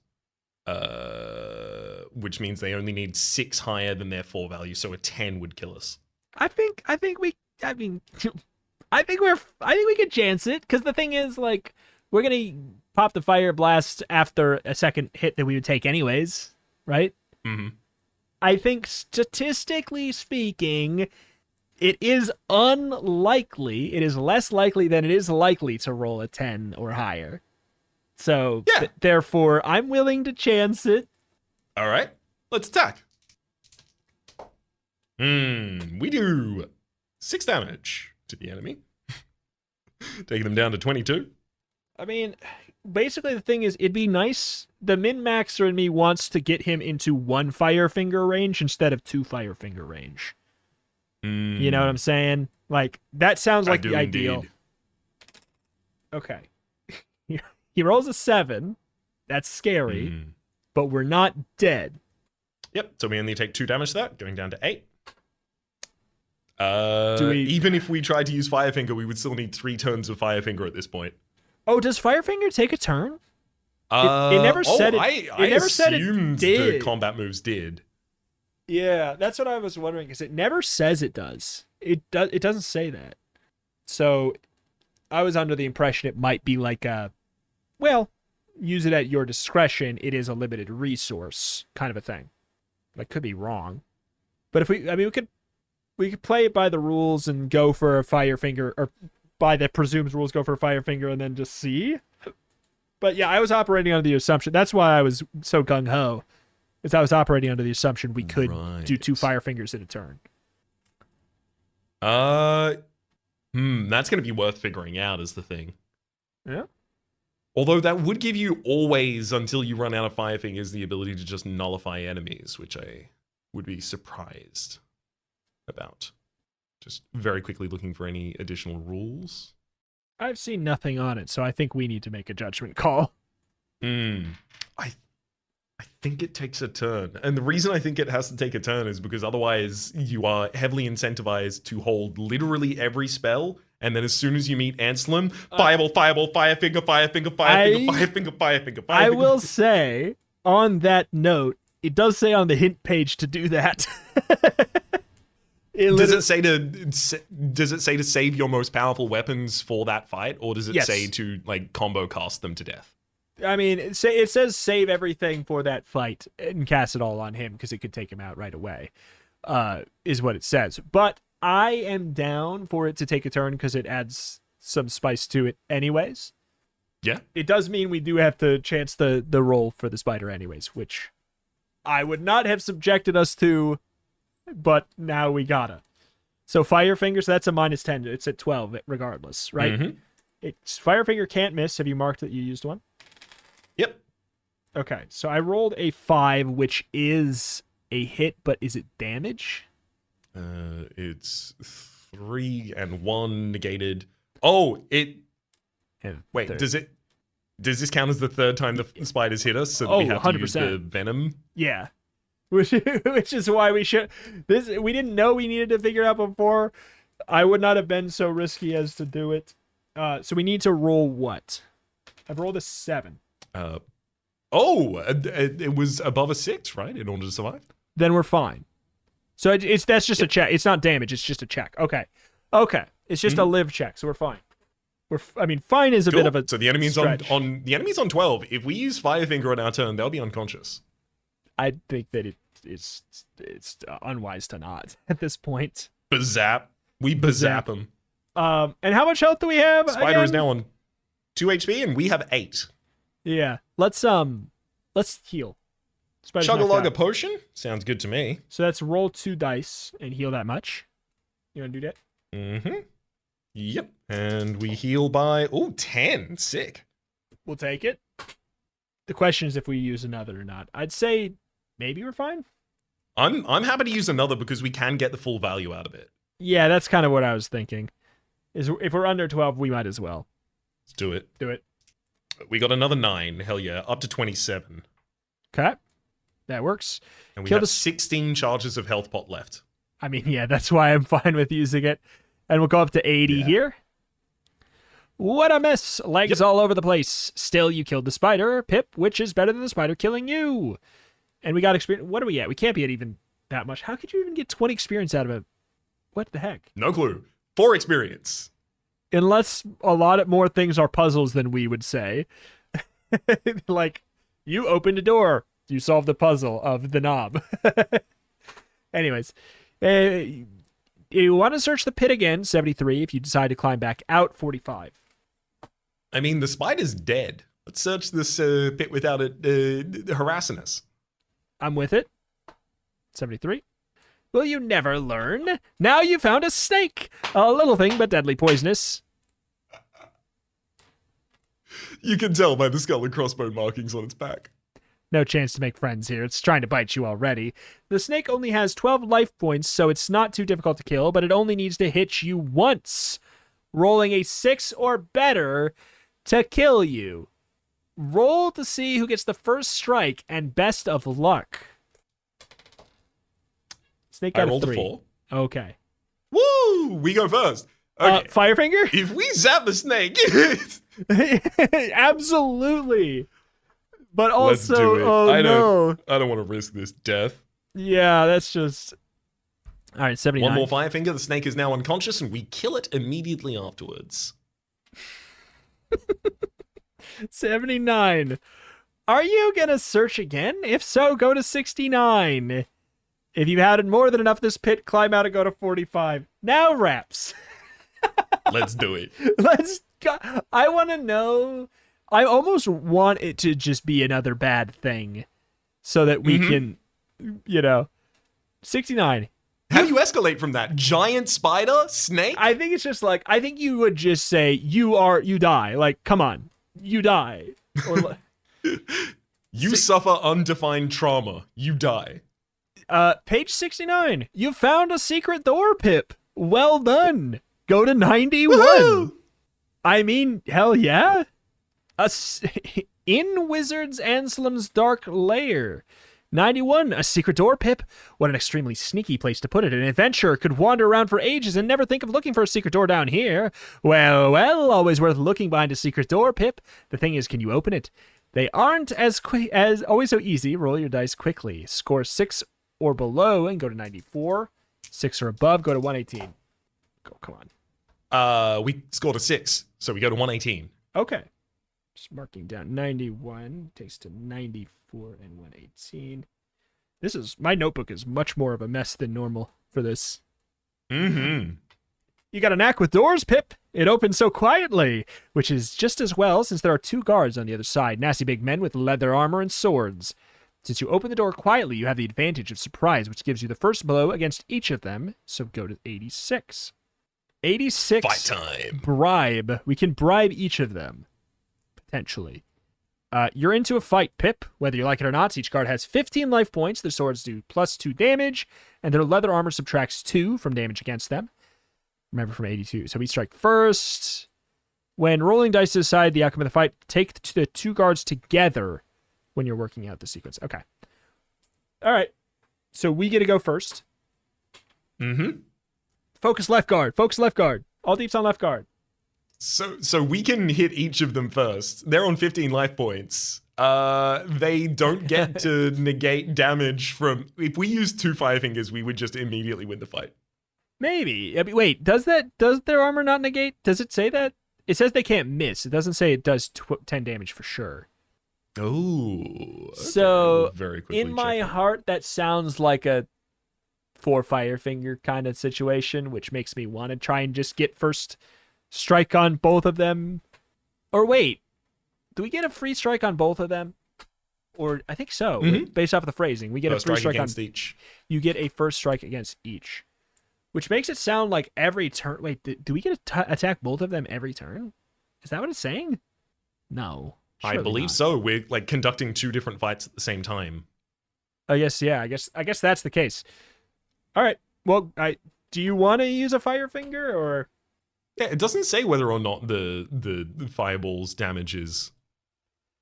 which means they only need 6 higher than their 4 value. So a 10 would kill us. I think we could chance it, because the thing is, like, we're gonna pop the fire blast after a second hit that we would take anyways, right? Mm-hmm. I think statistically speaking, it is unlikely. It is less likely than it is likely to roll a 10 or higher. So, yeah. Therefore, I'm willing to chance it. All right, let's attack. We do 6 damage to the enemy, taking them down to 22. I mean, basically the thing is, it'd be nice. The min-maxer in me wants to get him into 1 fire finger range instead of 2 fire finger range. You know what I'm saying? Like, that sounds like the ideal. Indeed. Okay. He rolls a 7. That's scary. But we're not dead. Yep, so we only take 2 damage to that, going down to 8. Even if we tried to use Firefinger, we would still need 3 turns of Firefinger at this point. Oh, does Firefinger take a turn? It never said it. I never said it did. The combat moves did. Yeah, that's what I was wondering, because it never says it does. It doesn't say that. So I was under the impression it might be like a, well, use it at your discretion, it is a limited resource kind of a thing. I could be wrong. But if we could play it by the rules and go for a Firefinger, or by the presumed rules, go for a Firefinger and then just see. But yeah, I was operating under the assumption. That's why I was so gung-ho. Is I was operating under the assumption we could do 2 Firefingers in a turn. That's going to be worth figuring out is the thing. Yeah. Although that would give you always, until you run out of Firefingers, the ability to just nullify enemies, which I would be surprised about. Just very quickly looking for any additional rules. I've seen nothing on it, so I think we need to make a judgment call. I think it takes a turn. And the reason I think it has to take a turn is because otherwise you are heavily incentivized to hold literally every spell. And then as soon as you meet Anselm, Fireball, Firefinger, Firefinger, Firefinger. I will say, on that note, it does say on the hint page to do that. Does it say to save your most powerful weapons for that fight, or does it say to like combo cast them to death? I mean, it says save everything for that fight and cast it all on him because it could take him out right away, is what it says. But I am down for it to take a turn because it adds some spice to it anyways. Yeah. It does mean we do have to chance the roll for the spider anyways, which I would not have subjected us to, but now we gotta. So Firefingers, that's a -10. It's at 12 regardless, right? Mm-hmm. Firefinger can't miss. Have you marked that you used one? Yep. Okay, so I rolled a 5, which is a hit, but is it damage? It's 3 and 1 negated. Oh, wait, does this count as the third time the spiders hit us? So that we have 100%. to use the venom? Yeah. Which is why we we didn't know we needed to figure it out before. I would not have been so risky as to do it. So we need to roll what? I've rolled a 7. It was above a 6, right? In order to survive? Then we're fine. So that's just a check. It's not damage. It's just a check. Okay. It's just a live check. So we're fine. Fine is a bit of a so the enemy's stretch. the enemy's on 12. If we use Firefinger on our turn, they'll be unconscious. I think that it's unwise to not at this point. Bazap. We bazap them. And how much health do we have? Spider again? is now on 2 HP, and we have 8. Yeah. Let's heal. Spider's Chug a knocked lug a out. potion? Sounds good to me. So let's roll 2 dice and heal that much. You want to do that? Mm-hmm. Yep. And we heal by 10. Sick. We'll take it. The question is if we use another or not. I'd say maybe we're fine. I'm happy to use another because we can get the full value out of it. Yeah, that's kind of what I was thinking. Is if we're under 12, we might as well. Let's do it. Do it. We got another 9. Hell yeah. Up to 27. Okay. That works. And we Kill have the 16 charges of health pot left. I mean, yeah, that's why I'm fine with using it. And we'll go up to 80 here. What a mess. Legs all over the place. Still, you killed the spider, Pip, which is better than the spider killing you. And we got experience. What are we at? We can't be at even that much. How could you even get 20 experience out of it? What the heck? No clue. 4 experience. Unless a lot more things are puzzles than we would say. Like, you opened a door. You solved the puzzle of the knob. Anyways, you want to search the pit again, 73. If you decide to climb back out, 45. I mean, the spider's dead. Let's search this pit without it harassing us. I'm with it. 73. Will you never learn? Now you found a snake. A little thing, but deadly poisonous. You can tell by the skull and crossbow markings on its back. No chance to make friends here. It's trying to bite you already. The snake only has 12 life points, so it's not too difficult to kill, but it only needs to hit you once. Rolling a 6 or better to kill you. Roll to see who gets the first strike, and best of luck. Snake got I rolled a 3. a 4. Okay. Woo! We go first. Okay. Firefinger? If we zap the snake, Absolutely. But let's also, do it. oh no. I don't want to risk this death. Yeah, that's just... All right, 79. One more Firefinger. The snake is now unconscious, and we kill it immediately afterwards. 79. Are you gonna search again? If so, go to 69. If you've had more than enough of this pit, climb out and go to 45. Now, Raps. Let's do it. Let's go. I want to know. I almost want it to just be another bad thing so that we can, 69. How do you escalate from that? Giant spider? Snake? I think it's just like, I think you would just say, you die. Like, come on, you die. Or, You suffer undefined trauma. You die. page 69. You found a secret door, Pip. Well done. Go to 91. Woo-hoo! I mean, hell yeah. In Wizard's Anselm's dark lair. 91, a secret door, Pip. What an extremely sneaky place to put it. An adventurer could wander around for ages and never think of looking for a secret door down here. Well, always worth looking behind a secret door, Pip. The thing is, can you open it? They aren't as always so easy. Roll your dice quickly. Score 6 or below and go to 94. 6 or above, go to 118. Go, come on. We scored a 6, so we go to 118. Okay. Just marking down 91 takes to 94 and 118. My notebook is much more of a mess than normal for this. Mm-hmm. You got a knack with doors, Pip. It opens so quietly, which is just as well since there are 2 guards on the other side, nasty big men with leather armor and swords. Since you open the door quietly, you have the advantage of surprise, which gives you the first blow against each of them, so go to 86. 86 Fight time. bribe. We can bribe each of them, potentially. You're into a fight, Pip. Whether you like it or not, each guard has 15 life points. Their swords do +2 damage, and their leather armor subtracts 2 from damage against them. Remember, from 82. So we strike first. When rolling dice to decide the outcome of the fight, take the 2 guards together when you're working out the sequence. Okay. All right. So we get to go first. Mm-hmm. Focus left guard. Focus left guard. All deeps on left guard. So we can hit each of them first. They're on 15 life points. They don't get to negate damage from... If we use 2 fire fingers, we would just immediately win the fight. Maybe. I mean, wait, does their armor not negate? Does it say that? It says they can't miss. It doesn't say it does 10 damage for sure. Oh. Okay. So, We'll very quickly in my check that. heart, that sounds like a 4 fire finger kind of situation, which makes me want to try and just get first strike on both of them. Or wait, do we get a free strike on both of them? Or I think so, based off of the phrasing. We get First a free strike strike on against each. You get a first strike against each. Which makes it sound like every turn... Wait, do we get to attack both of them every turn? Is that what it's saying? No. I surely believe not. so. We're like conducting 2 different fights at the same time. I guess, yeah. I guess that's the case. All right. Well, do you want to use a fire finger or... Yeah, it doesn't say whether or not the fireball's damage is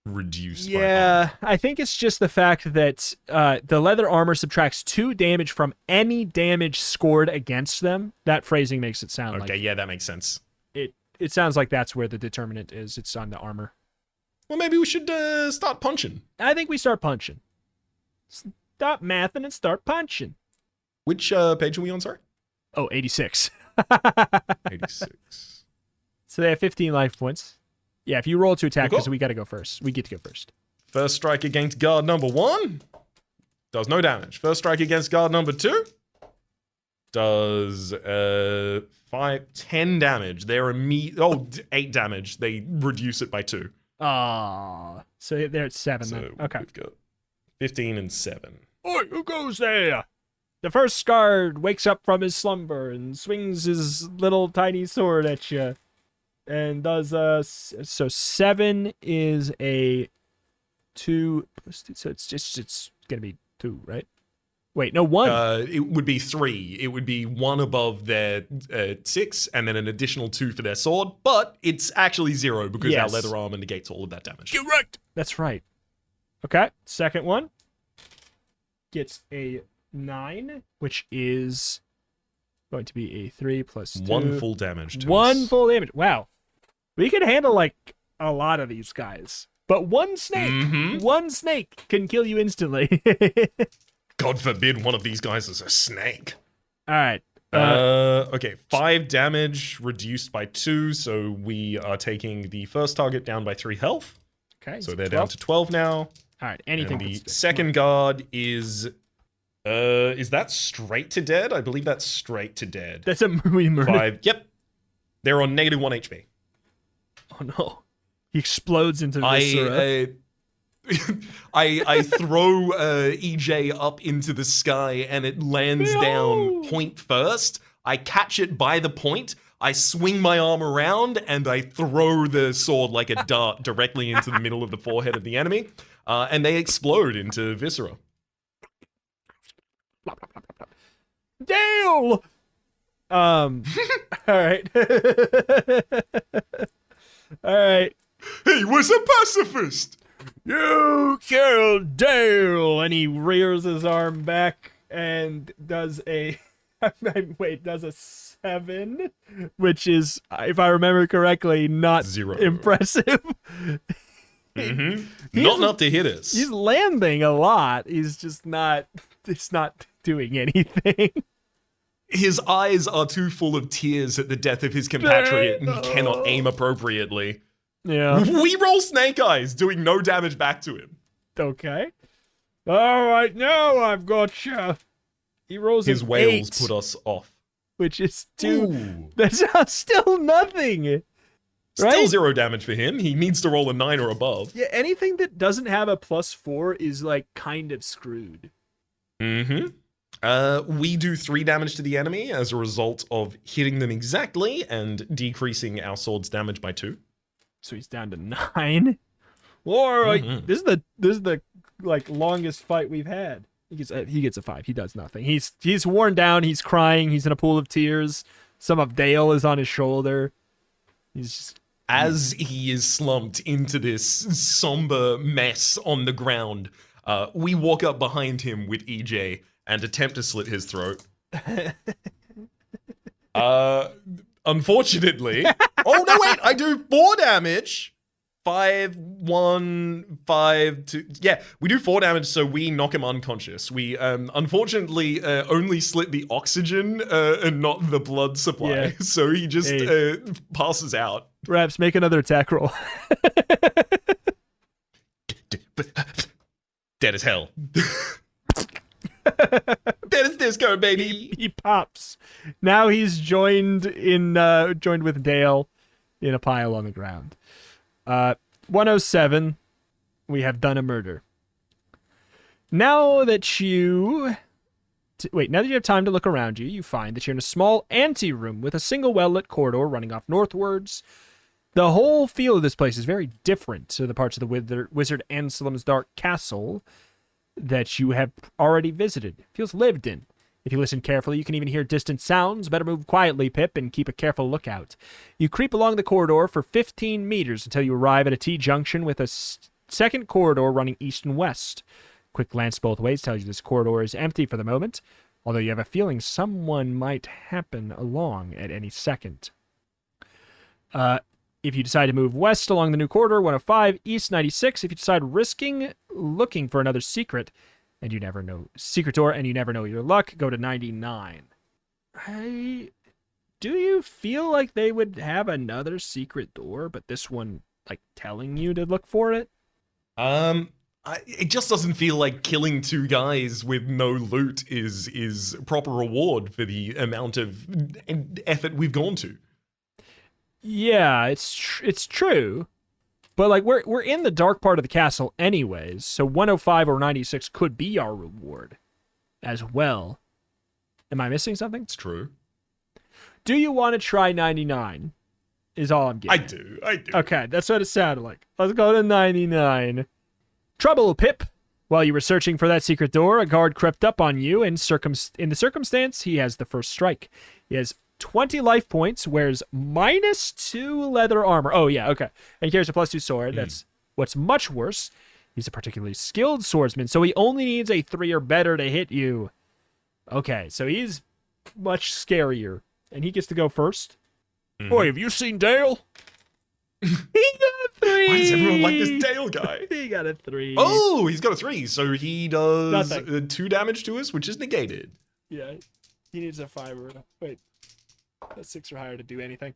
reduced. Yeah, I think it's just the fact that the leather armor subtracts 2 damage from any damage scored against them. That phrasing makes it sound Okay, like... yeah, that makes sense. It sounds like that's where the determinant is. It's on the armor. Well, maybe we should start punching. I think we start punching. Stop mathing and start punching. Which page are we on, sorry? Oh, 86. 86. So they have 15 life points. Yeah, if you roll to attack, Cool. because we got to go first. We get to go first. First strike against guard number 1. Does no damage. First strike against guard number 2. Does 10 damage. They're 8 damage. They reduce it by 2. Ah, so they're at 7 So then. Okay. we've got 15 and 7. Oi, who goes there? The first guard wakes up from his slumber and swings his little tiny sword at you. And does, so 7 is a 2, so it's gonna be 2, right? Wait, no, 1. It would be 3. It would be 1 above their 6, and then an additional 2 for their sword. But it's actually 0 because our Yes. leather armor negates all of that damage. Correct. That's right. Okay, second one gets a 9, which is going to be a 3 plus 2. 1 full damage to 1 us. full damage. Wow. We can handle, like, a lot of these guys. But one snake can kill you instantly. God forbid one of these guys is a snake. All right. Okay, 5 damage reduced by 2, so we are taking the first target down by 3 health. Okay. So they're down to 12 now. All right. Anything. And but the stick. second guard is that straight to dead? I believe that's straight to dead. That's a murder. 5. Yep. They're on -1 HP. Oh no. He explodes into viscera. I throw EJ up into the sky and it lands down point first. I catch it by the point. I swing my arm around and I throw the sword like a dart directly into the middle of the forehead of the enemy. And they explode into viscera. Dale! All right. All right. He was a pacifist! You killed Dale! And he rears his arm back and does a... Wait, does a 7? Which is, if I remember correctly, not 0. impressive. Mm-hmm. Not enough to hit us. He's landing a lot. He's just not... It's not doing anything. His eyes are too full of tears at the death of his compatriot and he cannot aim appropriately. Yeah. We roll snake eyes, doing no damage back to him. Okay. All right, now I've got you. He rolls His an whales 8, put us off. which is 2. Ooh. That's still nothing. Still Right? 0 damage for him. He needs to roll a 9 or above. Yeah, anything that doesn't have a +4 is like kind of screwed. Mm-hmm. We do 3 damage to the enemy as a result of hitting them exactly and decreasing our sword's damage by 2. So he's down to 9. Or like, this is the like longest fight we've had. He gets a 5. He does nothing. He's worn down. He's crying. He's in a pool of tears. Some of Dale is on his shoulder. He's just As he is slumped into this somber mess on the ground, we walk up behind him with EJ and attempt to slit his throat. Unfortunately, oh no, wait, I do 4 damage. 5, 1, 5, 2. Yeah, we do 4 damage, so we knock him unconscious. We unfortunately only slit the oxygen and not the blood supply, Yeah. so he just passes out. Raps, make another attack roll. Dead as hell. Dead as disco, baby. He pops. Now he's joined with Dale in a pile on the ground. 107. We have done a murder. Now that you have time to look around you, you find that you're in a small anteroom with a single well-lit corridor running off northwards. The whole feel of this place is very different to the parts of the Wizard Anselm's Dark Castle that you have already visited. It feels lived in. If you listen carefully, you can even hear distant sounds. Better move quietly, Pip, and keep a careful lookout. You creep along the corridor for 15 meters until you arrive at a T-junction with a second corridor running east and west. Quick glance both ways tells you this corridor is empty for the moment, although you have a feeling someone might happen along at any second. If you decide to move west along the new corridor, 105, east 96. If you decide risking looking for another secret, and you never know secret door, and you never know your luck, go to 99. Do you feel like they would have another secret door, but this one like telling you to look for it? It just doesn't feel like killing 2 guys with no loot is proper reward for the amount of effort we've gone to. Yeah, it's true. But like we're in the dark part of the castle anyways, so 105 or 96 could be our reward as well. Am I missing something? It's true. Do you want to try 99? Is all I'm getting. I do. Okay, that's what it sounded like. Let's go to 99. Trouble, Pip. While you were searching for that secret door, a guard crept up on you, and in the circumstance, he has the first strike. He has 20 life points, wears -2 leather armor. Oh, yeah, okay. And he carries a +2 sword. That's what's much worse. He's a particularly skilled swordsman, so he only needs a 3 or better to hit you. Okay, so he's much scarier. And he gets to go first. Boy, have you seen Dale? He got a 3. Why does everyone like this Dale guy? He got a 3. Oh, he's got a 3, so he does Nothing. 2 damage to us, which is negated. Yeah, he needs a 5 or wait, a 6 or higher to do anything.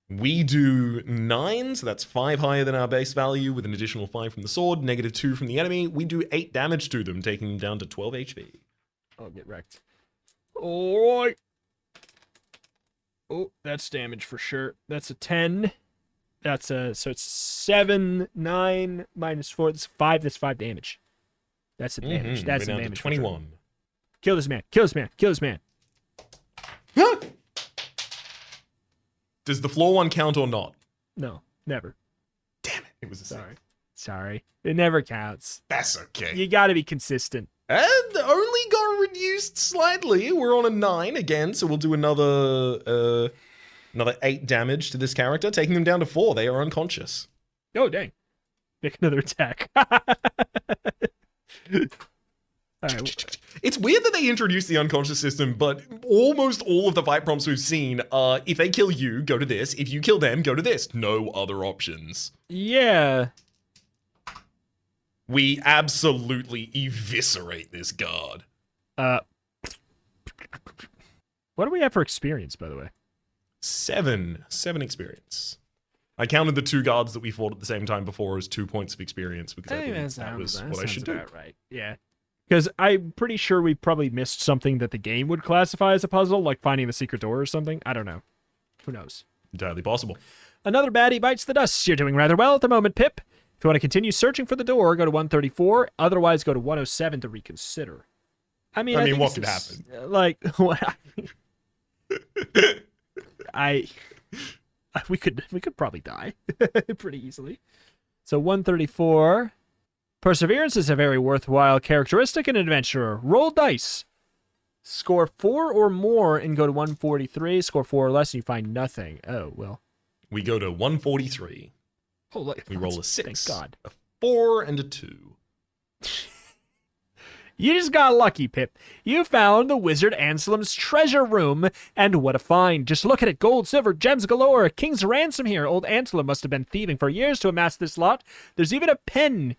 We do 9, so that's 5 higher than our base value with an additional 5 from the sword, -2 from the enemy. We do 8 damage to them, taking them down to 12 HP. I'll get wrecked. Alright. Oh, that's damage for sure. That's a 10. That's a, so it's 7, 9, -4. That's 5. That's 5 damage. That's some damage. That's some damage. 21. Sure. Kill this man. Kill this man. Kill this man. Huh? Does the floor one count or not? No, never. Damn it. It was a 6. Sorry. It never counts. That's okay. You gotta be consistent. And only got reduced slightly. We're on a 9 again, so we'll do another 8 damage to this character, taking them down to 4. They are unconscious. Oh, dang. Make another attack. Alright. It's weird that they introduced the unconscious system, but almost all of the fight prompts we've seen are, if they kill you, go to this. If you kill them, go to this. No other options. Yeah. We absolutely eviscerate this guard. What do we have for experience, by the way? 7 experience. I counted the 2 guards that we fought at the same time before as 2 points of experience because I believe that was what I should do. Right. Yeah. Because I'm pretty sure we probably missed something that the game would classify as a puzzle, like finding the secret door or something. I don't know. Who knows? Entirely possible. Another baddie bites the dust. You're doing rather well at the moment, Pip. If you want to continue searching for the door, go to 134. Otherwise, go to 107 to reconsider. I mean, think what could happen? Like, we could probably die pretty easily. So 134. Perseverance is a very worthwhile characteristic in an adventurer. Roll dice. Score 4 or more and go to 143. Score 4 or less and you find nothing. Oh, well. We go to 143. Oh, look. We roll a 6. Thank God. A 4 and a 2. You just got lucky, Pip. You found the Wizard Anselm's treasure room, and what a find. Just look at it. Gold, silver, gems galore. King's ransom here. Old Anselm must have been thieving for years to amass this lot. There's even a pen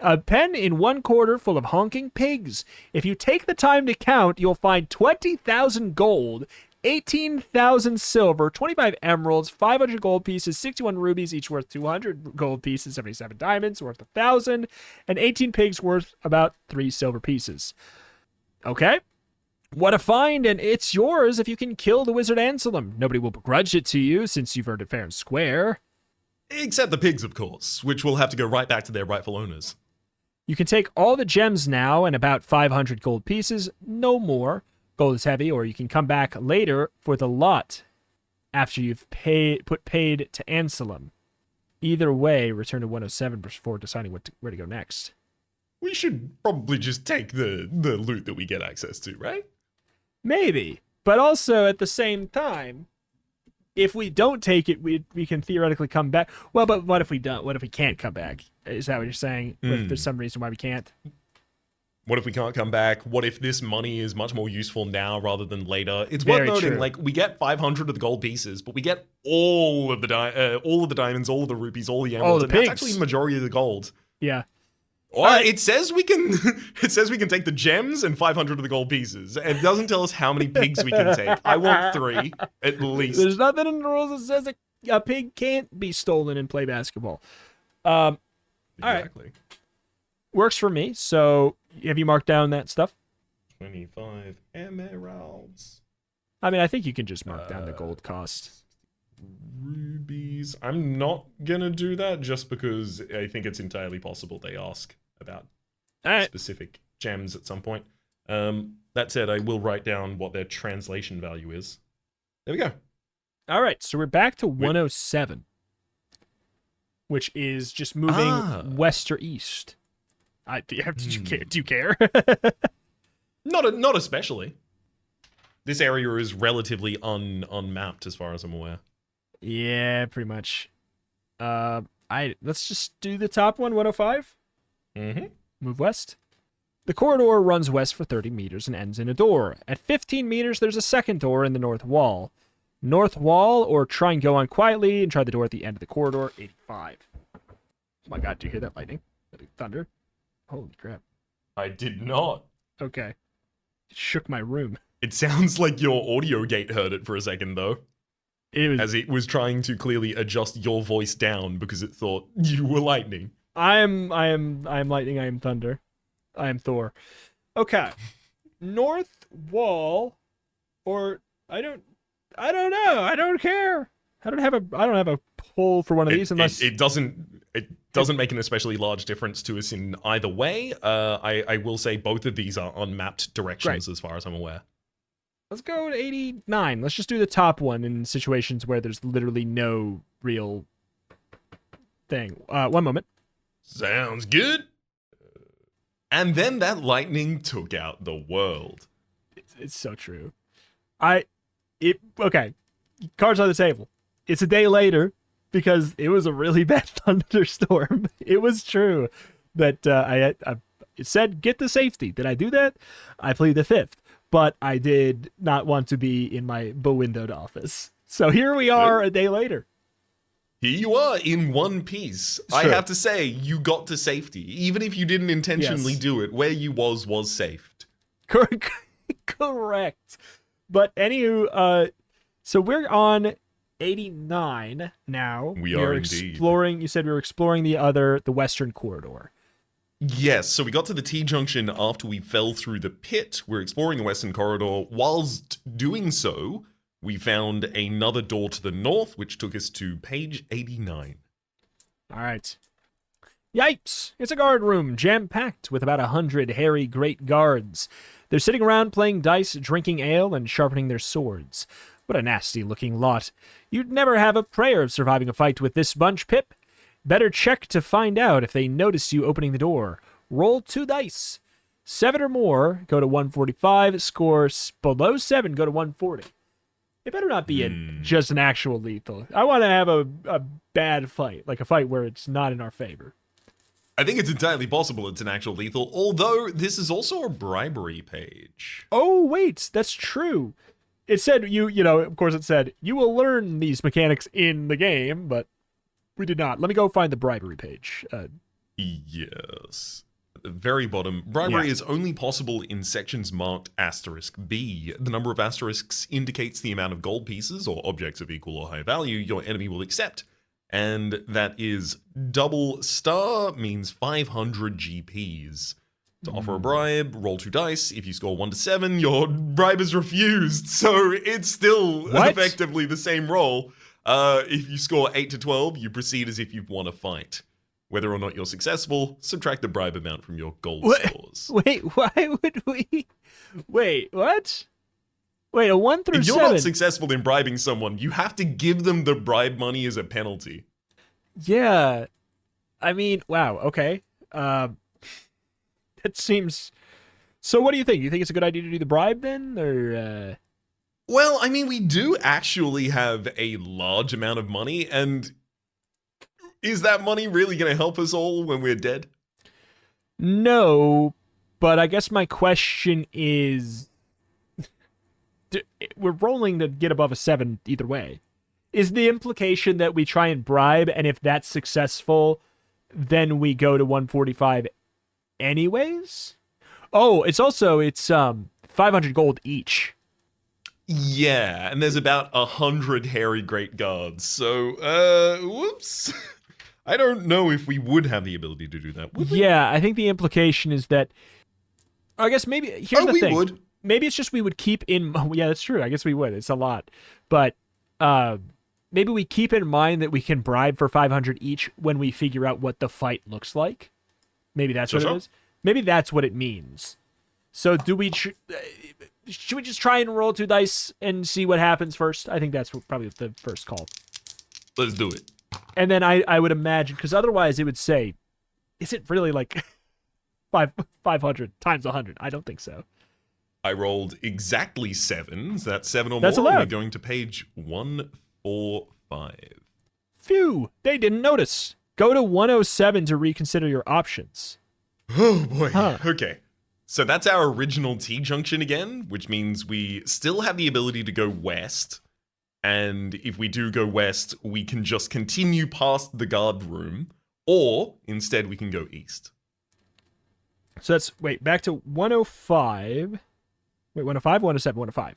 in one corner full of honking pigs. If you take the time to count, you'll find 20,000 gold, 18,000 silver, 25 emeralds, 500 gold pieces, 61 rubies, each worth 200 gold pieces, 77 diamonds worth 1,000, and 18 pigs worth about 3 silver pieces. Okay? What a find, and it's yours if you can kill the Wizard Anselm. Nobody will begrudge it to you since you've earned it fair and square. Except the pigs, of course, which will have to go right back to their rightful owners. You can take all the gems now and about 500 gold pieces, no more. Gold is heavy, or you can come back later for the lot after you've put paid to Anselm. Either way, return to 107 before deciding where to go next. We should probably just take the loot that we get access to, right? Maybe, but also at the same time, if we don't take it, we can theoretically come back. Well, but what if we don't? What if we can't come back? Is that what you're saying? What if there's some reason why we can't? What if we can't come back? What if this money is much more useful now rather than later? It's Very worth noting, true. like, we get 500 of the gold pieces, but we get all of the diamonds, all of the rupees, all the emeralds. the and that's pigs. actually the majority of the gold. Yeah. Or it says we can take the gems and 500 of the gold pieces. It doesn't tell us how many pigs we can take. I want 3 at least. There's nothing in the rules that says a pig can't be stolen and play basketball. All right. Exactly. Works for me. So have you marked down that stuff? 25 emeralds. I mean, I think you can just mark down the gold cost. Rubies. I'm not gonna do that just because I think it's entirely possible they ask about All right. specific gems at some point. That said, I will write down what their translation value is. There we go. All right. So we're back to 107, which is just moving west or east. Do you care? Do you care? Not especially. This area is relatively unmapped as far as I'm aware. Yeah, pretty much. Let's just do the top one, 105. Mm-hmm. Move west. The corridor runs west for 30 meters and ends in a door. At 15 meters, there's a second door in the north wall. North wall, or try and go on quietly and try the door at the end of the corridor, 85. Oh my god, do you hear that lightning? That thunder? Holy crap. I did not. Okay. It shook my room. It sounds like your audio gate heard it for a second, though. It was. as it was trying to clearly adjust your voice down because it thought you were lightning. I am lightning. I am thunder. I am Thor. Okay. North wall, or I don't know. I don't care. I don't have a pull for one of these unless it doesn't make an especially large difference to us in either way. I will say both of these are unmapped directions Right. as far as I'm aware. Let's go to 89. Let's just do the top one in situations where there's literally no real thing. One moment. Sounds good. And then that lightning took out the world. It's so true. Okay. Cards on the table. It's a day later because it was a really bad thunderstorm. It was true that it said get the safety. Did I do that? I plead the fifth, but I did not want to be in my bewindowed office. So here we are a day later. Here you are in one piece. I Sure. have to say, you got to safety. Even if you didn't intentionally Yes. do it, where you was saved. Correct. But anywho, so we're on 89 now. We are indeed. exploring. You said we were exploring the western corridor. Yes, so we got to the T-junction after we fell through the pit. We're exploring the Western Corridor. Whilst doing so, we found another door to the north, which took us to page 89. All right. Yipes! It's a guard room, jam-packed with about 100 hairy great guards. They're sitting around playing dice, drinking ale, and sharpening their swords. What a nasty-looking lot. You'd never have a prayer of surviving a fight with this bunch, Pip. Better check to find out if they notice you opening the door. Roll 2 dice. 7 or more, go to 145. Score below 7, go to 140. It better not be just an actual lethal. I want to have a bad fight, like a fight where it's not in our favor. I think it's entirely possible it's an actual lethal, although this is also a bribery page. Oh, wait, that's true. It said of course it said, you will learn these mechanics in the game, but we did not. Let me go find the bribery page. Yes. At the very bottom, bribery Yeah. is only possible in sections marked *B. The number of asterisks indicates the amount of gold pieces or objects of equal or high value your enemy will accept. And that is double star means 500 GPs. To offer a bribe, roll 2 dice. If you score 1 to 7, your bribe is refused. So it's still What? effectively the same roll. If you score 8 to 12, you proceed as if you've won a fight. Whether or not you're successful, subtract the bribe amount from your gold scores. Wait, why would we? Wait, what? Wait, a 1 through If you're 7. not successful in bribing someone, you have to give them the bribe money as a penalty. Yeah. I mean, wow, okay. That seems... So what do you think? You think it's a good idea to do the bribe then? Or, Well, I mean, we do actually have a large amount of money, and is that money really going to help us all when we're dead? No, but I guess my question is... We're rolling to get above a 7 either way. Is the implication that we try and bribe, and if that's successful, then we go to 145 anyways? Oh, it's 500 gold each. Yeah, and there's about 100 hairy great guards, so, whoops. I don't know if we would have the ability to do that, would we? Yeah, I think the implication is that... I guess maybe... Here's the we thing. would. Maybe it's just we would keep in... Yeah, that's true. I guess we would. It's a lot. But maybe we keep in mind that we can bribe for 500 each when we figure out what the fight looks like. Maybe that's what Sure. it is. Maybe that's what it means. So do we... should we just try and roll 2 dice and see what happens first? I think that's probably the first call. Let's do it. And then I would imagine... Because otherwise it would say... Is it really like 500 times 100? I don't think so. I rolled exactly 7, so that's 7 or That's more. allowed. We're going to page 145. Phew! They didn't notice. Go to 107 to reconsider your options. Oh boy. Huh. Okay. So that's our original T-junction again, which means we still have the ability to go west. And if we do go west, we can just continue past the guard room, or instead we can go east. So that's... Wait, back to 105. Wait, 105, 107, 105.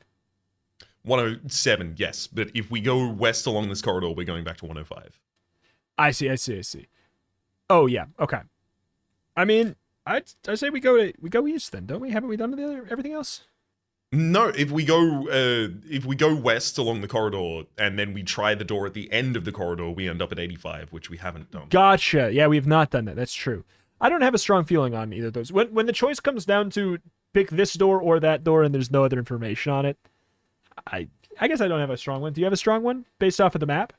107, yes. But if we go west along this corridor, we're going back to 105. I see. Oh yeah, okay. I mean, I say we go east then, don't we? Haven't we done everything else? No, if we go west along the corridor and then we try the door at the end of the corridor, we end up at 85, which we haven't done. Gotcha. Yeah, we have not done that. That's true. I don't have a strong feeling on either of those. When the choice comes down to pick this door or that door and there's no other information on it, I guess I don't have a strong one. Do you have a strong one based off of the map?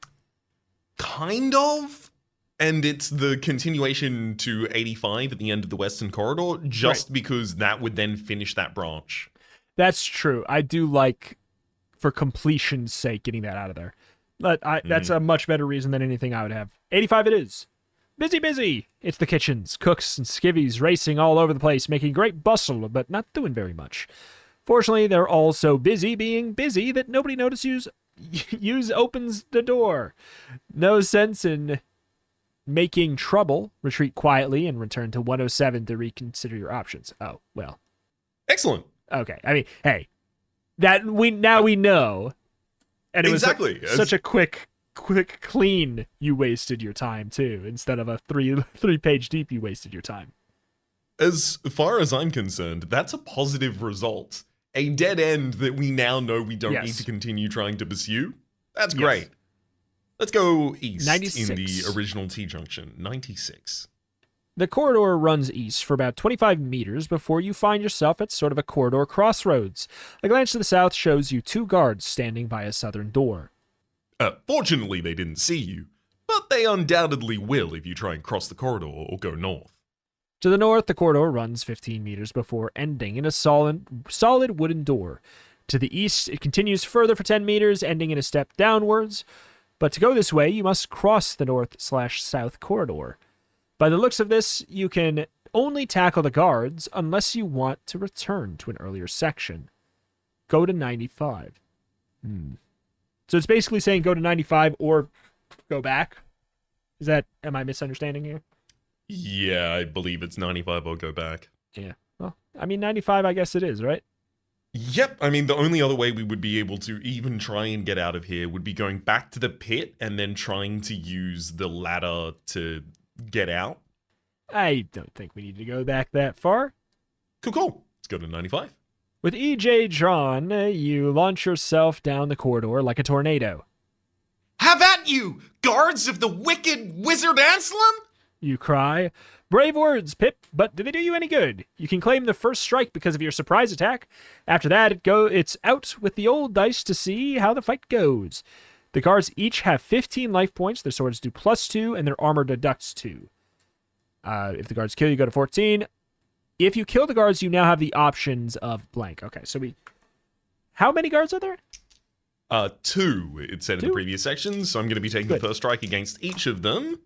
Kind of. And it's the continuation to 85 at the end of the western corridor, just because that would then finish that branch. That's true. I do like, for completion's sake, getting that out of there. But that's a much better reason than anything I would have. 85 it is. Busy. It's the kitchens, cooks, and skivvies racing all over the place, making great bustle, but not doing very much. Fortunately, they're all so busy being busy that nobody notices opens the door. No sense in making trouble. Retreat quietly and return to 107 to reconsider your options. Oh, well. Excellent. Okay. I mean, hey, we know. And it exactly. was such a quick, clean, you wasted your time too, instead of a three-page deep you wasted your time. As far as I'm concerned, that's a positive result. A dead end that we now know we don't need to continue trying to pursue. That's great. Let's go east 96. in the original T-junction. 96. The corridor runs east for about 25 meters before you find yourself at sort of a corridor crossroads. A glance to the south shows you 2 guards standing by a southern door. Fortunately, they didn't see you, but they undoubtedly will if you try and cross the corridor or go north. To the north, the corridor runs 15 meters before ending in a solid wooden door. To the east, it continues further for 10 meters, ending in a step downwards. But to go this way, you must cross the north/south corridor. By the looks of this, you can only tackle the guards unless you want to return to an earlier section. Go to 95. So it's basically saying go to 95 or go back. Am I misunderstanding here? Yeah, I believe it's 95 or go back. Yeah. Well, I mean, 95, I guess it is, right? Yep. I mean, the only other way we would be able to even try and get out of here would be going back to the pit and then trying to use the ladder to get out. I don't think we need to go back that far. Cool. Let's go to 95. With EJ drawn, you launch yourself down the corridor like a tornado. Have at you, guards of the wicked wizard Anselm! You cry. Brave words, Pip, but do they do you any good? You can claim the first strike because of your surprise attack. After that, it's out with the old dice to see how the fight goes. The guards each have 15 life points. Their swords do +2, and their armor deducts 2. If the guards kill you, go to 14. If you kill the guards, you now have the options of blank. Okay, so how many guards are there? 2, it said in the previous section, so I'm going to be taking the first strike against each of them.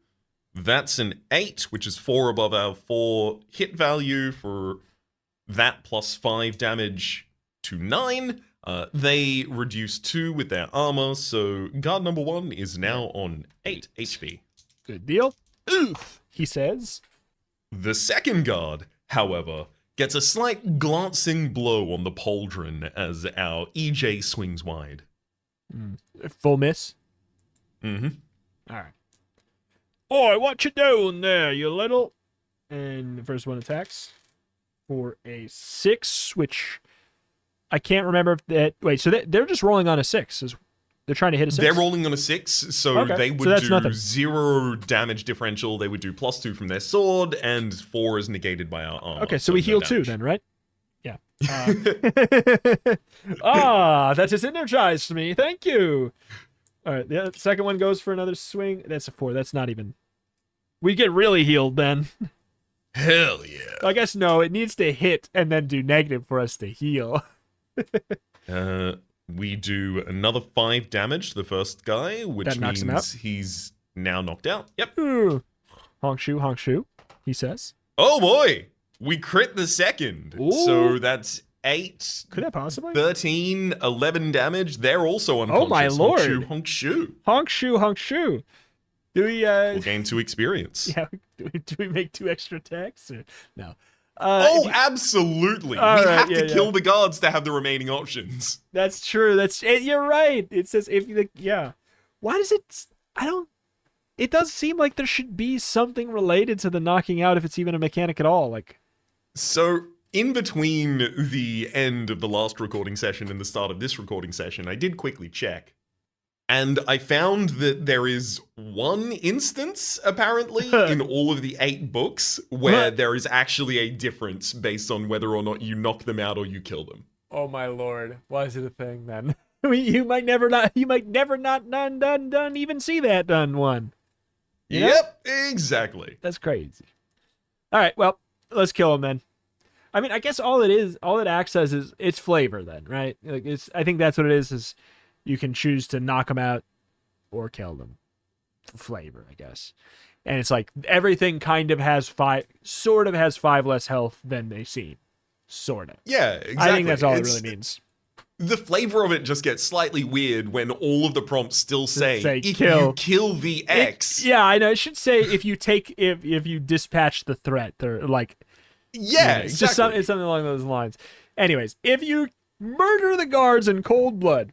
That's an 8, which is 4 above our 4 hit value for that +5 damage to 9. They reduce 2 with their armor, so guard number 1 is now on 8 HP. Good deal. Oof, he says. The second guard, however, gets a slight glancing blow on the pauldron as our EJ swings wide. Full miss? Mm-hmm. All right. Oi, what you doing there, you little? And the first one attacks for a 6, which I can't remember if that... Wait, so they're just rolling on a 6. They're trying to hit a 6? They're rolling on a 6, so they would do nothing. 0 damage differential. They would do +2 from their sword, and 4 is negated by our armor. Okay, so we heal 2 then, right? Yeah. That has energized me. Thank you. All right, the second one goes for another swing. That's a 4. That's not even... We get really healed then. Hell yeah. I guess no, it needs to hit and then do negative for us to heal. We do another 5 damage to the first guy, which That knocks him means out. he's now knocked out. Yep. Ooh. Honk shoe, he says. Oh boy! We crit the second. Ooh. So that's 8, Could that possibly? 13, 11 damage. They're also unconscious. Oh my lord. Honk shoe. Honk shoe. Do we We'll gain 2 experience. yeah, do we make 2 extra attacks? Or... No. Oh, absolutely. All We right, have yeah, to kill the guards to have the remaining options. That's true. You're right. It says if you, yeah. Why does it? I don't. It does seem like there should be something related to the knocking out if it's even a mechanic at all. Like, So, in between the end of the last recording session and the start of this recording session, I did quickly check. And I found that there is one instance, apparently, in all of the 8 books where What? there is actually a difference based on whether or not you knock them out or you kill them. oh my lord, why is it a thing then? You might never not done even see that done one. You know? Yep, exactly. That's crazy. All right, well, let's kill him then. I mean, I guess all it acts as is its flavor then, right? Like I think that's what it is you can choose to knock them out or kill them. Flavor, I guess. And it's like everything kind of has 5 less health than they seem. Sort of. Yeah, exactly. I think that's all it really means. The flavor of it just gets slightly weird when all of the prompts still say, if kill. you kill the X. Yeah, I know. It should say if you dispatch the threat or like Yeah, it's exactly. just something along those lines. Anyways, if you murder the guards in cold blood,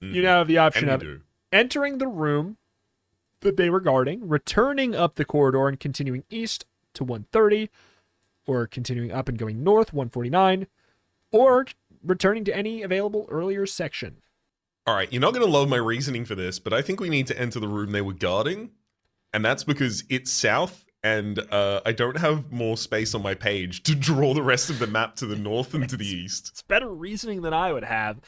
you now have the option And of we do. entering the room that they were guarding, returning up the corridor and continuing east to 130, or continuing up and going north 149, or returning to any available earlier section. All right, you're not going to love my reasoning for this, but I think we need to enter the room they were guarding. And that's because it's south, and I don't have more space on my page to draw the rest of the map to the north and to the east. It's better reasoning than I would have.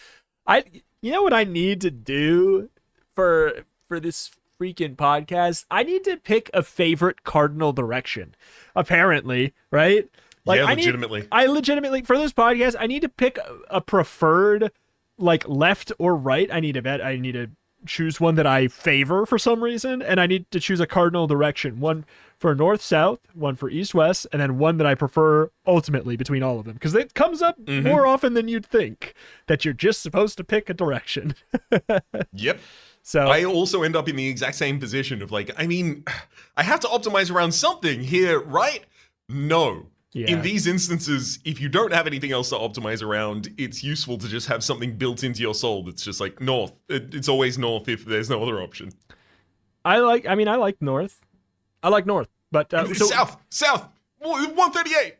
You know what I need to do for this freaking podcast? I need to pick a favorite cardinal direction. Apparently, right? Like, Yeah, legitimately. I legitimately for this podcast, I need to pick a preferred like left or right. I need to choose one that I favor for some reason, and I need to choose a cardinal direction. One for north south, one for east west, and then one that I prefer ultimately between all of them, because it comes up more often than you'd think that you're just supposed to pick a direction. Yep. So I also end up in the exact same position of like, I mean, I have to optimize around something here, right? No. Yeah. In these instances, if you don't have anything else to optimize around, it's useful to just have something built into your soul that's just like north. It's always north if there's no other option. I like north. I like north, but South, 138.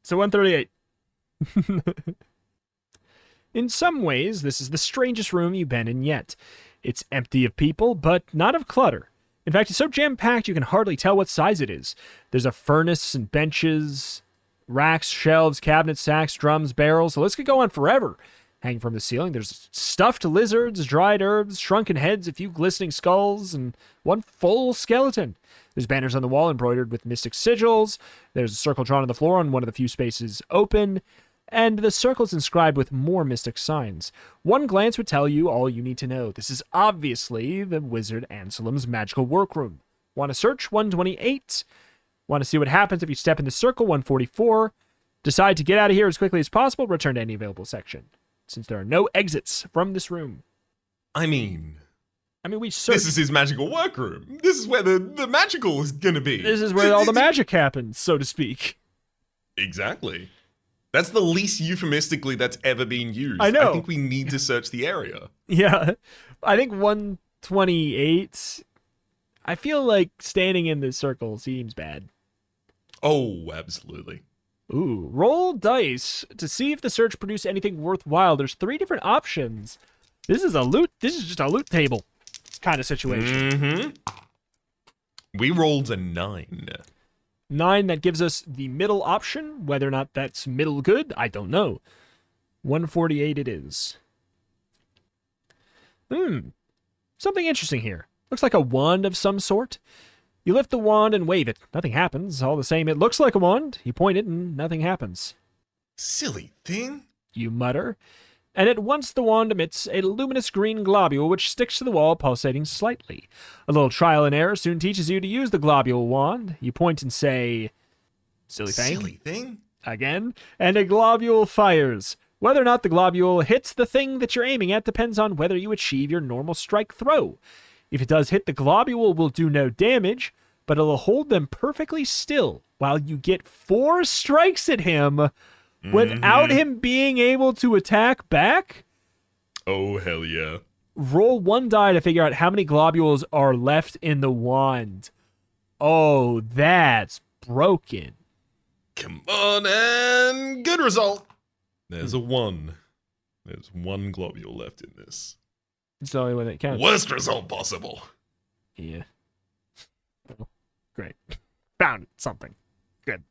So 138. In some ways, this is the strangest room you've been in yet. It's empty of people, but not of clutter. In fact, it's so jam-packed you can hardly tell what size it is. There's a furnace and benches, racks, shelves, cabinets, sacks, drums, barrels. The list could go on forever. Hanging from the ceiling, there's stuffed lizards, dried herbs, shrunken heads, a few glistening skulls, and one full skeleton. There's banners on the wall embroidered with mystic sigils. There's a circle drawn on the floor on one of the few spaces open. And the circle's inscribed with more mystic signs. One glance would tell you all you need to know. This is obviously the Wizard Anselm's magical workroom. Want to search? 128. Want to see what happens if you step in the circle? 144. Decide to get out of here as quickly as possible. Return to any available section, since there are no exits from this room. I mean, we search. this is his magical workroom. This is where the magical is going to be. This is where all the magic happens, so to speak. Exactly. That's the least euphemistically that's ever been used. I know. I think we need to search the area. Yeah. I think 128, I feel like standing in this circle seems bad. Oh, absolutely. Ooh, roll dice to see if the search produced anything worthwhile. There's 3 different options. This is just a loot table kind of situation. Mm-hmm. We rolled a 9. 9, that gives us the middle option. Whether or not that's middle good, I don't know. 148 it is. Something interesting here. Looks like a wand of some sort. You lift the wand and wave it. Nothing happens. All the same, it looks like a wand. You point it and nothing happens. Silly thing. You mutter. And at once the wand emits a luminous green globule which sticks to the wall, pulsating slightly. A little trial and error soon teaches you to use the globule wand. You point and say, "Silly thing." Silly thing? Again, and a globule fires. Whether or not the globule hits the thing that you're aiming at depends on whether you achieve your normal strike throw. If it does hit, the globule will do no damage, but it'll hold them perfectly still while you get 4 strikes at him without him being able to attack back. Oh, hell yeah. Roll 1 die to figure out how many globules are left in the wand. Oh, that's broken. Come on, and good result. There's a 1. There's 1 globule left in this. It's the only one that counts. Worst result possible. Yeah. Oh, great. Found something. Good.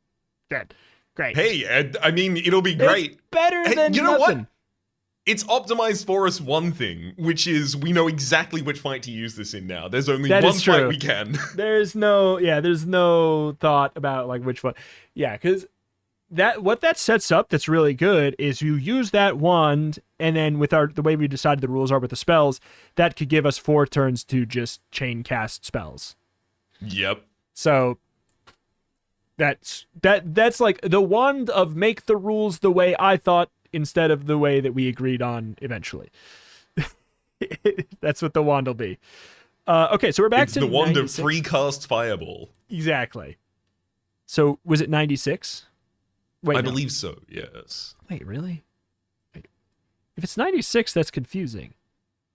Great. Hey, Ed, I mean, it'll be great. It's better Hey, than you know nothing. what? It's optimized for us one thing, which is we know exactly which fight to use this in now. There's only That one is fight true. we can. There's no thought about like which one. Yeah, because what that sets up that's really good is you use that wand, and then with the way we decided the rules are with the spells, that could give us 4 turns to just chain cast spells. Yep. So that's like the wand of make the rules the way I thought instead of the way that we agreed on eventually. That's what the wand will be. Okay, so we're back It's to the wand 96. of free cast fireball. Exactly. So was it 96? Wait, I no. believe so, yes. Wait, really? Wait. If it's 96, that's confusing.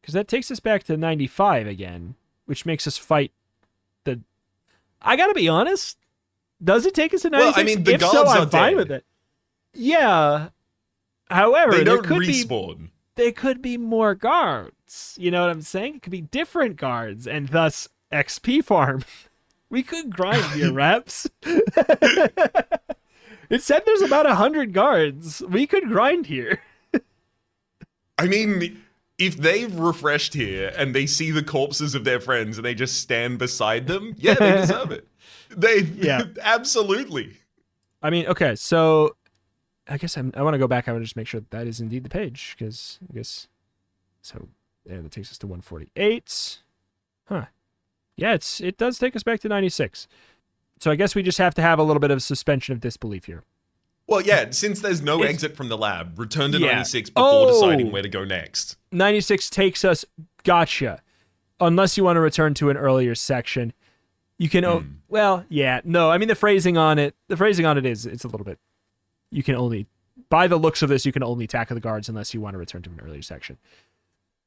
Because that takes us back to 95 again, which makes us fight the... I gotta be honest. Does it take us to 96? Well, I mean, the if so, guards I'm are fine dead. with it. Yeah. However, They there don't could respawn. there could be more guards. You know what I'm saying? It could be different guards, and thus XP farm. We could grind here, reps. It said there's about 100 guards. We could grind here. I mean, if they've refreshed here and they see the corpses of their friends and they just stand beside them, yeah, they deserve it. Yeah. Absolutely. I mean, okay, so I guess I want to go back. I want to just make sure that is indeed the page, because I guess so. Yeah, that takes us to 148. Huh? Yeah, it does take us back to 96. So I guess we just have to have a little bit of suspension of disbelief here. Well, yeah, since there's no exit from the lab, return to Yeah. 96 before Oh. deciding where to go next. 96 takes us. Gotcha. Unless you want to return to an earlier section, you can. Well, yeah, no. I mean, the phrasing on it is it's a little bit. You can only, by the looks of this, you can only tackle the guards unless you want to return to an earlier section.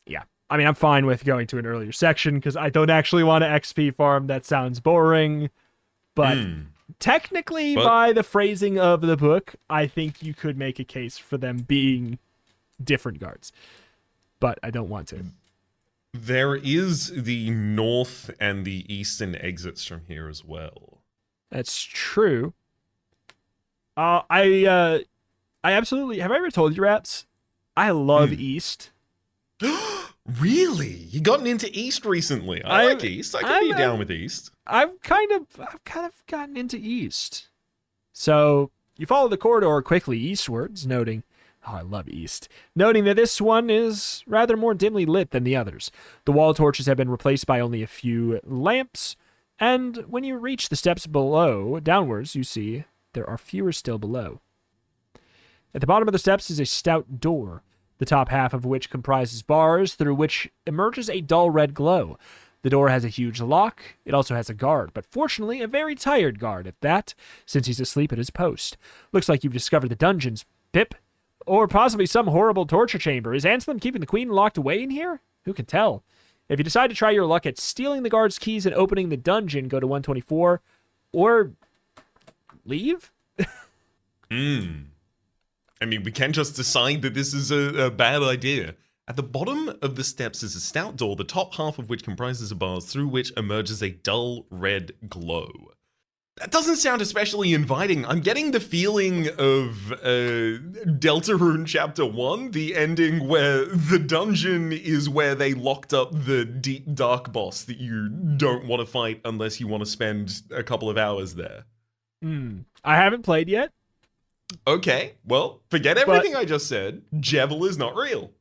Yeah. I mean, I'm fine with going to an earlier section because I don't actually want to XP farm. That sounds boring. But technically, by the phrasing of the book, I think you could make a case for them being different guards. But I don't want to. There is the north and the eastern exits from here as well. That's true. I absolutely have I ever told you, Raps? I love East. Really? You gotten into East recently? I like East. I can be down with East. I've kind of gotten into East. So you follow the corridor quickly eastwards, noting, oh, I love East. Noting that this one is rather more dimly lit than the others. The wall torches have been replaced by only a few lamps, and when you reach the steps below, downwards, you see there are fewer still below. At the bottom of the steps is a stout door, the top half of which comprises bars through which emerges a dull red glow. The door has a huge lock. It also has a guard, but fortunately a very tired guard at that, since he's asleep at his post. Looks like you've discovered the dungeons, Pip. Or possibly some horrible torture chamber. Is Anselm keeping the queen locked away in here? Who can tell? If you decide to try your luck at stealing the guard's keys and opening the dungeon, go to 124, or leave? I mean, we can't just decide that this is a bad idea. At the bottom of the steps is a stout door, the top half of which comprises of bars through which emerges a dull red glow. That doesn't sound especially inviting. I'm getting the feeling of Deltarune Chapter 1, the ending where the dungeon is where they locked up the deep dark boss that you don't want to fight unless you want to spend a couple of hours there. I haven't played yet. Okay, well, forget everything I just said. Jevil is not real.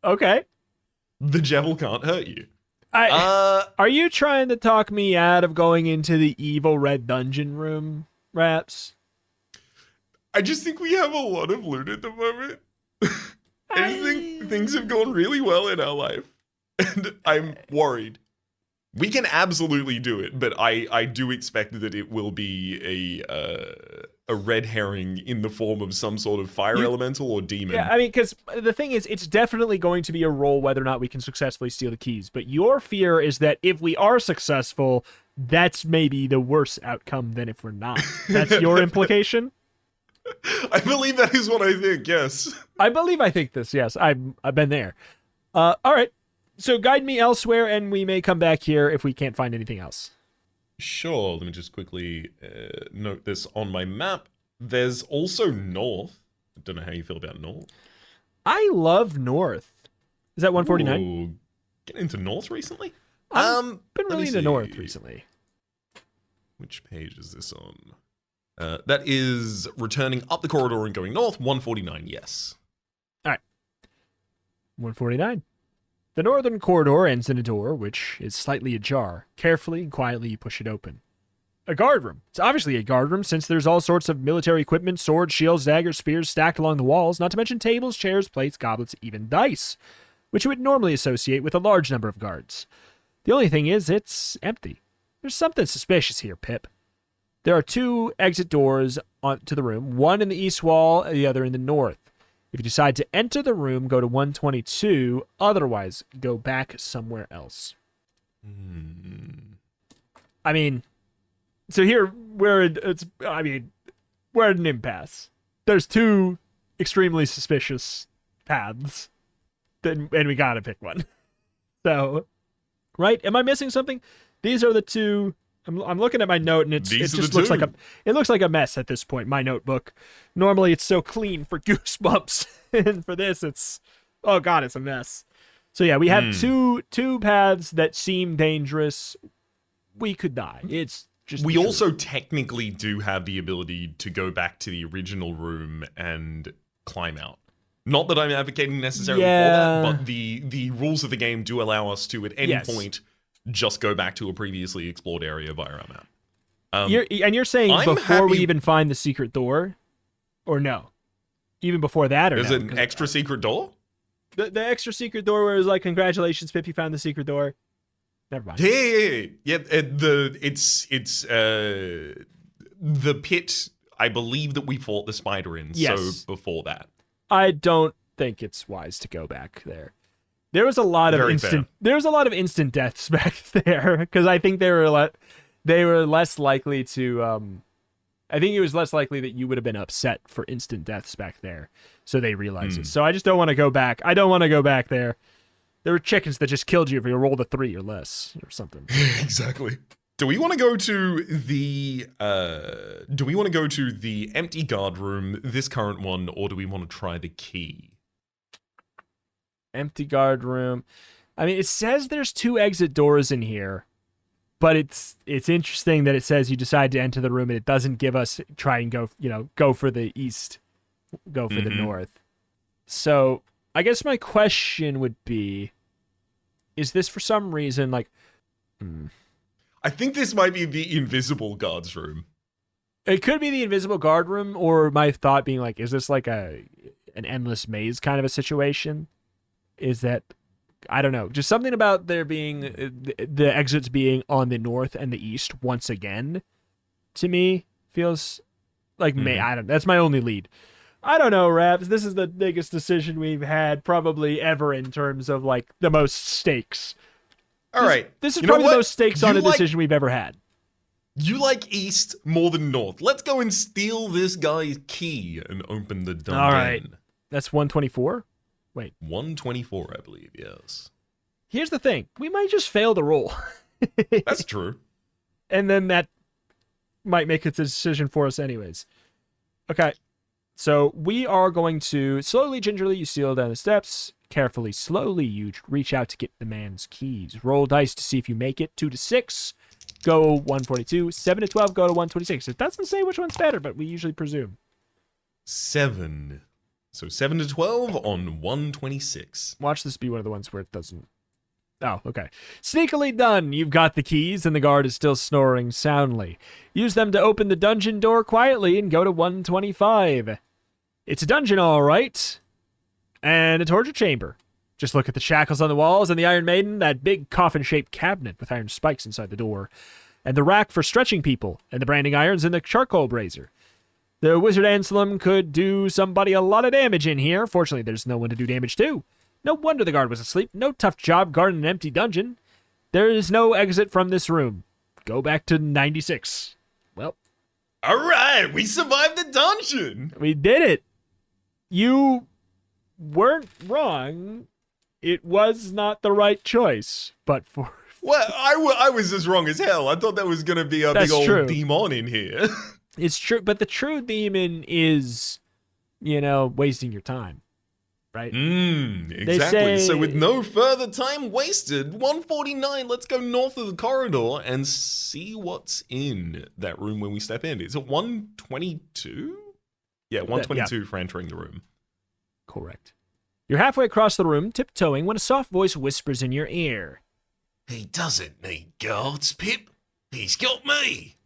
Okay. The Jevil can't hurt you. Are you trying to talk me out of going into the evil red dungeon room, Raps? I just think we have a lot of loot at the moment. I just think things have gone really well in our life. And I'm worried. We can absolutely do it, but I do expect that it will be a red herring in the form of some sort of fire elemental or demon. Yeah, I mean, because the thing is, it's definitely going to be a roll whether or not we can successfully steal the keys. But your fear is that if we are successful, that's maybe the worse outcome than if we're not. That's your implication? I believe that is what I think, yes. I think this, yes. I've been there. All right. So guide me elsewhere, and we may come back here if we can't find anything else. Sure, let me just quickly note this on my map. There's also north. I don't know how you feel about north. I love north. Is that 149? Ooh, getting into north recently? I've been let me really into see. north recently. Which page is this on? That is returning up the corridor and going north, 149, yes. All right. 149. The northern corridor ends in a door, which is slightly ajar. Carefully and quietly, you push it open. A guard room. It's obviously a guard room, since there's all sorts of military equipment, swords, shields, daggers, spears stacked along the walls, not to mention tables, chairs, plates, goblets, even dice, which you would normally associate with a large number of guards. The only thing is, it's empty. There's something suspicious here, Pip. There are 2 exit doors to the room, one in the east wall, the other in the north. If you decide to enter the room, go to 122. Otherwise, go back somewhere else. I mean, so here, we're at an impasse. There's 2 extremely suspicious paths, and we gotta pick one. So, right? Am I missing something? These are the 2. I'm looking at my note, and it just looks like a mess at this point. My notebook. Normally, it's so clean for Goosebumps, and for this, it's a mess. So yeah, we have two paths that seem dangerous. We could die. It's just we also technically do have the ability to go back to the original room and climb out. Not that I'm advocating necessarily for that, but the rules of the game do allow us to at any point just go back to a previously explored area via our map. You're saying before we even find the secret door, or no? Even before that, or there's an extra secret door? The extra secret door where it was like, congratulations, Pip, you found the secret door. Never mind. Yeah. The pit, I believe that we fought the spider in. Yes. So before that, I don't think it's wise to go back there. There was a lot of instant deaths back there, because I think they were less likely to. I think it was less likely that you would have been upset for instant deaths back there, so they realized it. So I just don't want to go back. I don't want to go back there. There were chickens that just killed you if you rolled a 3 or less or something. Exactly. Do we want to go to the empty guard room, this current one, or do we want to try the key? Empty guard room. I mean, it says there's 2 exit doors in here, but it's interesting that it says you decide to enter the room and it doesn't give us try and go for the east, go for the north. So I guess my question would be, is this for some reason like? I think this might be the invisible guards room. It could be the invisible guard room, or my thought being like, is this like an endless maze kind of a situation? Is that, I don't know, just something about there being the exits being on the north and the east once again, to me feels like I don't. That's my only lead. I don't know, Raps. This is the biggest decision we've had probably ever in terms of like the most stakes. All right, this is probably the most stakes on a decision we've ever had. You like east more than north. Let's go and steal this guy's key and open the dungeon. All right, that's 124. Wait. 124, I believe, yes. Here's the thing. We might just fail the roll. That's true. And then that might make it a decision for us anyways. Okay. So we are going to slowly, gingerly, you steal down the steps. Carefully, slowly, you reach out to get the man's keys. Roll dice to see if you make it. 2 to 6, go 142. 7 to 12, go to 126. It doesn't say which one's better, but we usually presume. 7. So 7 to 12 on 126. Watch this be one of the ones where it doesn't. Oh, okay. Sneakily done. You've got the keys, and the guard is still snoring soundly. Use them to open the dungeon door quietly and go to 125. It's a dungeon, all right. And a torture chamber. Just look at the shackles on the walls and the Iron Maiden, that big coffin-shaped cabinet with iron spikes inside the door, and the rack for stretching people, and the branding irons and the charcoal brazier. The Wizard Anselm could do somebody a lot of damage in here. Fortunately, there's no one to do damage to. No wonder the guard was asleep. No tough job guarding an empty dungeon. There is no exit from this room. Go back to 96. Well. All right, we survived the dungeon. We did it. You weren't wrong. It was not the right choice, but for... Well, I was as wrong as hell. I thought that was going to be a big old demon in here. It's true, but the true demon is, wasting your time, right? Exactly. So with no further time wasted, 149, let's go north of the corridor and see what's in that room when we step in. Is it 122? Yeah, 122 for entering the room. Correct. You're halfway across the room, tiptoeing, when a soft voice whispers in your ear. He doesn't need guards, Pip. He's got me.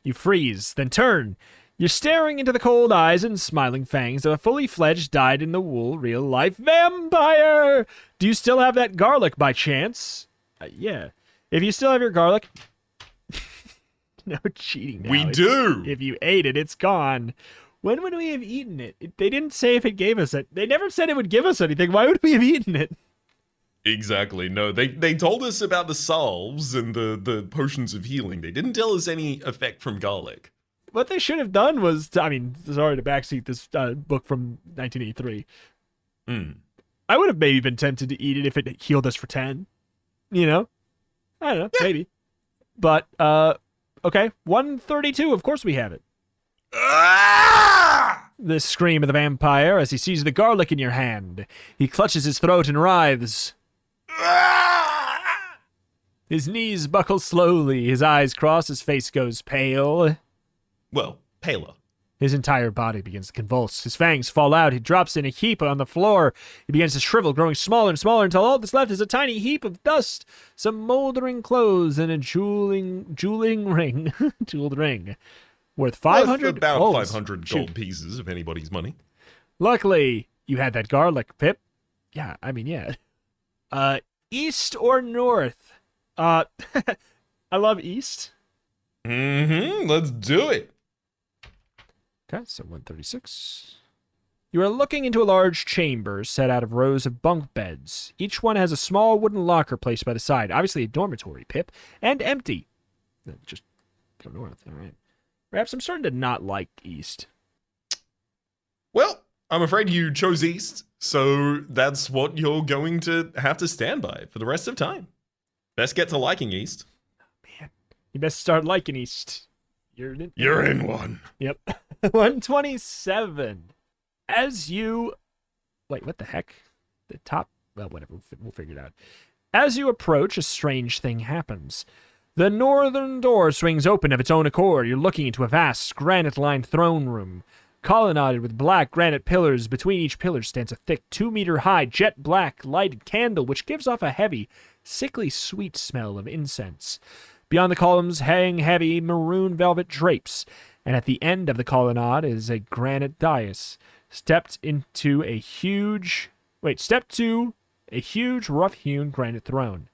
You freeze, then turn. You're staring into the cold eyes and smiling fangs of a fully fledged, dyed-in-the-wool, real-life vampire. Do you still have that garlic by chance? Yeah. If you still have your garlic... No cheating now. We do. If you ate it, it's gone. When would we have eaten it? They didn't say if it gave us it. They never said it would give us anything. Why would we have eaten it? Exactly. No, they told us about the salves and the potions of healing. They didn't tell us any effect from garlic. What they should have done was, sorry to backseat this book from 1983. I would have maybe been tempted to eat it if it healed us for 10. I don't know, maybe. But, okay, 132, of course we have it. The scream of the vampire as he sees the garlic in your hand. He clutches his throat and writhes. His knees buckle slowly, his eyes cross, his face goes pale. Well, paler. His entire body begins to convulse. His fangs fall out. He drops in a heap on the floor. He begins to shrivel, growing smaller and smaller until all that's left is a tiny heap of dust, some moldering clothes, and a jeweling ring. Jeweled ring. Worth 500 about gold. 500 gold pieces of anybody's money. Luckily, you had that garlic, Pip. Yeah. East or north? I love east. Let's do it. Okay, so 136. You are looking into a large chamber set out of rows of bunk beds. Each one has a small wooden locker placed by the side. Obviously a dormitory, Pip, and empty. Just go north, all right. Perhaps I'm starting to not like east. Well, I'm afraid you chose east, so that's what you're going to have to stand by for the rest of time. Best get to liking east. Man, you best start liking east. You're in one. Yep. 127. As you... Wait, what the heck? The top... Well, whatever. We'll figure it out. As you approach, a strange thing happens. The northern door swings open of its own accord. You're looking into a vast, granite-lined throne room. Colonnaded with black granite pillars. Between each pillar stands a thick, 2-meter-high, jet-black lighted candle, which gives off a heavy, sickly sweet smell of incense. Beyond the columns hang heavy maroon velvet drapes, and at the end of the colonnade is a granite dais. Step to a huge, rough-hewn granite throne.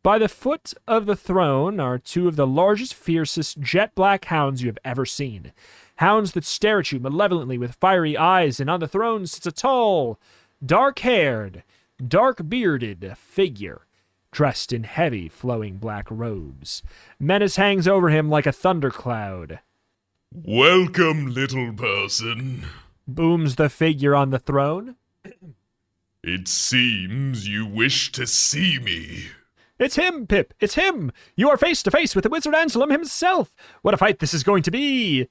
By the foot of the throne are two of the largest, fiercest, jet-black hounds you have ever seen. Hounds that stare at you malevolently with fiery eyes, and on the throne sits a tall, dark-haired, dark-bearded figure, dressed in heavy, flowing black robes. Menace hangs over him like a thundercloud. Welcome, little person. Booms the figure on the throne. It seems you wish to see me. It's him, Pip! It's him! You are face to face with the Wizard Anselm himself! What a fight this is going to be!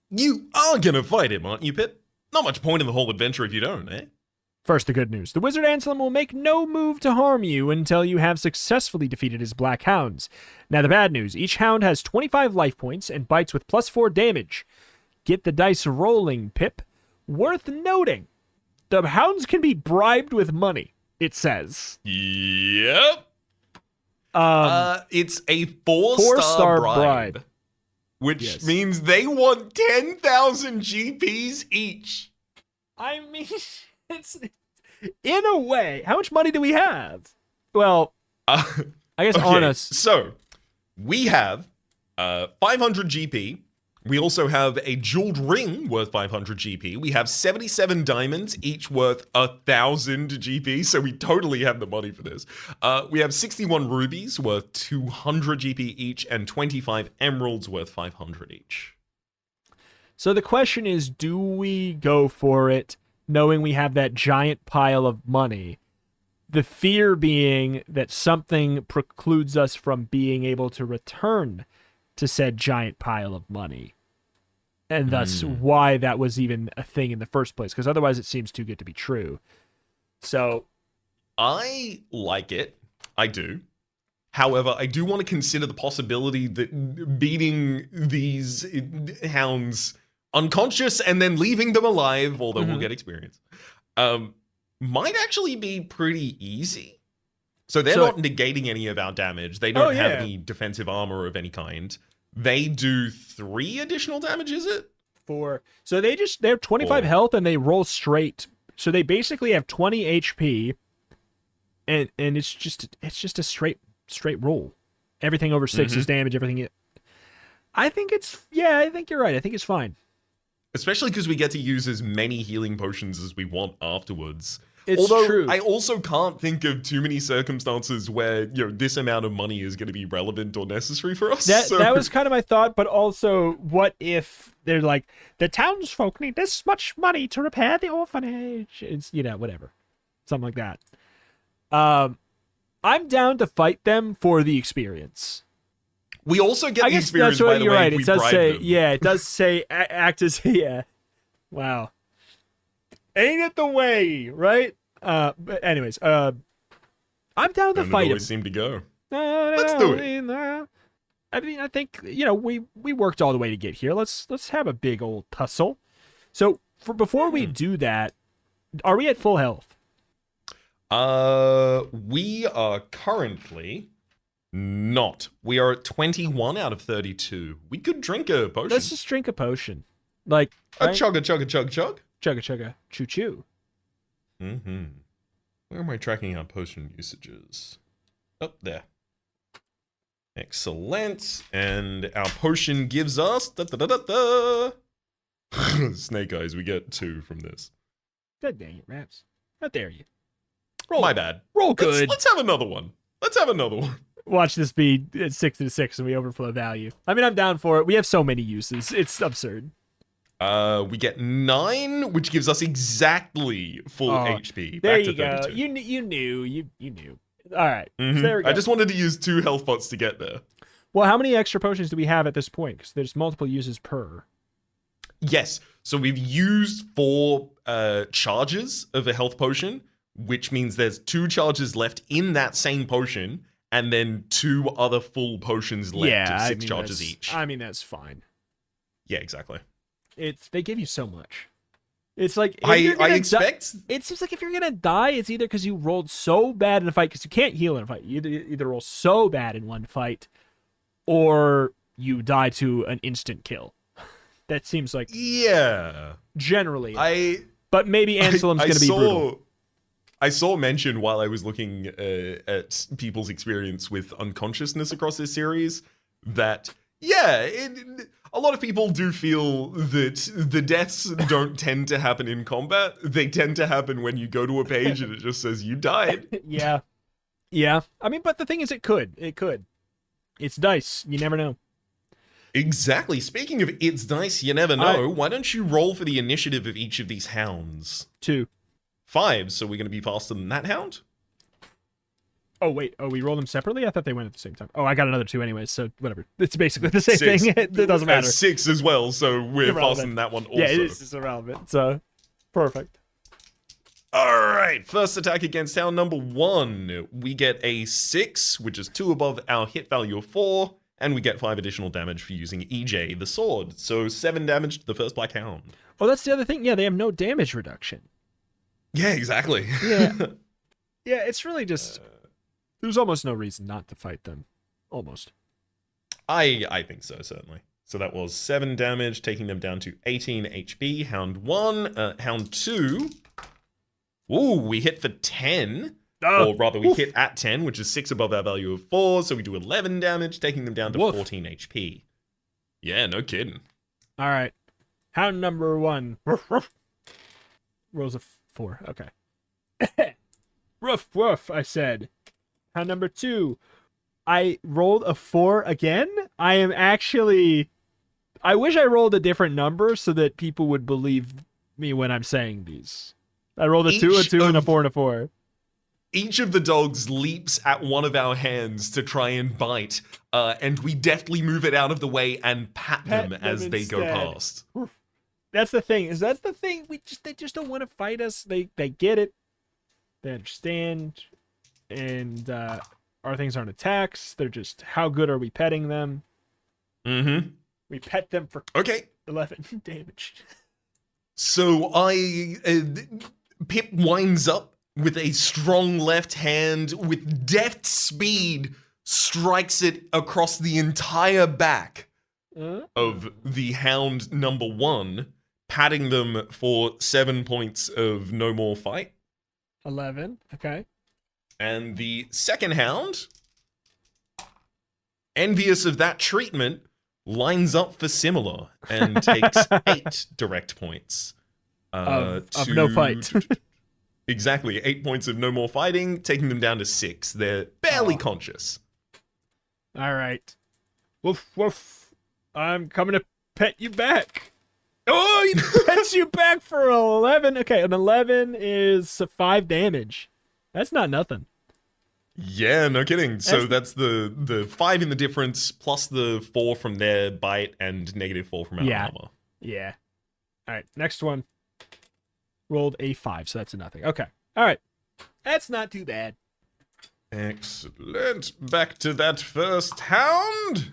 You are gonna fight him, aren't you, Pip? Not much point in the whole adventure if you don't, eh? First, the good news. The Wizard Anselm will make no move to harm you until you have successfully defeated his black hounds. Now, the bad news. Each hound has 25 life points and bites with +4 damage. Get the dice rolling, Pip. Worth noting, the hounds can be bribed with money, it says. Yep. It's a 4-star Four-star bribe. Which Yes. means they want 10,000 GPs each. I mean, in a way, how much money do we have? Well, Uh, I guess okay, on us. So, we have 500 GP. We also have a jeweled ring worth 500 GP. We have 77 diamonds, each worth 1,000 GP. So we totally have the money for this. We have 61 rubies worth 200 GP each, and 25 emeralds worth 500 each. So the question is, do we go for it knowing we have that giant pile of money? The fear being that something precludes us from being able to return to said giant pile of money. And thus why that was even a thing in the first place, because otherwise it seems too good to be true. So I like it. I do. However, I do want to consider the possibility that beating these hounds unconscious and then leaving them alive, although we'll get experience, might actually be pretty easy. So they're not negating any of our damage. They don't have any defensive armor of any kind. They do 3 additional damage, is it? 4. So they have 25 health and they roll straight. So they basically have 20 HP, and it's just a straight roll. Everything over 6 is damage. Everything. I think I think you're right. I think it's fine. Especially because we get to use as many healing potions as we want afterwards. Although, true. I also can't think of too many circumstances where, this amount of money is going to be relevant or necessary for us. That was kind of my thought, but also, what if they're like, the townsfolk need this much money to repair the orphanage? It's, whatever. Something like that. I'm down to fight them for the experience. We also get the experience, by the way, right. if we It does bribe say, them. it does say act as, Wow. Ain't it the way, right? But anyways, I'm down to fight him. Always seem to go. Let's do it. I mean, I think we worked all the way to get here. Let's have a big old tussle. So before we do that, are we at full health? We are currently not. We are at 21 out of 32. We could drink a potion. Let's just drink a potion, like a chug, chug, chug. Chugga, choo-choo. Where am I tracking our potion usages? Up there. Excellent. And our potion gives us snake eyes. We get 2 from this. God dang it, Raps. How dare you? My bad. Roll good. Let's have another one. Watch this be at 6 to 6 and we overflow value. I mean, I'm down for it. We have so many uses. It's absurd. We get 9, which gives us exactly full HP. There Back you to go. 32. You knew. All right. So there we go. I just wanted to use 2 health pots to get there. Well, how many extra potions do we have at this point? Because there's multiple uses per. Yes. So we've used 4 charges of a health potion, which means there's 2 charges left in that same potion, and then 2 other full potions left of 6 charges each. I mean, that's fine. Yeah, exactly. They give you so much. It's like I expect it seems like if you're gonna die, it's either because you rolled so bad in a fight, because you can't heal in a fight. You either roll so bad in one fight, or you die to an instant kill. That seems like generally. But maybe Anselm's gonna be brutal. I saw mention while I was looking at people's experience with unconsciousness across this series that a lot of people do feel that the deaths don't tend to happen in combat. They tend to happen when you go to a page and it just says you died. Yeah. I mean, but the thing is, it could. It's dice. You never know. Exactly. Speaking of it's dice, you never know. Why don't you roll for the initiative of each of these hounds? 2. 5. So we're going to be faster than that hound? Oh, wait. Oh, we roll them separately? I thought they went at the same time. Oh, I got another 2 anyways, so whatever. It's basically the same 6. thing. It doesn't matter. 6 as well, so we're Irrelevant. faster than that one also. Yeah, it is. It's irrelevant. So, perfect. All right. First attack against hound number 1. We get a 6, which is 2 above our hit value of 4, and we get 5 additional damage for using EJ, the sword. So 7 damage to the first black hound. Oh, that's the other thing. Yeah, they have no damage reduction. Yeah, exactly. Yeah. Yeah, it's really just... There's almost no reason not to fight them. Almost. I think so, certainly. So that was 7 damage, taking them down to 18 HP. Hound 1. Hound 2. Ooh, we hit for 10. Oh, Or rather, we hit at 10, which is 6 above our value of 4. So we do 11 damage, taking them down to Woof. 14 HP. Yeah, no kidding. all right. Hound number 1. Rolls a 4. Okay. Roof, woof, I said. Hound number 2. I rolled a 4 again. I am actually... I wish I rolled a different number so that people would believe me when I'm saying these. I rolled a 2, a 2, and a 4, and a 4. Each of the dogs leaps at one of our hands to try and bite, and we deftly move it out of the way and pat them as they go instead. past. That's the thing. They just don't want to fight us. They get it. They understand. And our things aren't attacks. They're just, how good are we petting them? Mm-hmm. We pet them for Okay. 11 damage. So Pip winds up with a strong left hand, with deft speed, strikes it across the entire back of the hound number 1, patting them for 7 points of no more fight. 11. Okay. And the second hound, envious of that treatment, lines up for similar and takes 8 direct points. Of no fight. Exactly, 8 points of no more fighting, taking them down to 6. They're barely conscious. All right. Woof, woof. I'm coming to pet you back. Oh, he pets you back for 11. Okay, an 11 is 5 damage. That's not nothing. Yeah, no kidding. So that's the 5 in the difference, plus the 4 from their bite and -4 from our armor. Yeah. All right, next one. Rolled a 5, so that's a nothing. Okay. All right. That's not too bad. Excellent. Back to that first hound.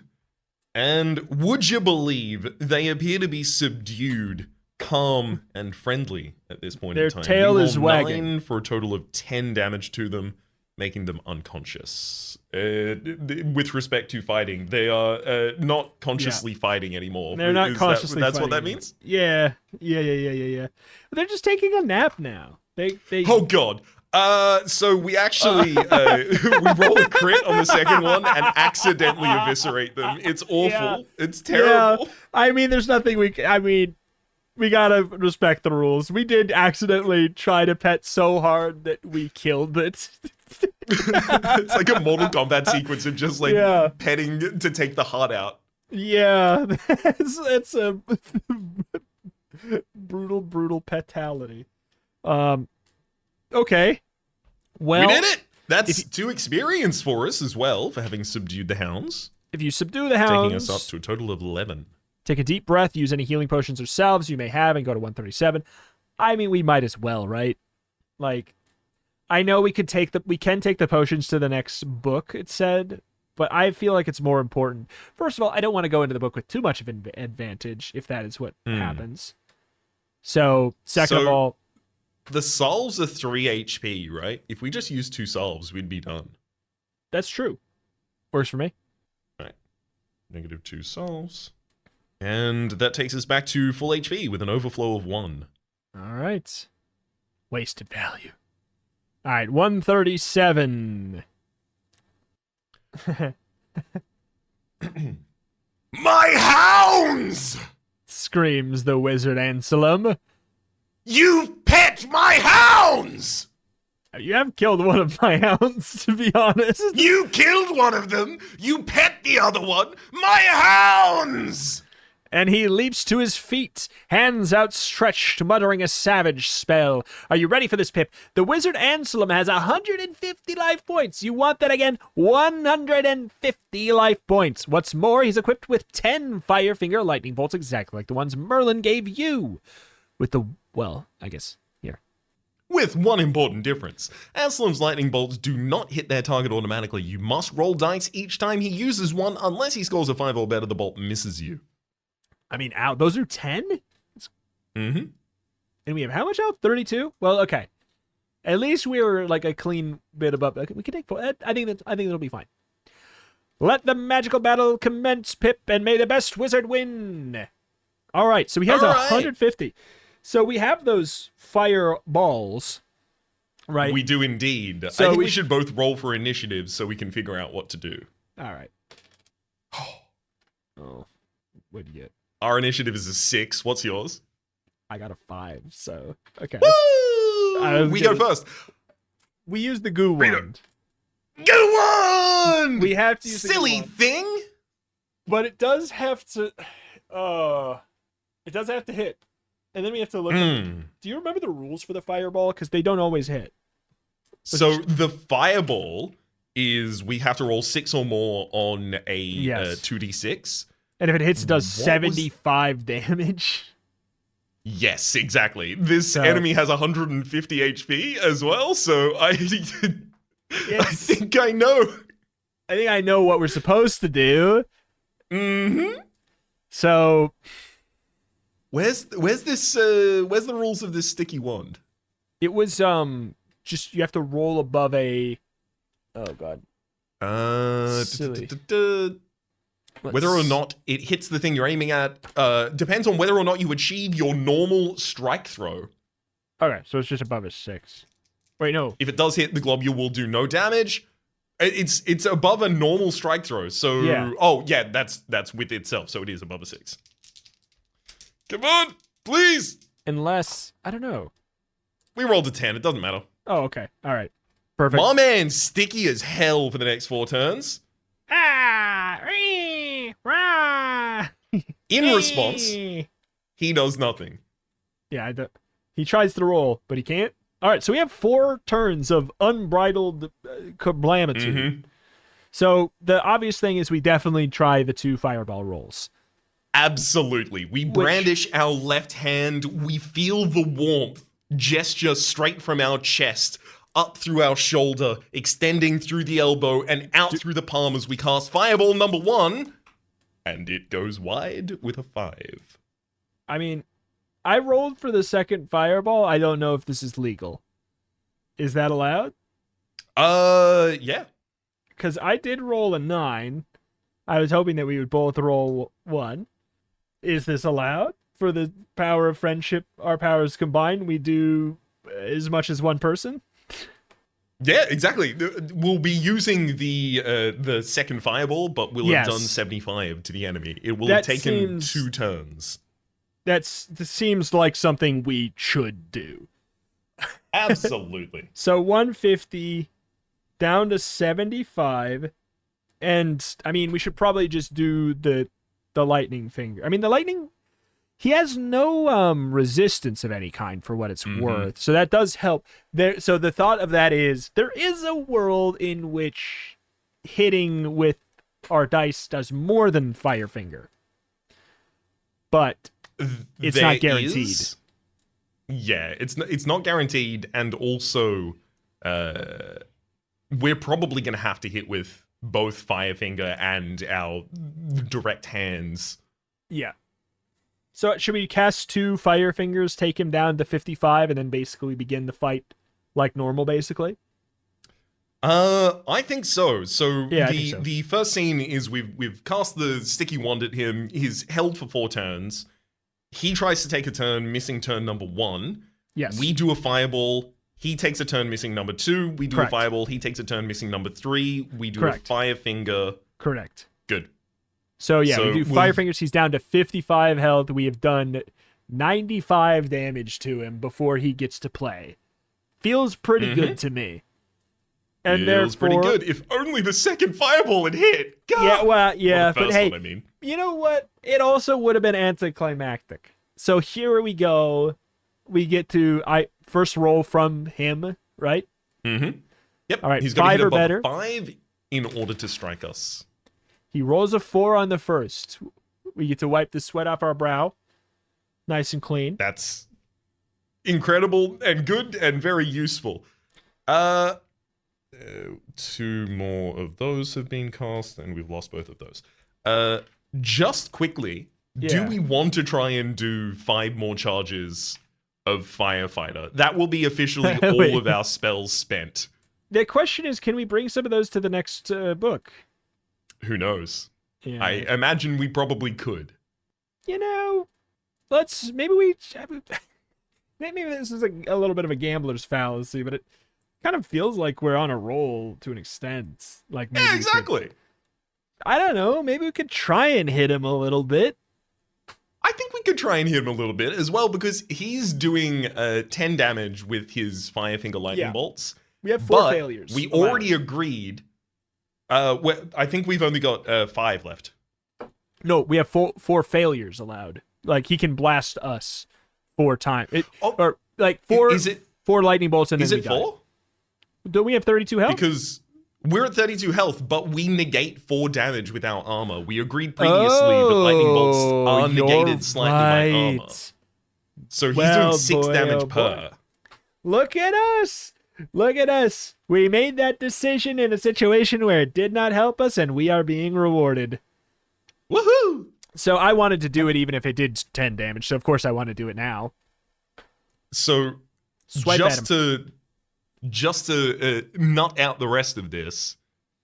And would you believe they appear to be subdued, calm, and friendly at this point Their in time. tail We is roll wagging. 9 for a total of 10 damage to them, making them unconscious. With respect to fighting, they are not consciously fighting anymore. They're not consciously That's what fighting that anymore. means? Yeah. They're just taking a nap now. They Oh god. So we actually we roll a crit on the second one and accidentally eviscerate them. It's awful. Yeah. It's terrible. Yeah. I mean, there's nothing we gotta respect the rules. We did accidentally try to pet so hard that we killed it. It's like a Mortal Kombat sequence of just like Yeah. petting to take the heart out. Yeah, it's a brutal petality. Okay. Well, We did it. That's if 2 experience for us as well for having subdued the hounds, if you subdue the hounds, taking us up to a total of 11. take a deep breath, use any healing potions or salves you may have, and go to 137. I mean, we might as well, right? Like, I know we can take the potions to the next book, it said, but I feel like it's more important. First of all, I don't want to go into the book with too much of an advantage if that is what happens. So, second of all, The salves are 3 HP, right? If we just use 2 salves, we'd be done. that's true. Works for me. -2 salves. And that takes us back to full HP with an overflow of 1. All right. Wasted value. All right, 137. My hounds! Screams the wizard Anselm. You pet my hounds! You have killed one of my hounds, to be honest. You killed one of them! You pet the other one! My hounds! And he leaps to his feet, hands outstretched, muttering a savage spell. Are you ready for this, Pip? The wizard Anselm has 150 life points. You want that again? 150 life points. What's more, he's equipped with 10 Firefinger lightning bolts, exactly like the ones Merlin gave you. With the, well, I guess, here. With one important difference. Anselm's lightning bolts do not hit their target automatically. You must roll dice each time he uses one. Unless he scores a 5 or better, the bolt misses you. I mean, ow, those are 10? Mm-hmm. And we have how much out? 32? Well, okay. At least we were like a clean bit above. We can take 4. I think it'll be fine. Let the magical battle commence, Pip, and may the best wizard win. All right, so he has All right. 150. So we have those fireballs, Right. We do indeed. So I think we we should both roll for initiative so we can figure out what to do. All right. Oh, what'd you get? Our initiative is a 6. What's yours? I got a 5, so okay. Woo! We go first. We use the goo Read it. wand. Go on! We have to use the goo Silly wand. thing! But it does have to hit. And then we have to look at, do you remember the rules for the fireball? Because they don't always hit. So the fireball is we have to roll 6 or more on a Yes. 2d6. And if it hits, it does What was- 75 damage. Yes, exactly. This So- enemy has 150 HP as well, so I think I know. I think I know what we're supposed to do. Mm-hmm. So Where's the rules of this sticky wand? it was just you have to roll above a, oh god. Silly. Whether or not it hits the thing you're aiming at depends on whether or not you achieve your normal strike throw. Okay, so it's just above a 6. Wait, no. If it does hit, the globule will do no damage. It's above a normal strike throw. So Yeah. oh yeah, that's with itself. So it is above a 6. Come on, please. Unless, I don't know. We rolled a 10. It doesn't matter. Oh, okay. All right. Perfect. My man's sticky as hell for the next 4 turns. In response, he does nothing. Yeah, he tries to roll, but he can't. All right, so we have 4 turns of unbridled kablamitude. Mhm. So the obvious thing is we definitely try the 2 fireball rolls. Absolutely. We brandish our left hand. We feel the warmth gesture straight from our chest, up through our shoulder, extending through the elbow, and out through the palm as we cast Fireball number 1. And it goes wide with a 5. I mean, I rolled for the second fireball. I don't know if this is legal. Is that allowed? Yeah. Because I did roll a 9. I was hoping that we would both roll 1. Is this allowed? For the power of friendship, our powers combined, we do as much as one person? Yeah, exactly. We'll be using the second fireball, but we'll have done Yes. 75 to the enemy. It will That have taken seems- 2 turns. This seems like something we should do. Absolutely. So 150 down to 75. And I mean, we should probably just do the lightning finger. I mean, the lightning, he has no resistance of any kind for what it's worth. So that does help. There. So the thought of that is there is a world in which hitting with our dice does more than Firefinger. But it's There not guaranteed. Yeah, it's not guaranteed, and also we're probably going to have to hit with both Firefinger and our direct hands. Yeah. So should we cast 2 Firefingers, take him down to 55, and then basically begin the fight like normal, basically? I think so. So Yeah, I the think so. the first scene is we've cast the sticky wand at him. He's held for 4 turns. He tries to take a turn, missing turn number 1. Yes. We do a fireball. He takes a turn, missing number 2. We do Correct. a fireball. He takes a turn, missing number 3. We do Correct. a Firefinger. Correct. Good. So yeah, So we do we'll- Firefingers. He's down to 55 health. We have done 95 damage to him before he gets to play. Feels pretty good to me. And Feels therefore, pretty good. If only the second fireball had hit. God. Yeah, well, yeah, Or the but first hey, one, I mean. you know what? It also would have been anticlimactic. So here we go. We get to first roll from him, right? Mm-hmm. Yep. All right, He's got to 5 hit or above better. 5 in order to strike us. He rolls a 4 on the first. We get to wipe the sweat off our brow. Nice and clean. That's incredible and good and very useful. 2 more of those have been cast, and we've lost both of those. Just quickly, do Yeah. we want to try and do 5 more charges of Firefighter? That will be officially all Wait. of our spells spent. The question is, can we bring some of those to the next book? Who knows? Yeah. I imagine we probably could. You know, maybe this is a little bit of a gambler's fallacy, but kind of feels like we're on a roll to an extent. Like maybe Yeah, we could- exactly. I don't know. Maybe we could try and hit him a little bit. I think we could try and hit him a little bit as well because he's doing 10 damage with his Firefinger lightning Yeah. bolts. We have 4 But failures. we allowed. already agreed. I think we've only got 5 left. No, we have 4 failures allowed. Like he can blast us 4 times. Or like 4 Is it 4 lightning bolts and is then it we die. 4? Don't we have 32 health? Because we're at 32 health, but we negate 4 damage with our armor. We agreed previously that lightning bolts are negated slightly by armor. So he's Well, doing 6 boy, damage oh, per. boy. Look at us. Look at us. We made that decision in a situation where it did not help us and we are being rewarded. Woohoo! So I wanted to do it even if it did 10 damage. So of course I want to do it now. So Swipe at him. just to nut out the rest of this,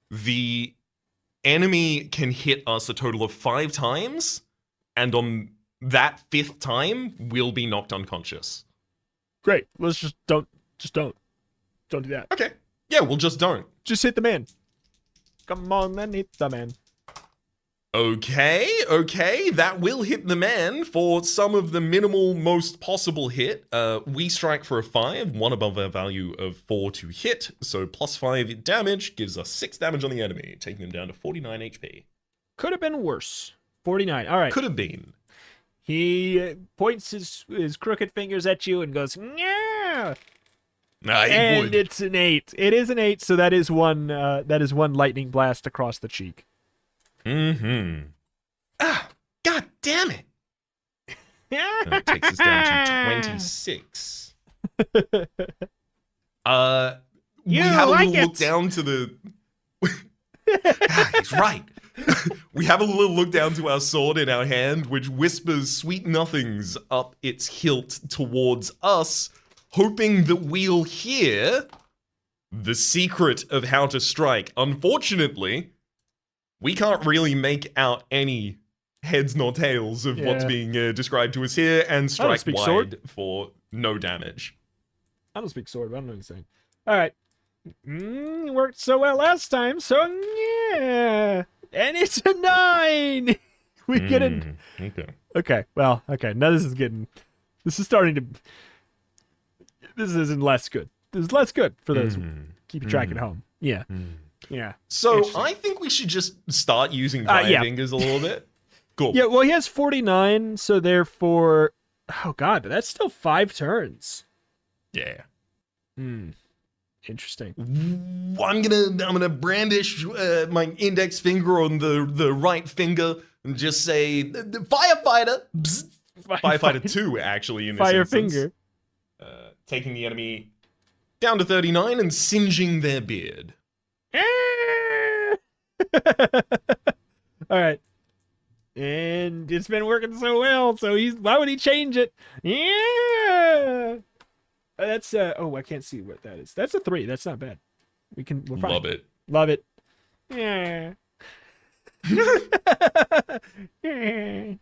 the enemy can hit us a total of 5 times, and on that 5th time, we'll be knocked unconscious. Great. Let's don't do that. Okay. Yeah, we'll just don't. Just hit the man. Come on, then hit the man. Okay, that will hit the man for some of the minimal, most possible hit. We strike for a 5, 1 above our value of 4 to hit, so plus 5 damage gives us 6 damage on the enemy, taking them down to 49 HP. Could have been worse. 49. All right. Could have been. He points his crooked fingers at you and goes, "Yeah." Nah, he And would. it's an 8. It is an 8, so that is one lightning blast across the cheek. Mm-hmm. Ah, god damn it. That takes us down to 26. We You have a like little look it. down to the... He's right. We have a little look down to our sword in our hand, which whispers sweet nothings up its hilt towards us, hoping that we'll hear the secret of how to strike. Unfortunately, we can't really make out any heads nor tails of what's Yeah. being described to us here, and strike speak wide sword. for no damage. I don't speak sword, but I don't know what you're saying. All right. Worked so well last time, so yeah. And it's a 9. We get it. Okay. Okay, well, okay. Now this is starting to. This isn't less good. This is less good for those who keep track at home. Yeah. Yeah. So Interesting. I think we should just start using fire yeah. fingers a little bit. Cool. Yeah, well, he has 49, so therefore. Oh, God, but that's still 5 turns. Yeah. Interesting. I'm gonna brandish my index finger on the right finger and just say the firefighter. Bzz. Firefighter 2 actually in this Fire instance. finger. Taking the enemy down to 39 and singeing their beard. All right. And it's been working so well, so why would he change it? Yeah. That's oh, I can't see what that is. That's a 3. That's not bad. We're fine. Love it. Love it. Yeah. Yeah.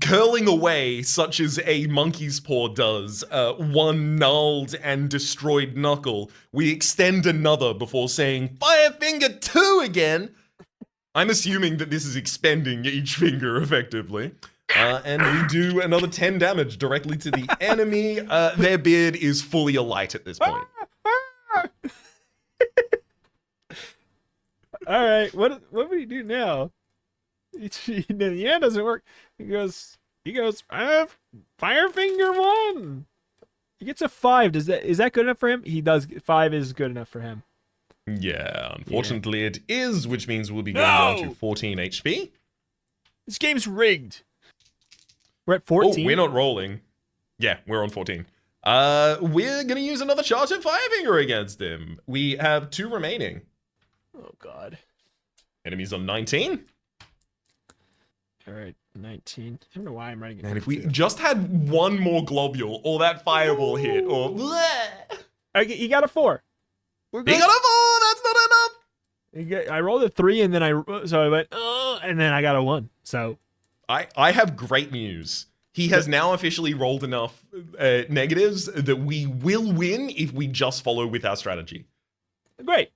Curling away, such as a monkey's paw does, one gnarled and destroyed knuckle, we extend another before saying, Firefinger 2 again! I'm assuming that this is expending each finger effectively. And we do another 10 damage directly to the enemy. Their beard is fully alight at this point. All right. What would he do now? Yeah, doesn't work. He goes. Firefinger 1. He gets a 5. Is that good enough for him? He does. 5 is good enough for him. Yeah, unfortunately it is, which means we'll be going down to 14 HP. This game's rigged. We're at Oh, 14. we're not rolling. Yeah, we're on 14. We're gonna use another charge at Firefinger against him. We have 2 remaining. Oh God. Enemies on 19. All right, 19. I don't know why I'm writing it. And down, if we too. just had one more globule, or that fireball hit, or He got a 4. We're he good. got a 4. That's not enough. I rolled a 3 and then I went and then I got a 1. So I have great news. He has now officially rolled enough negatives that we will win if we just follow with our strategy. Great.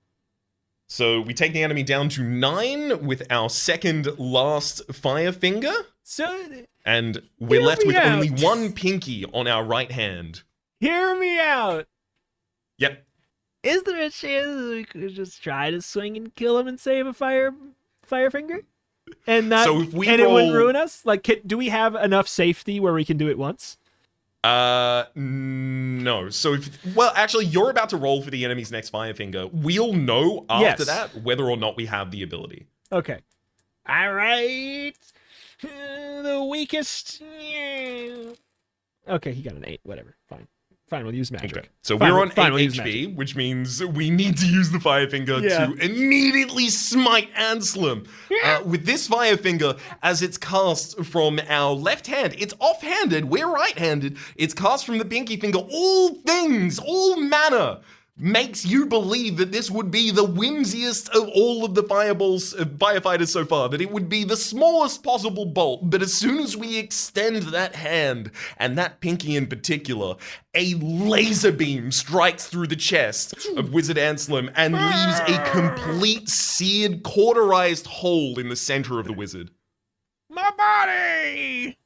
So we take the enemy down to 9 with our second last fire finger. So, And we're Hear left me with out. only one pinky on our right hand. hear me out. Yep. Is there a chance we could just try to swing and kill him and save a fire finger? And not, So if we and it wouldn't roll- ruin us? Like, do we have enough safety where we can do it once? No. So actually, you're about to roll for the enemy's next fire finger. We'll know after Yes. that whether or not we have the ability. Okay. All right. The weakest. Yeah. Okay, he got an 8. Whatever. Fine. Fine, we'll use magic. Okay. So Fine, we're on fine, 8 we'll use HP, which means we need to use the fire finger Yeah. to immediately smite Anselm. With this fire finger, as it's cast from our left hand, it's off-handed, we're right-handed, it's cast from the pinky finger. All things, all manner, makes you believe that this would be the whimsiest of all of the firefighters so far, that it would be the smallest possible bolt, but as soon as we extend that hand, and that pinky in particular, a laser beam strikes through the chest of Wizard Anselm and leaves a complete seared, cauterized hole in the center of the wizard. My body!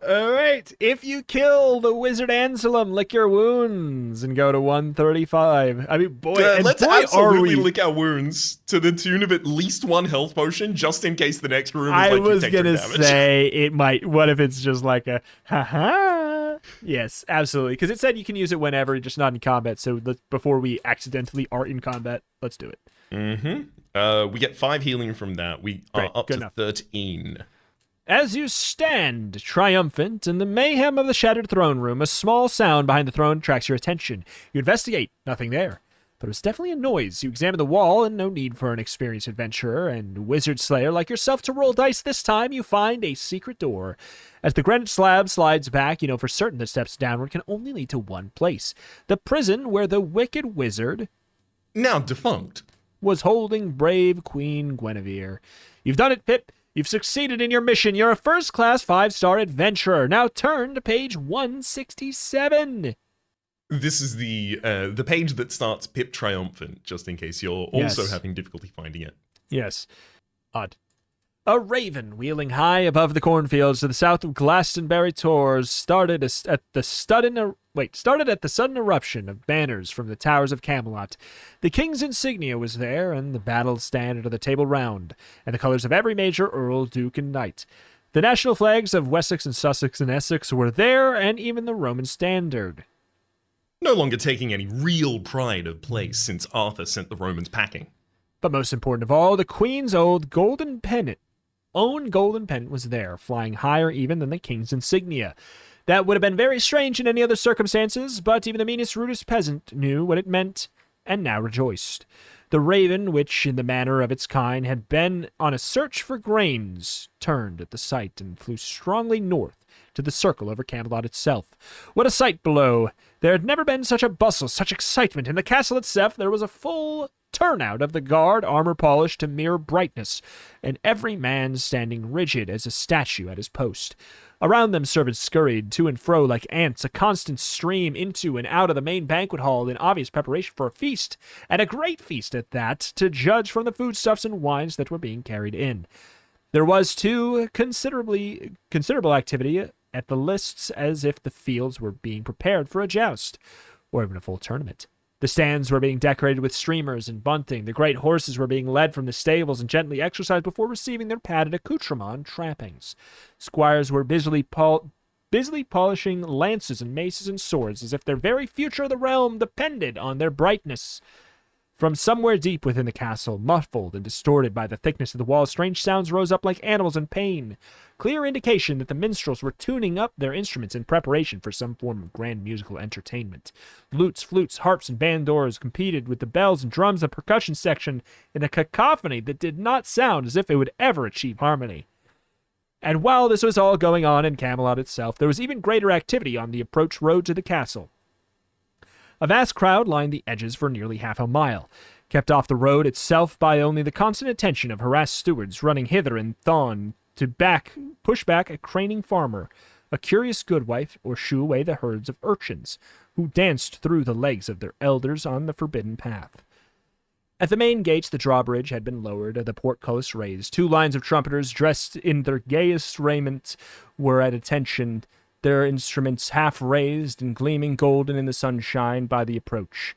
All right. If you kill the wizard Anselm, lick your wounds and go to 135. I mean, boy, and Let's boy, absolutely are we. lick our wounds to the tune of at least 1 health potion, just in case the next room is I like was detector gonna damage. say it might. What if it's just like a haha? Yes, absolutely. Because it said you can use it whenever, just not in combat. So before we accidentally are in combat, let's do it. We get 5 healing from that. We Great, are up good to enough. 13. As you stand, triumphant, in the mayhem of the shattered throne room, a small sound behind the throne attracts your attention. You investigate. Nothing there. But it was definitely a noise. You examine the wall, and no need for an experienced adventurer and wizard slayer like yourself to roll dice this time. You find a secret door. As the granite slab slides back, you know for certain that steps downward can only lead to one place. The prison where the wicked wizard Now defunct. was holding brave Queen Guinevere. You've done it, Pip. You've succeeded in your mission. You're a first-class 5-star adventurer. Now turn to page 167. This is the page that starts Pip Triumphant, just in case you're also Yes. having difficulty finding it. Yes. Odd. A raven wheeling high above the cornfields to the south of Glastonbury Tors started at the sudden eruption of banners from the towers of Camelot. The king's insignia was there, and the battle standard of the Table Round, and the colors of every major earl, duke, and knight. The national flags of Wessex and Sussex and Essex were there, and even the Roman standard. No longer taking any real pride of place since Arthur sent the Romans packing. But most important of all, the queen's own golden pennant was there, flying higher even than the king's insignia. That would have been very strange in any other circumstances, but even the meanest, rudest peasant knew what it meant, and now rejoiced. The raven, which in the manner of its kind had been on a search for grains, turned at the sight and flew strongly north to the circle over Camelot itself. What a sight below! There had never been such a bustle, such excitement. In the castle itself there was a full turnout of the guard, armor polished to mere brightness, and every man standing rigid as a statue at his post. Around them servants scurried to and fro like ants, a constant stream into and out of the main banquet hall in obvious preparation for a feast, and a great feast at that, to judge from the foodstuffs and wines that were being carried in. There was, too, considerable activity at the lists, as if the fields were being prepared for a joust, or even a full tournament. The stands were being decorated with streamers and bunting. The great horses were being led from the stables and gently exercised before receiving their padded accoutrement and trappings. Squires were busily polishing lances and maces and swords, as if their very future of the realm depended on their brightness. From somewhere deep within the castle, muffled and distorted by the thickness of the walls, strange sounds rose up like animals in pain. Clear indication that the minstrels were tuning up their instruments in preparation for some form of grand musical entertainment. Lutes, flutes, harps, and bandors competed with the bells and drums and percussion section in a cacophony that did not sound as if it would ever achieve harmony. And while this was all going on in Camelot itself, there was even greater activity on the approach road to the castle. A vast crowd lined the edges for nearly half a mile. kept off the road itself by only the constant attention of harassed stewards running hither and thon to push back a craning farmer, a curious goodwife, or shoo away the herds of urchins who danced through the legs of their elders on the forbidden path. At the main gates, the drawbridge had been lowered, the portcullis raised. 2 lines of trumpeters, dressed in their gayest raiment, were at attention, their instruments half raised and gleaming golden in the sunshine by the approach.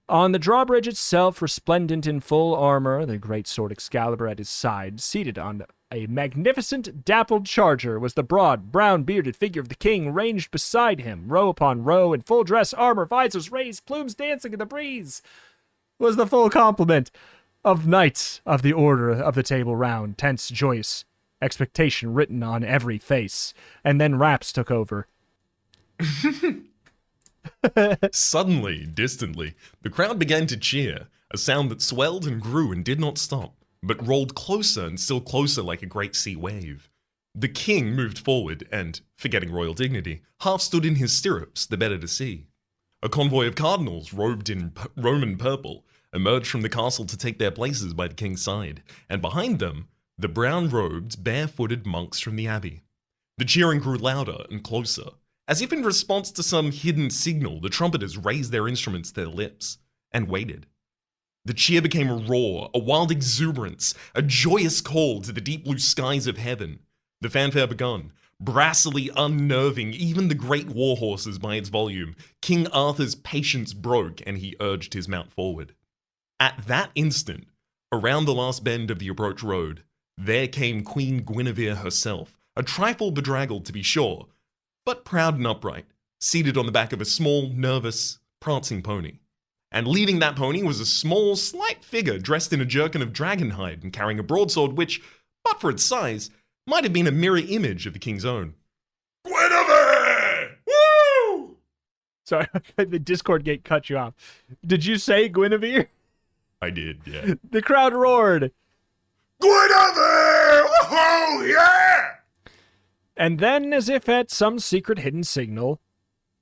On the drawbridge itself, resplendent in full armor, the great sword Excalibur at his side, seated on a magnificent dappled charger, was the broad, brown-bearded figure of the king, ranged beside him, row upon row, in full dress armor, visors raised, plumes dancing in the breeze. Was the full complement of knights of the Order of the Table Round, tense, joyous, expectation written on every face. And then raps took over. Suddenly, distantly, the crowd began to cheer, a sound that swelled and grew and did not stop, but rolled closer and still closer like a great sea wave. The king moved forward and, forgetting royal dignity, half stood in his stirrups, the better to see. A convoy of cardinals, robed in Roman purple, emerged from the castle to take their places by the king's side, and behind them, the brown-robed, barefooted monks from the abbey. The cheering grew louder and closer. As if in response to some hidden signal, the trumpeters raised their instruments to their lips and waited. The cheer became a roar, a wild exuberance, a joyous call to the deep blue skies of heaven. The fanfare begun, brassily unnerving even the great war horses by its volume. King Arthur's patience broke, and he urged his mount forward. At that instant, around the last bend of the approach road, there came Queen Guinevere herself, a trifle bedraggled to be sure, but proud and upright, seated on the back of a small, nervous, prancing pony. And leading that pony was a small, slight figure dressed in a jerkin of dragonhide and carrying a broadsword which, but for its size, might have been a mirror image of the king's own. Guinevere! Woo! Sorry, the Discord gate cut you off. Did you say Guinevere? I did, yeah. The crowd roared. Guinevere! Oh, yeah! And then, as if at some secret hidden signal,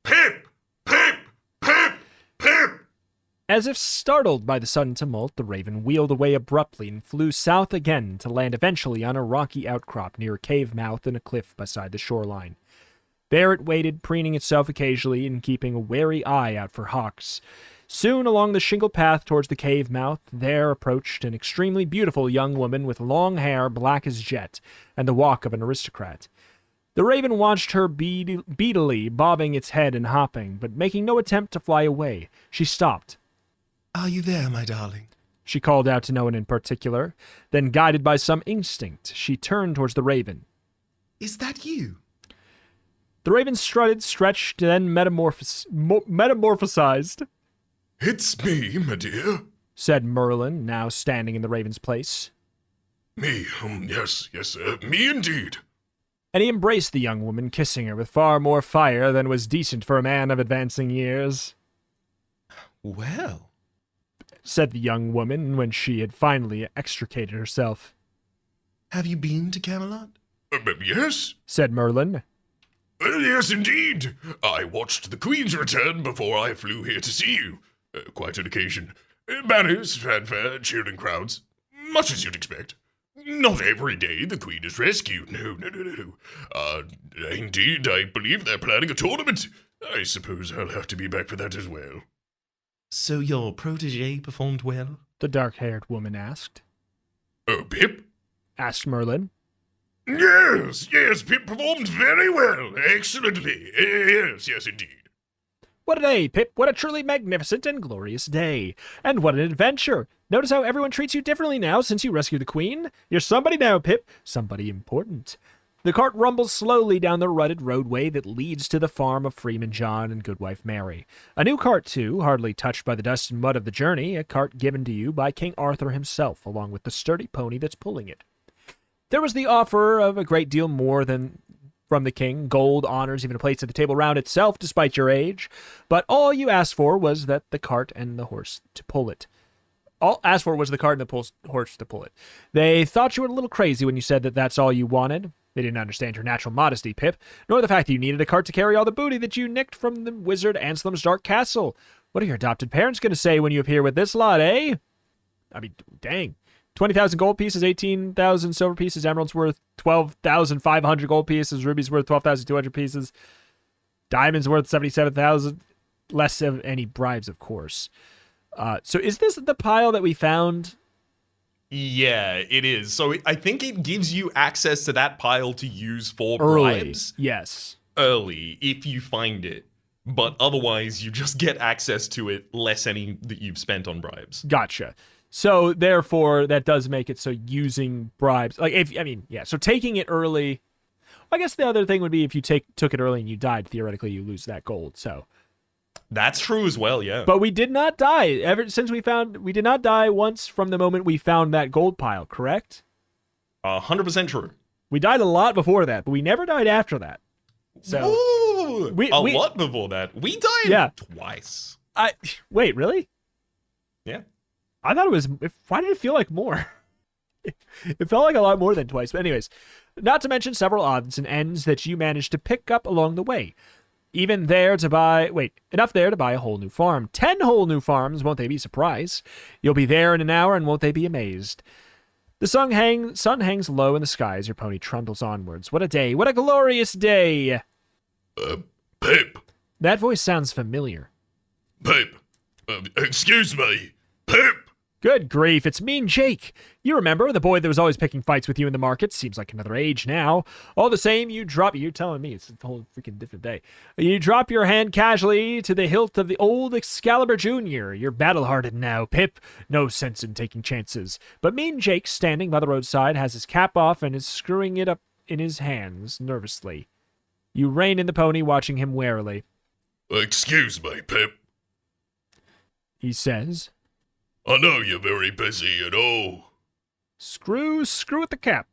Pip! Pip! Pip! Pip! as if startled by the sudden tumult, the raven wheeled away abruptly and flew south again to land eventually on a rocky outcrop near a cave mouth in a cliff beside the shoreline. There it waited, preening itself occasionally and keeping a wary eye out for hawks. Soon, along the shingle path towards the cave mouth, there approached an extremely beautiful young woman with long hair black as jet and the walk of an aristocrat. The raven watched her beadily, bobbing its head and hopping, but making no attempt to fly away. She stopped. Are you there, my darling? She called out to no one in particular. Then, guided by some instinct, she turned towards the raven. Is that you? The raven strutted, stretched, then metamorphosized. It's me, my dear. Said Merlin, now standing in the raven's place. Me, yes, me indeed. And he embraced the young woman, kissing her with far more fire than was decent for a man of advancing years. Well, said the young woman when she had finally extricated herself. Have you been to Camelot? Yes? Said Merlin. Yes, indeed. I watched the Queen's return before I flew here to see you. Quite an occasion. Banners, fanfare, cheering crowds. Much as you'd expect. Not every day the Queen is rescued. No. Indeed, I believe they're planning a tournament. I suppose I'll have to be back for that as well. So your protege performed well? The dark-haired woman asked. Oh, Pip? Asked Merlin. Yes, Pip performed very well. Excellently. Yes, indeed. What a day, Pip. What a truly magnificent and glorious day. And what an adventure. Notice how everyone treats you differently now since you rescued the Queen? You're somebody now, Pip. Somebody important. The cart rumbles slowly down the rutted roadway that leads to the farm of Freeman John and Goodwife Mary. A new cart, too, hardly touched by the dust and mud of the journey, a cart given to you by King Arthur himself, along with the sturdy pony that's pulling it. There was the offer of a great deal more than from the king, gold, honors, even a place at the Table Round itself, despite your age. But all you asked for was that the cart and the horse to pull it. All asked for was the cart and the horse to pull it. They thought you were a little crazy when you said that that's all you wanted. They didn't understand your natural modesty, Pip, nor the fact that you needed a cart to carry all the booty that you nicked from the wizard Anselm's dark castle. What are your adopted parents going to say when you appear with this lot, eh? I mean, dang. 20,000 gold pieces, 18,000 silver pieces, emeralds worth 12,500 gold pieces, rubies worth 12,200 pieces, diamonds worth 77,000, less of any bribes, of course. So is this the pile that we found? Yeah, it is. So I think it gives you access to that pile to use for Early. bribes Yes. early if you find it. But otherwise, you just get access to it less any that you've spent on bribes. Gotcha. So therefore, that does make it so using bribes, so taking it early. I guess the other thing would be if you took it early and you died, theoretically you lose that gold. So That's true as well, yeah. but we did not die ever since we did not die once from the moment we found that gold pile, correct? 100% true. We died a lot before that, but we never died after that. So Ooh, a we- lot before that. We died Yeah. twice. wait, really? Yeah. I thought it was. Why did it feel like more? It felt like a lot more than twice. But anyways, not to mention several odds and ends that you managed to pick up along the way. Enough there to buy a whole new farm. 10 whole new farms, won't they be surprised? You'll be there in an hour, and won't they be amazed? The sun hangs low in the sky as your pony trundles onwards. What a day! What a glorious day! Pip, That voice sounds familiar. Pip, excuse me, Pip. Good grief, it's Mean Jake. You remember, the boy that was always picking fights with you in the market. Seems like another age now. All the same, you're telling me it's a whole freaking different day. You drop your hand casually to the hilt of the old Excalibur Jr. You're battle-hardened now, Pip. No sense in taking chances. But Mean Jake, standing by the roadside, has his cap off and is screwing it up in his hands, nervously. You rein in the pony, watching him warily. Excuse me, Pip. He says, I know you're very busy and all. Screw with the cap.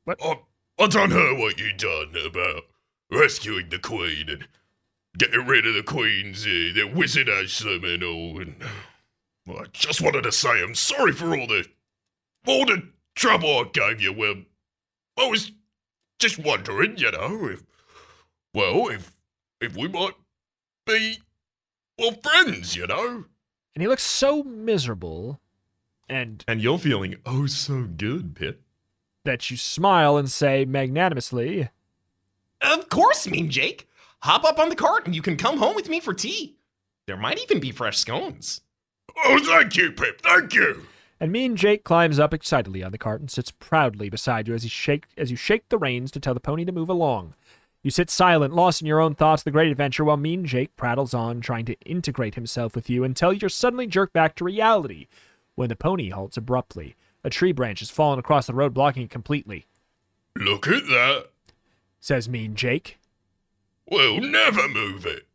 I don't know what you done about rescuing the Queen and getting rid of the Queen's the wizard asylum and all. And I just wanted to say I'm sorry for all the trouble I gave you. Well, I was just wondering, if we might be friends, And he looks so miserable, and you're feeling oh so good, Pip. that you smile and say magnanimously, Of course, Mean Jake. Hop up on the cart and you can come home with me for tea. There might even be fresh scones. Oh, thank you, Pip. Thank you. and Mean Jake climbs up excitedly on the cart and sits proudly beside you as you shake the reins to tell the pony to move along. You sit silent, lost in your own thoughts of the great adventure, while Mean Jake prattles on, trying to integrate himself with you until you're suddenly jerked back to reality, when the pony halts abruptly. A tree branch has fallen across the road, blocking it completely. Look at that. Says Mean Jake. We'll never move it.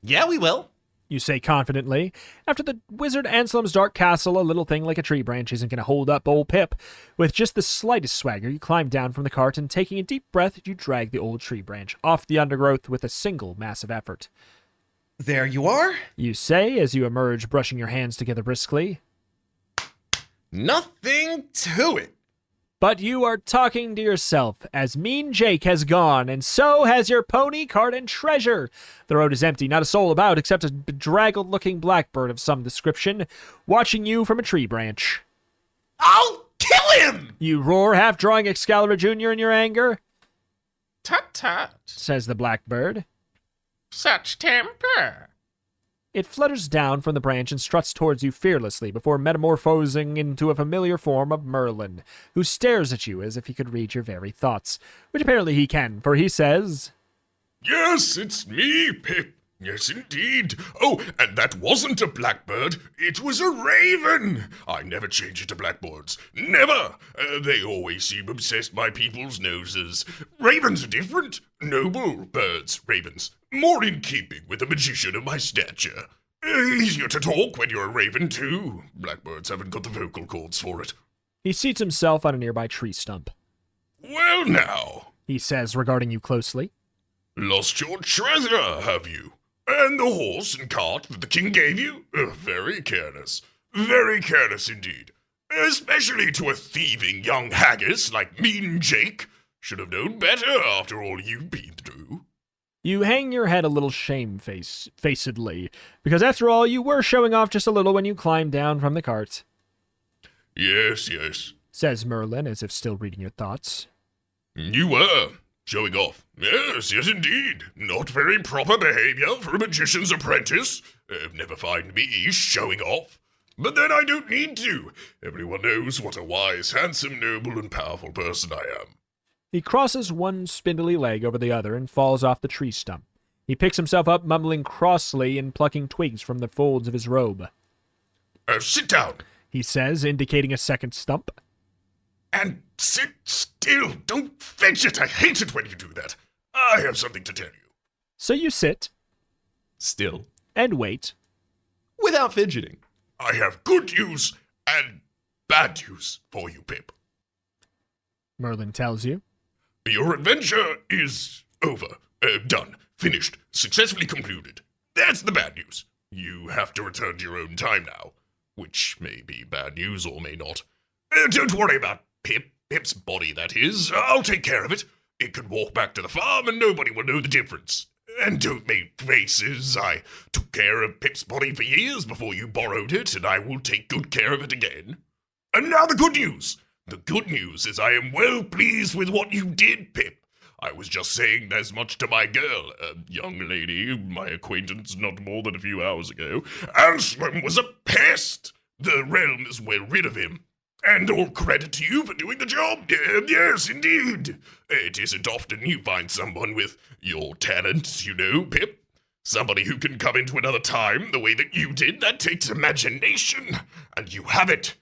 Yeah, we will. You say confidently. After the wizard Anselm's dark castle, a little thing like a tree branch isn't going to hold up old Pip. With just the slightest swagger, you climb down from the cart and, taking a deep breath, you drag the old tree branch off the undergrowth with a single massive effort. There you are. You say as you emerge, brushing your hands together briskly. Nothing to it. But you are talking to yourself, as Mean Jake has gone, and so has your pony, cart, and treasure. The road is empty, not a soul about, except a bedraggled-looking blackbird of some description, watching you from a tree branch. I'll kill him! You roar, half drawing Excalibur Jr. in your anger. Tut-tut. Says the blackbird. Such temper. It flutters down from the branch and struts towards you fearlessly before metamorphosing into a familiar form of Merlin, who stares at you as if he could read your very thoughts, which apparently he can, for he says, Yes, it's me, Pip. Yes, indeed. Oh, and that wasn't a blackbird. It was a raven. I never change it to blackbirds. Never. They always seem obsessed by people's noses. Ravens are different. Noble birds, ravens. More in keeping with a magician of my stature. Easier to talk when you're a raven, too. Blackbirds haven't got the vocal cords for it. He seats himself on a nearby tree stump. Well, now. He says, regarding you closely. Lost your treasure, have you? And the horse and cart that the king gave you? Very careless. Very careless indeed. Especially to a thieving young haggis like Mean Jake. Should have known better after all you've been through. You hang your head a little shamefacedly, because after all, you were showing off just a little when you climbed down from the cart. Yes, yes. Says Merlin, as if still reading your thoughts. You were showing off. Yes, yes, indeed. Not very proper behavior for a magician's apprentice. Never find me showing off. But then I don't need to. Everyone knows what a wise, handsome, noble, and powerful person I am. He crosses one spindly leg over the other and falls off the tree stump. He picks himself up, mumbling crossly and plucking twigs from the folds of his robe. Sit down. He says, indicating a second stump. And sit still. Don't fidget. I hate it when you do that. I have something to tell you. So you sit. Still. And wait. Without fidgeting. I have good news and bad news for you, Pip. Merlin tells you. Your adventure is over. Done. Finished. Successfully concluded. That's the bad news. You have to return to your own time now. Which may be bad news or may not. Don't worry about Pip. Pip's body, that is. I'll take care of it. It can walk back to the farm and nobody will know the difference. And don't make faces. I took care of Pip's body for years before you borrowed it, and I will take good care of it again. And now the good news. The good news is I am well pleased with what you did, Pip. I was just saying as much to my girl, a young lady, my acquaintance not more than a few hours ago. Anselm was a pest. The realm is well rid of him. And all credit to you for doing the job. Yes, indeed. It isn't often you find someone with your talent, you know, Pip. Somebody who can come into another time the way that you did. That takes imagination, and you have it.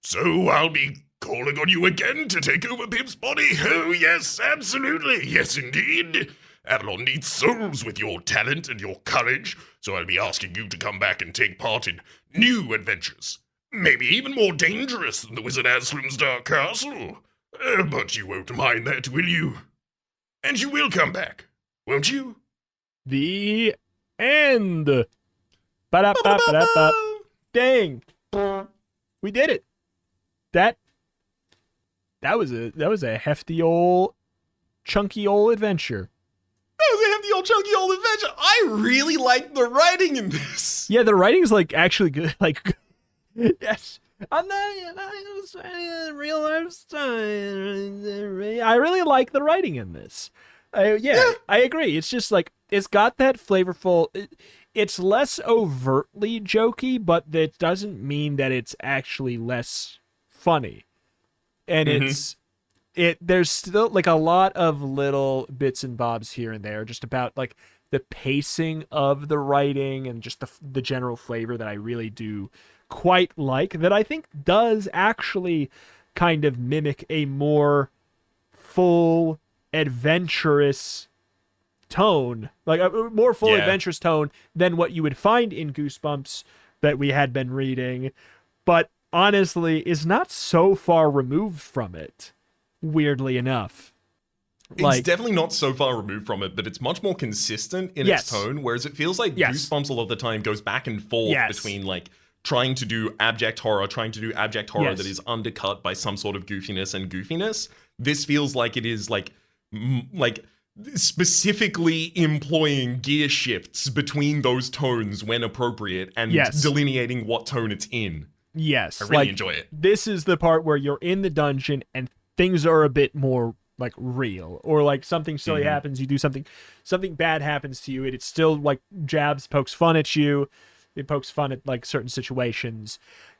So I'll be calling on you again to take over Pip's body. Oh, yes, absolutely. Yes, indeed. Avalon needs souls with your talent and your courage, so I'll be asking you to come back and take part in new adventures. Maybe even more dangerous than the Wizard Aslan's Dark Castle. But you won't mind that, will you? And you will come back, won't you? The end. Ba-da-ba-ba-da-ba. Dang. We did it. That was a hefty old chunky old adventure. That was a hefty old chunky old adventure. I really like the writing in this. Yeah, the writing's like actually good. Like, yes. I'm not real life style. I really like the writing in this. Yeah, I agree. It's just like it's got that flavorful. It's less overtly jokey, but that doesn't mean that it's actually less funny. And there's still like a lot of little bits and bobs here and there, just about like the pacing of the writing and just the general flavor that I really do quite like, that I think does actually kind of mimic a more full adventurous tone, like a more full adventurous tone than what you would find in Goosebumps that we had been reading, but honestly is not so far removed from it, weirdly enough. It's definitely not so far removed from it, but it's much more consistent in its tone, whereas it feels like Goosebumps a lot of the time goes back and forth between like trying to do abject horror that is undercut by some sort of goofiness. This feels like it is like specifically employing gear shifts between those tones when appropriate and delineating what tone it's in. Yes. I really enjoy it. This is the part where you're in the dungeon and things are a bit more like real, or like something silly happens, you do something bad happens to you, and it still like pokes fun at you. It pokes fun at like certain situations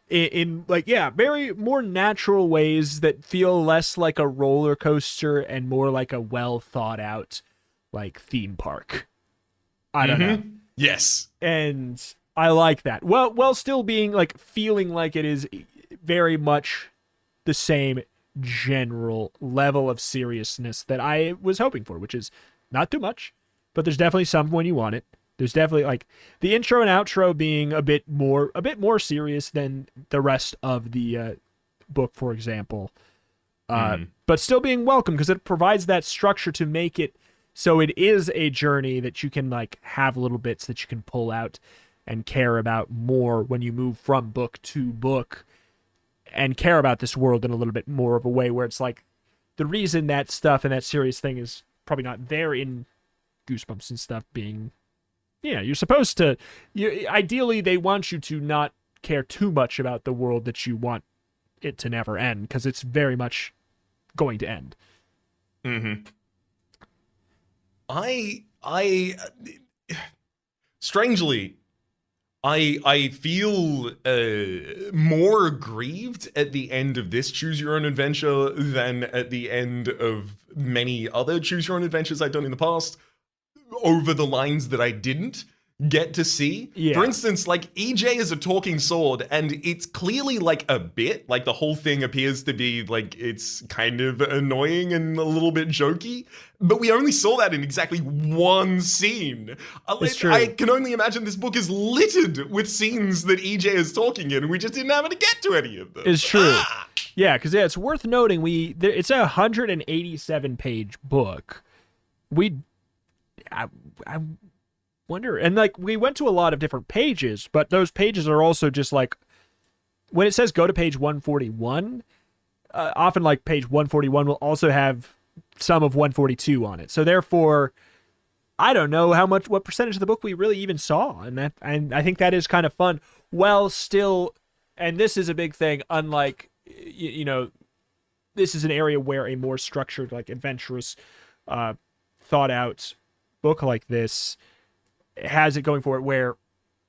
in like, very more natural ways that feel less like a roller coaster and more like a well thought out like theme park. I don't know. Yes. And I like that. Well, still being like feeling like it is very much the same general level of seriousness that I was hoping for, which is not too much, but there's definitely some when you want it. There's definitely like the intro and outro being a bit more serious than the rest of the book, for example, but still being welcome because it provides that structure to make it so it is a journey that you can like have little bits that you can pull out and care about more when you move from book to book and care about this world in a little bit more of a way where it's like the reason that stuff and that serious thing is probably not there in Goosebumps and stuff being, you're supposed to, ideally they want you to not care too much about the world that you want it to never end, because it's very much going to end. Mm-hmm. I strangely, I feel more aggrieved at the end of this Choose Your Own Adventure than at the end of many other Choose Your Own Adventures I've done in the past, over the lines that I didn't get to see. Yeah. For instance, like, EJ is a talking sword, and it's clearly like a bit, like the whole thing appears to be like it's kind of annoying and a little bit jokey, but we only saw that in exactly one scene. It's true. I can only imagine this book is littered with scenes that EJ is talking in, and we just didn't have to get to any of them. It's true. Yeah, because it's worth noting it's a 187 page book. I wonder, and like we went to a lot of different pages, but those pages are also just like, when it says go to page 141, often like page 141 will also have some of 142 on it. So therefore, I don't know what percentage of the book we really even saw, and I think that is kind of fun. Well, still, and this is a big thing. Unlike, this is an area where a more structured, like adventurous, thought out book like this has it going for it, where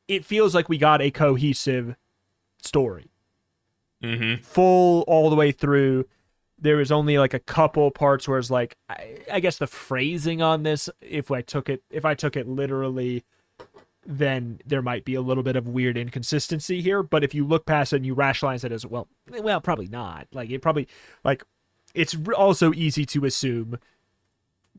it feels like we got a cohesive story. Mm-hmm. Full all the way through. There was only like a couple parts where it's like, I guess the phrasing on this, if I took it literally, then there might be a little bit of weird inconsistency here. But if you look past it and you rationalize it as well, probably not. Like it probably, like, it's also easy to assume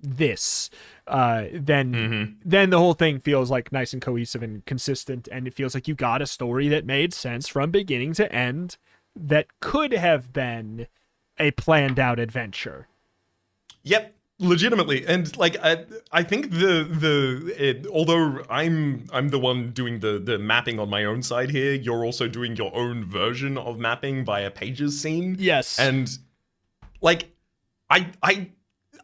this. Then the whole thing feels like nice and cohesive and consistent, and it feels like you got a story that made sense from beginning to end that could have been a planned out adventure. Yep, legitimately. And like I think although I'm the one doing the mapping on my own side here, you're also doing your own version of mapping via pages scene. Yes. And like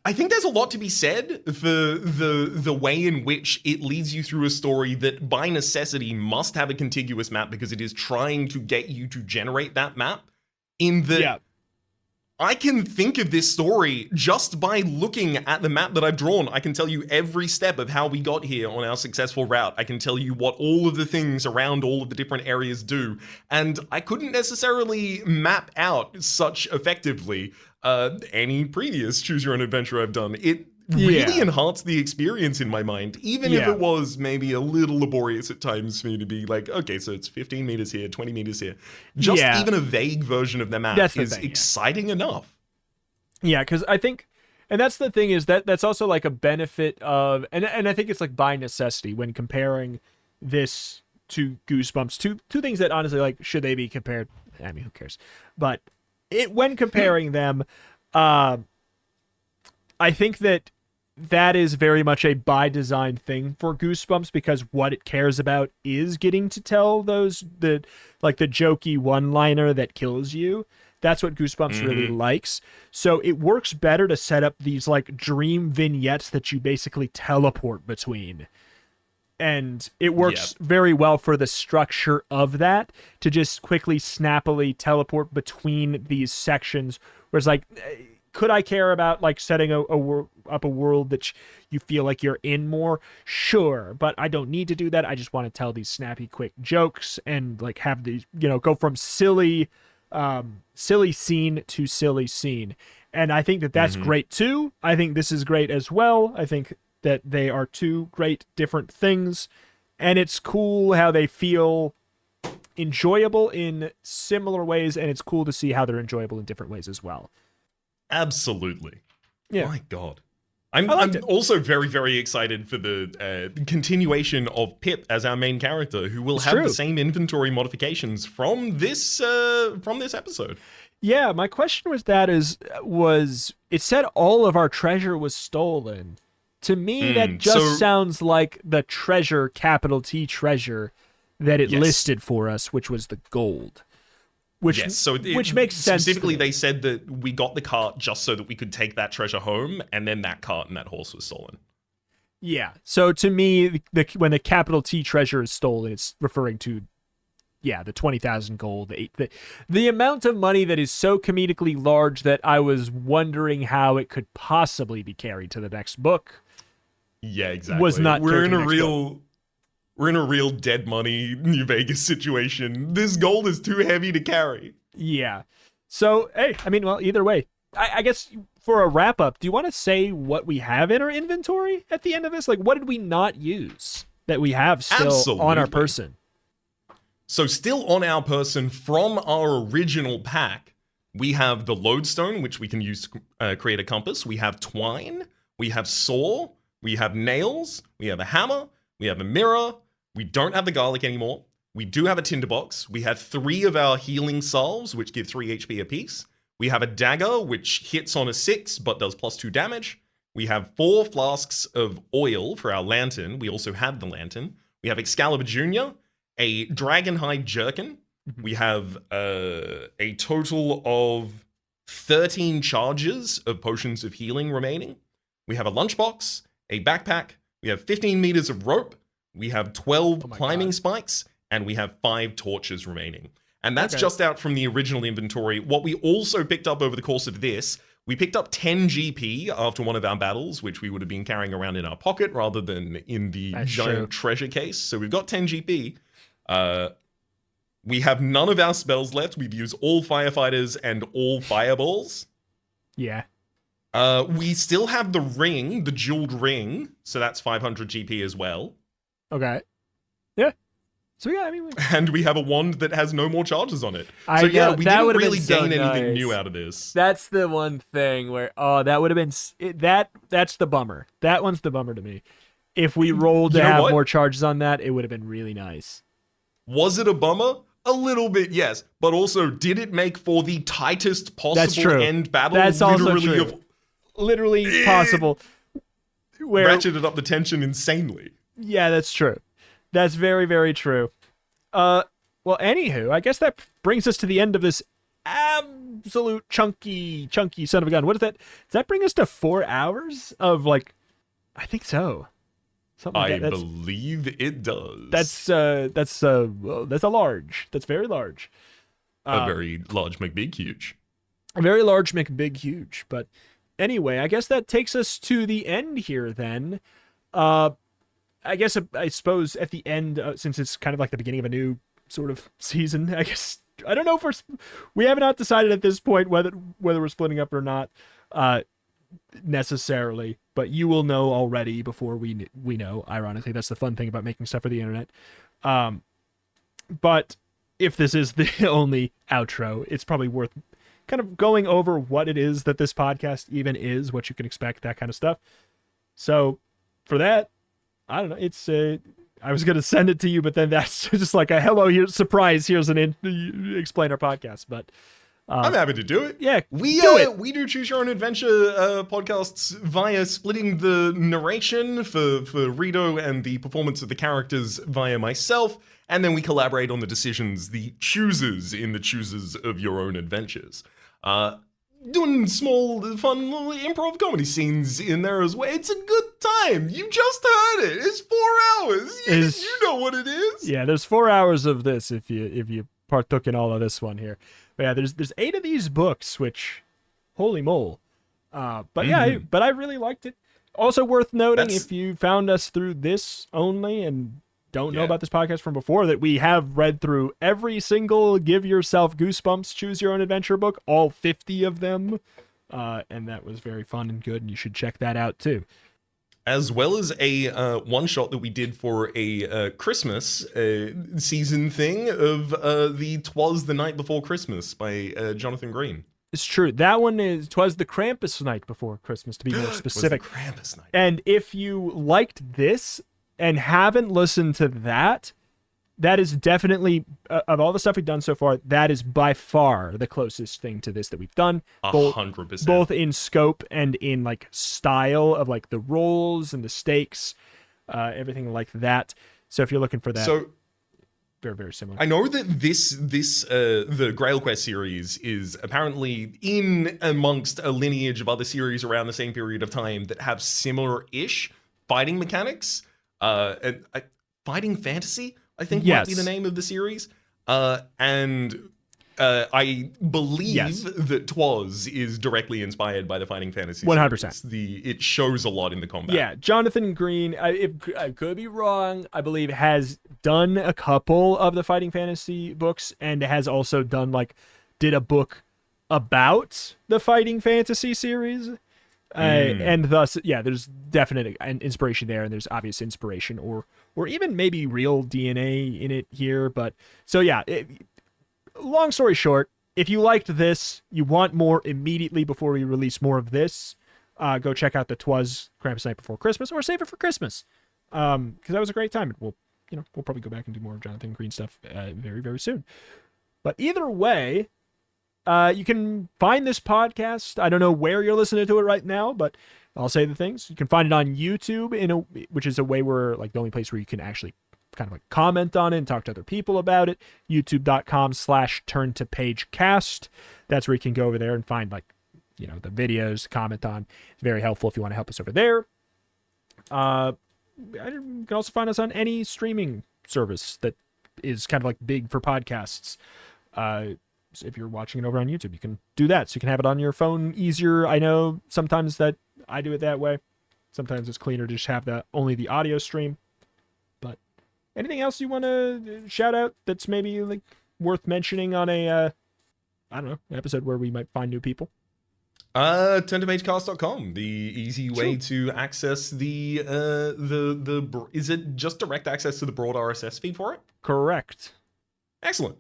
I think there's a lot to be said for the way in which it leads you through a story that by necessity must have a contiguous map, because it is trying to get you to generate that map. In that I can think of this story just by looking at the map that I've drawn. I can tell you every step of how we got here on our successful route. I can tell you what all of the things around all of the different areas do. And I couldn't necessarily map out such effectively any previous Choose Your Own Adventure I've done. It really enhanced the experience in my mind, even if it was maybe a little laborious at times for me to be like, okay, so it's 15 meters here, 20 meters here. Just even a vague version of the map is exciting enough. Yeah, because I think, and that's the thing, is that's also like a benefit of, and I think it's like by necessity when comparing this to Goosebumps, two things that honestly, like, should they be compared? I mean, who cares? But when comparing them, I think that is very much a by design thing for Goosebumps, because what it cares about is getting to tell the jokey one-liner that kills you. That's what Goosebumps really likes. So it works better to set up these like dream vignettes that you basically teleport between. And it works very well for the structure of that, to just quickly, snappily teleport between these sections, where it's like, could I care about like setting up a world that you feel like you're in more? Sure, but I don't need to do that. I just want to tell these snappy, quick jokes and like have these, go from silly scene to silly scene. And I think that that's great too. I think this is great as well. I think that they are two great different things, and it's cool how they feel enjoyable in similar ways, and it's cool to see how they're enjoyable in different ways as well. Absolutely. Yeah. My God. I'm also very, very excited for the continuation of Pip as our main character, who will have the same inventory modifications from this episode. Yeah, my question was it said all of our treasure was stolen. To me, that just sounds like the treasure, capital T treasure, that it listed for us, which was the gold. Which makes sense. Specifically, they said that we got the cart just so that we could take that treasure home, and then that cart and that horse was stolen. Yeah. So to me, when the capital T treasure is stolen, it's referring to, yeah, the 20,000 gold, the amount of money that is so comedically large that I was wondering how it could possibly be carried to the next book. Yeah, exactly. Was not we're in carried to a the next real we're in a real dead money New Vegas situation. This gold is too heavy to carry. Yeah. So, hey, I mean, well, either way, I guess for a wrap up, do you want to say what we have in our inventory at the end of this? Like, what did we not use that we have still on our Absolutely. person? So still on our person from our original pack, we have the lodestone, which we can use to create a compass. We have twine. We have saw. We have nails. We have a hammer. We have a mirror. We don't have the garlic anymore. We do have a tinderbox. We have 3 of our healing salves, which give 3 HP apiece. We have a dagger, which hits on a 6, but does +2 damage. We have 4 flasks of oil for our lantern. We also have the lantern. We have Excalibur Jr., a dragonhide jerkin. We have a total of 13 charges of potions of healing remaining. We have a lunchbox, a backpack. We have 15 meters of rope. We have 12 climbing spikes, and we have 5 torches remaining. And that's just out from the original inventory. What we also picked up over the course of this, we picked up 10 GP after one of our battles, which we would have been carrying around in our pocket rather than in the giant treasure case. So we've got 10 GP. We have none of our spells left. We've used all firefighters and all fireballs. Yeah. We still have the ring, the jeweled ring. So that's 500 GP as well. Okay. Yeah. So yeah, I mean, and we have a wand that has no more charges on it. I So yeah, know, we that didn't would've really been so gain anything nice. new out of this. that's the one thing where that would have been that's the bummer. That one's the bummer to me. If we rolled to You know have what? more charges on that, it would have been really nice. Was it a bummer? A little bit, yes. But also, did it make for the tightest That's possible true. end battle? That's also literally true. Literally possible. Where ratcheted up the tension insanely. yeah, that's true. That's very, very true. Well, anywho, I guess that brings us to the end of this absolute chunky son of a gun. What is that? Does that bring us to 4 hours of like? I think so. Something like I that. believe it does. That's a large. That's very large. a very large McBig huge. A very large McBig huge. But anyway, I guess that takes us to the end here then. I suppose at the end, since it's kind of like the beginning of a new sort of season, I guess, I don't know if we have not decided at this point whether we're splitting up or not, necessarily, but you will know already before we know. Ironically, that's the fun thing about making stuff for the internet. But if this is the only outro, it's probably worth kind of going over what it is that this podcast even is, what you can expect, that kind of stuff. So for that, I don't know. It's I was gonna send it to you, but then that's just like a hello, here's surprise. Here's explain our podcast. But I'm happy to do it. yeah, We do it. we do choose your own adventure podcasts via splitting the narration for Rito and the performance of the characters via myself, and then we collaborate on the decisions, the choosers in the choosers of your own adventures. Doing small, fun little improv comedy scenes in there as well. It's a good time. You just heard it. It's 4 hours. You know what it is. Yeah, there's 4 hours of this if you partook in all of this one here. But yeah, there's 8 of these books, which holy mole. But yeah, but I really liked it. Also worth noting, if you found us through this only and don't know about this podcast from before, that we have read through every single Give Yourself Goosebumps Choose Your Own Adventure book, all 50 of them. And that was very fun and good, and you should check that out too. As well as a one-shot that we did for a Christmas season thing of the 'Twas the Night Before Christmas by Jonathan Green. It's true. That one is 'Twas the Krampus Night Before Christmas, to be more specific. Was the Krampus night. And if you liked this and haven't listened to that, that is definitely, of all the stuff we've done so far, that is by far the closest thing to this that we've done. 100%. Both in scope and in like style of like the roles and the stakes, everything like that. So if you're looking for that, So very, very similar. I know that the GrailQuest series is apparently in amongst a lineage of other series around the same period of time that have similar-ish fighting mechanics. And Fighting Fantasy, I think, might Yes. be the name of the series. And I believe that Twas is directly inspired by the Fighting Fantasy 100%. series. It shows a lot in the combat. Yeah, Jonathan Green, I could be wrong, I believe has done a couple of the Fighting Fantasy books and has also did a book about the Fighting Fantasy series. And thus, yeah, there's definite inspiration there, and there's obvious inspiration or even maybe real DNA in it here. But so, yeah, long story short, if you liked this, you want more immediately before we release more of this, go check out the Twas Krampus Night Before Christmas, or save it for Christmas, because that was a great time. And we'll probably go back and do more of Jonathan Green stuff very, very soon. But either way, you can find this podcast. I don't know where you're listening to it right now, but I'll say the things. You can find it on YouTube, which is a way where the only place where you can actually kind of comment on it and talk to other people about it. youtube.com/turntopagecast. That's where you can go over there and find the videos to comment on. It's very helpful if you want to help us over there. You can also find us on any streaming service that is kind of big for podcasts. So if you're watching it over on YouTube, you can do that. So you can have it on your phone easier. I know sometimes that I do it that way. Sometimes it's cleaner to just have only the audio stream. But anything else you want to shout out that's maybe worth mentioning on a, episode where we might find new people? Turntopagecast.com, the easy way to access the is it just direct access to the broad RSS feed for it? Correct. Excellent.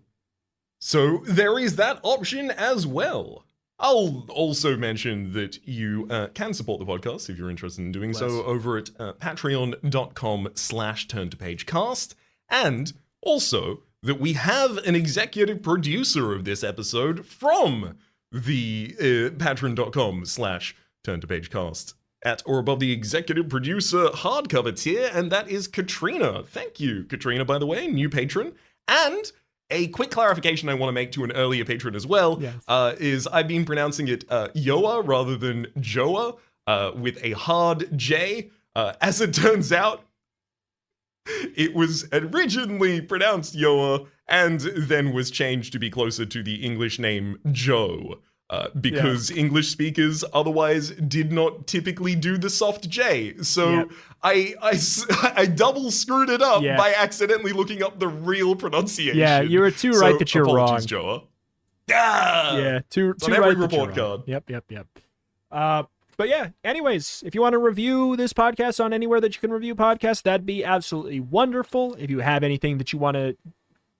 So there is that option as well. I'll also mention that you can support the podcast if you're interested in doing so over at patreon.com/turntopagecast, and also that we have an executive producer of this episode from the patreon.com/turntopagecast at or above the executive producer hardcover tier, and that is Katrina. Thank you, Katrina, by the way, new patron. And a quick clarification I want to make to an earlier patron as well, is I've been pronouncing it Yoa rather than Joa, with a hard J. As it turns out, it was originally pronounced Yoa and then was changed to be closer to the English name Joe, because English speakers otherwise did not typically do the soft J. So I double screwed it up by accidentally looking up the real pronunciation. Yeah, you were too right that you're wrong. Joa. Yeah, too on right every that you're report wrong. card. Yep. But yeah, anyways, if you want to review this podcast on anywhere that you can review podcasts, that'd be absolutely wonderful. If you have anything that you want to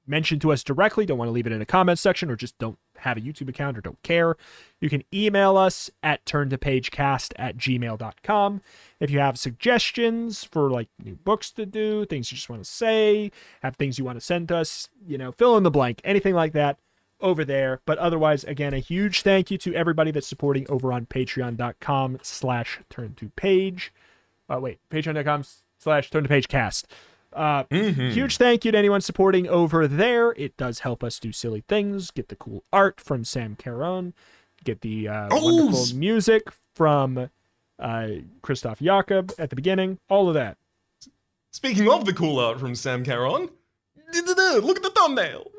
mention to us directly, don't want to leave it in a comment section, or just don't have a YouTube account or don't care, you can email us at turntopagecast@gmail.com. If you have suggestions for new books to do, things you just want to say, have things you want to send us, fill in the blank, anything like that, over there. But otherwise, again, a huge thank you to everybody that's supporting over on patreon.com/turntopage. patreon.com/turntopagecast. Huge thank you to anyone supporting over there. It does help us do silly things, get the cool art from Sam Caron, get the wonderful music from Christoph Jakob at the beginning, all of that. Speaking of the cool art from Sam Caron, look at the thumbnail.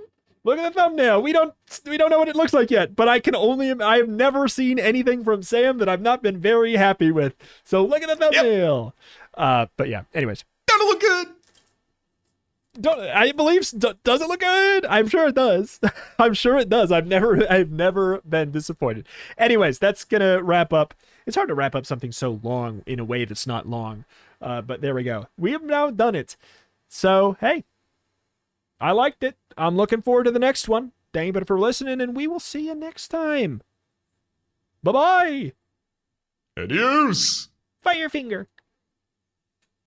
Look at the thumbnail. We don't know what it looks like yet, but I have never seen anything from Sam that I've not been very happy with. So look at the thumbnail. But yeah, anyways. Don't it look good? Does it look good? I'm sure it does. I'm sure it does. I've never been disappointed. Anyways, that's gonna wrap up. It's hard to wrap up something so long in a way that's not long. But there we go. We have now done it. So hey, I liked it. I'm looking forward to the next one. Thank you for listening, and we will see you next time. Bye-bye. Adios. Fire finger.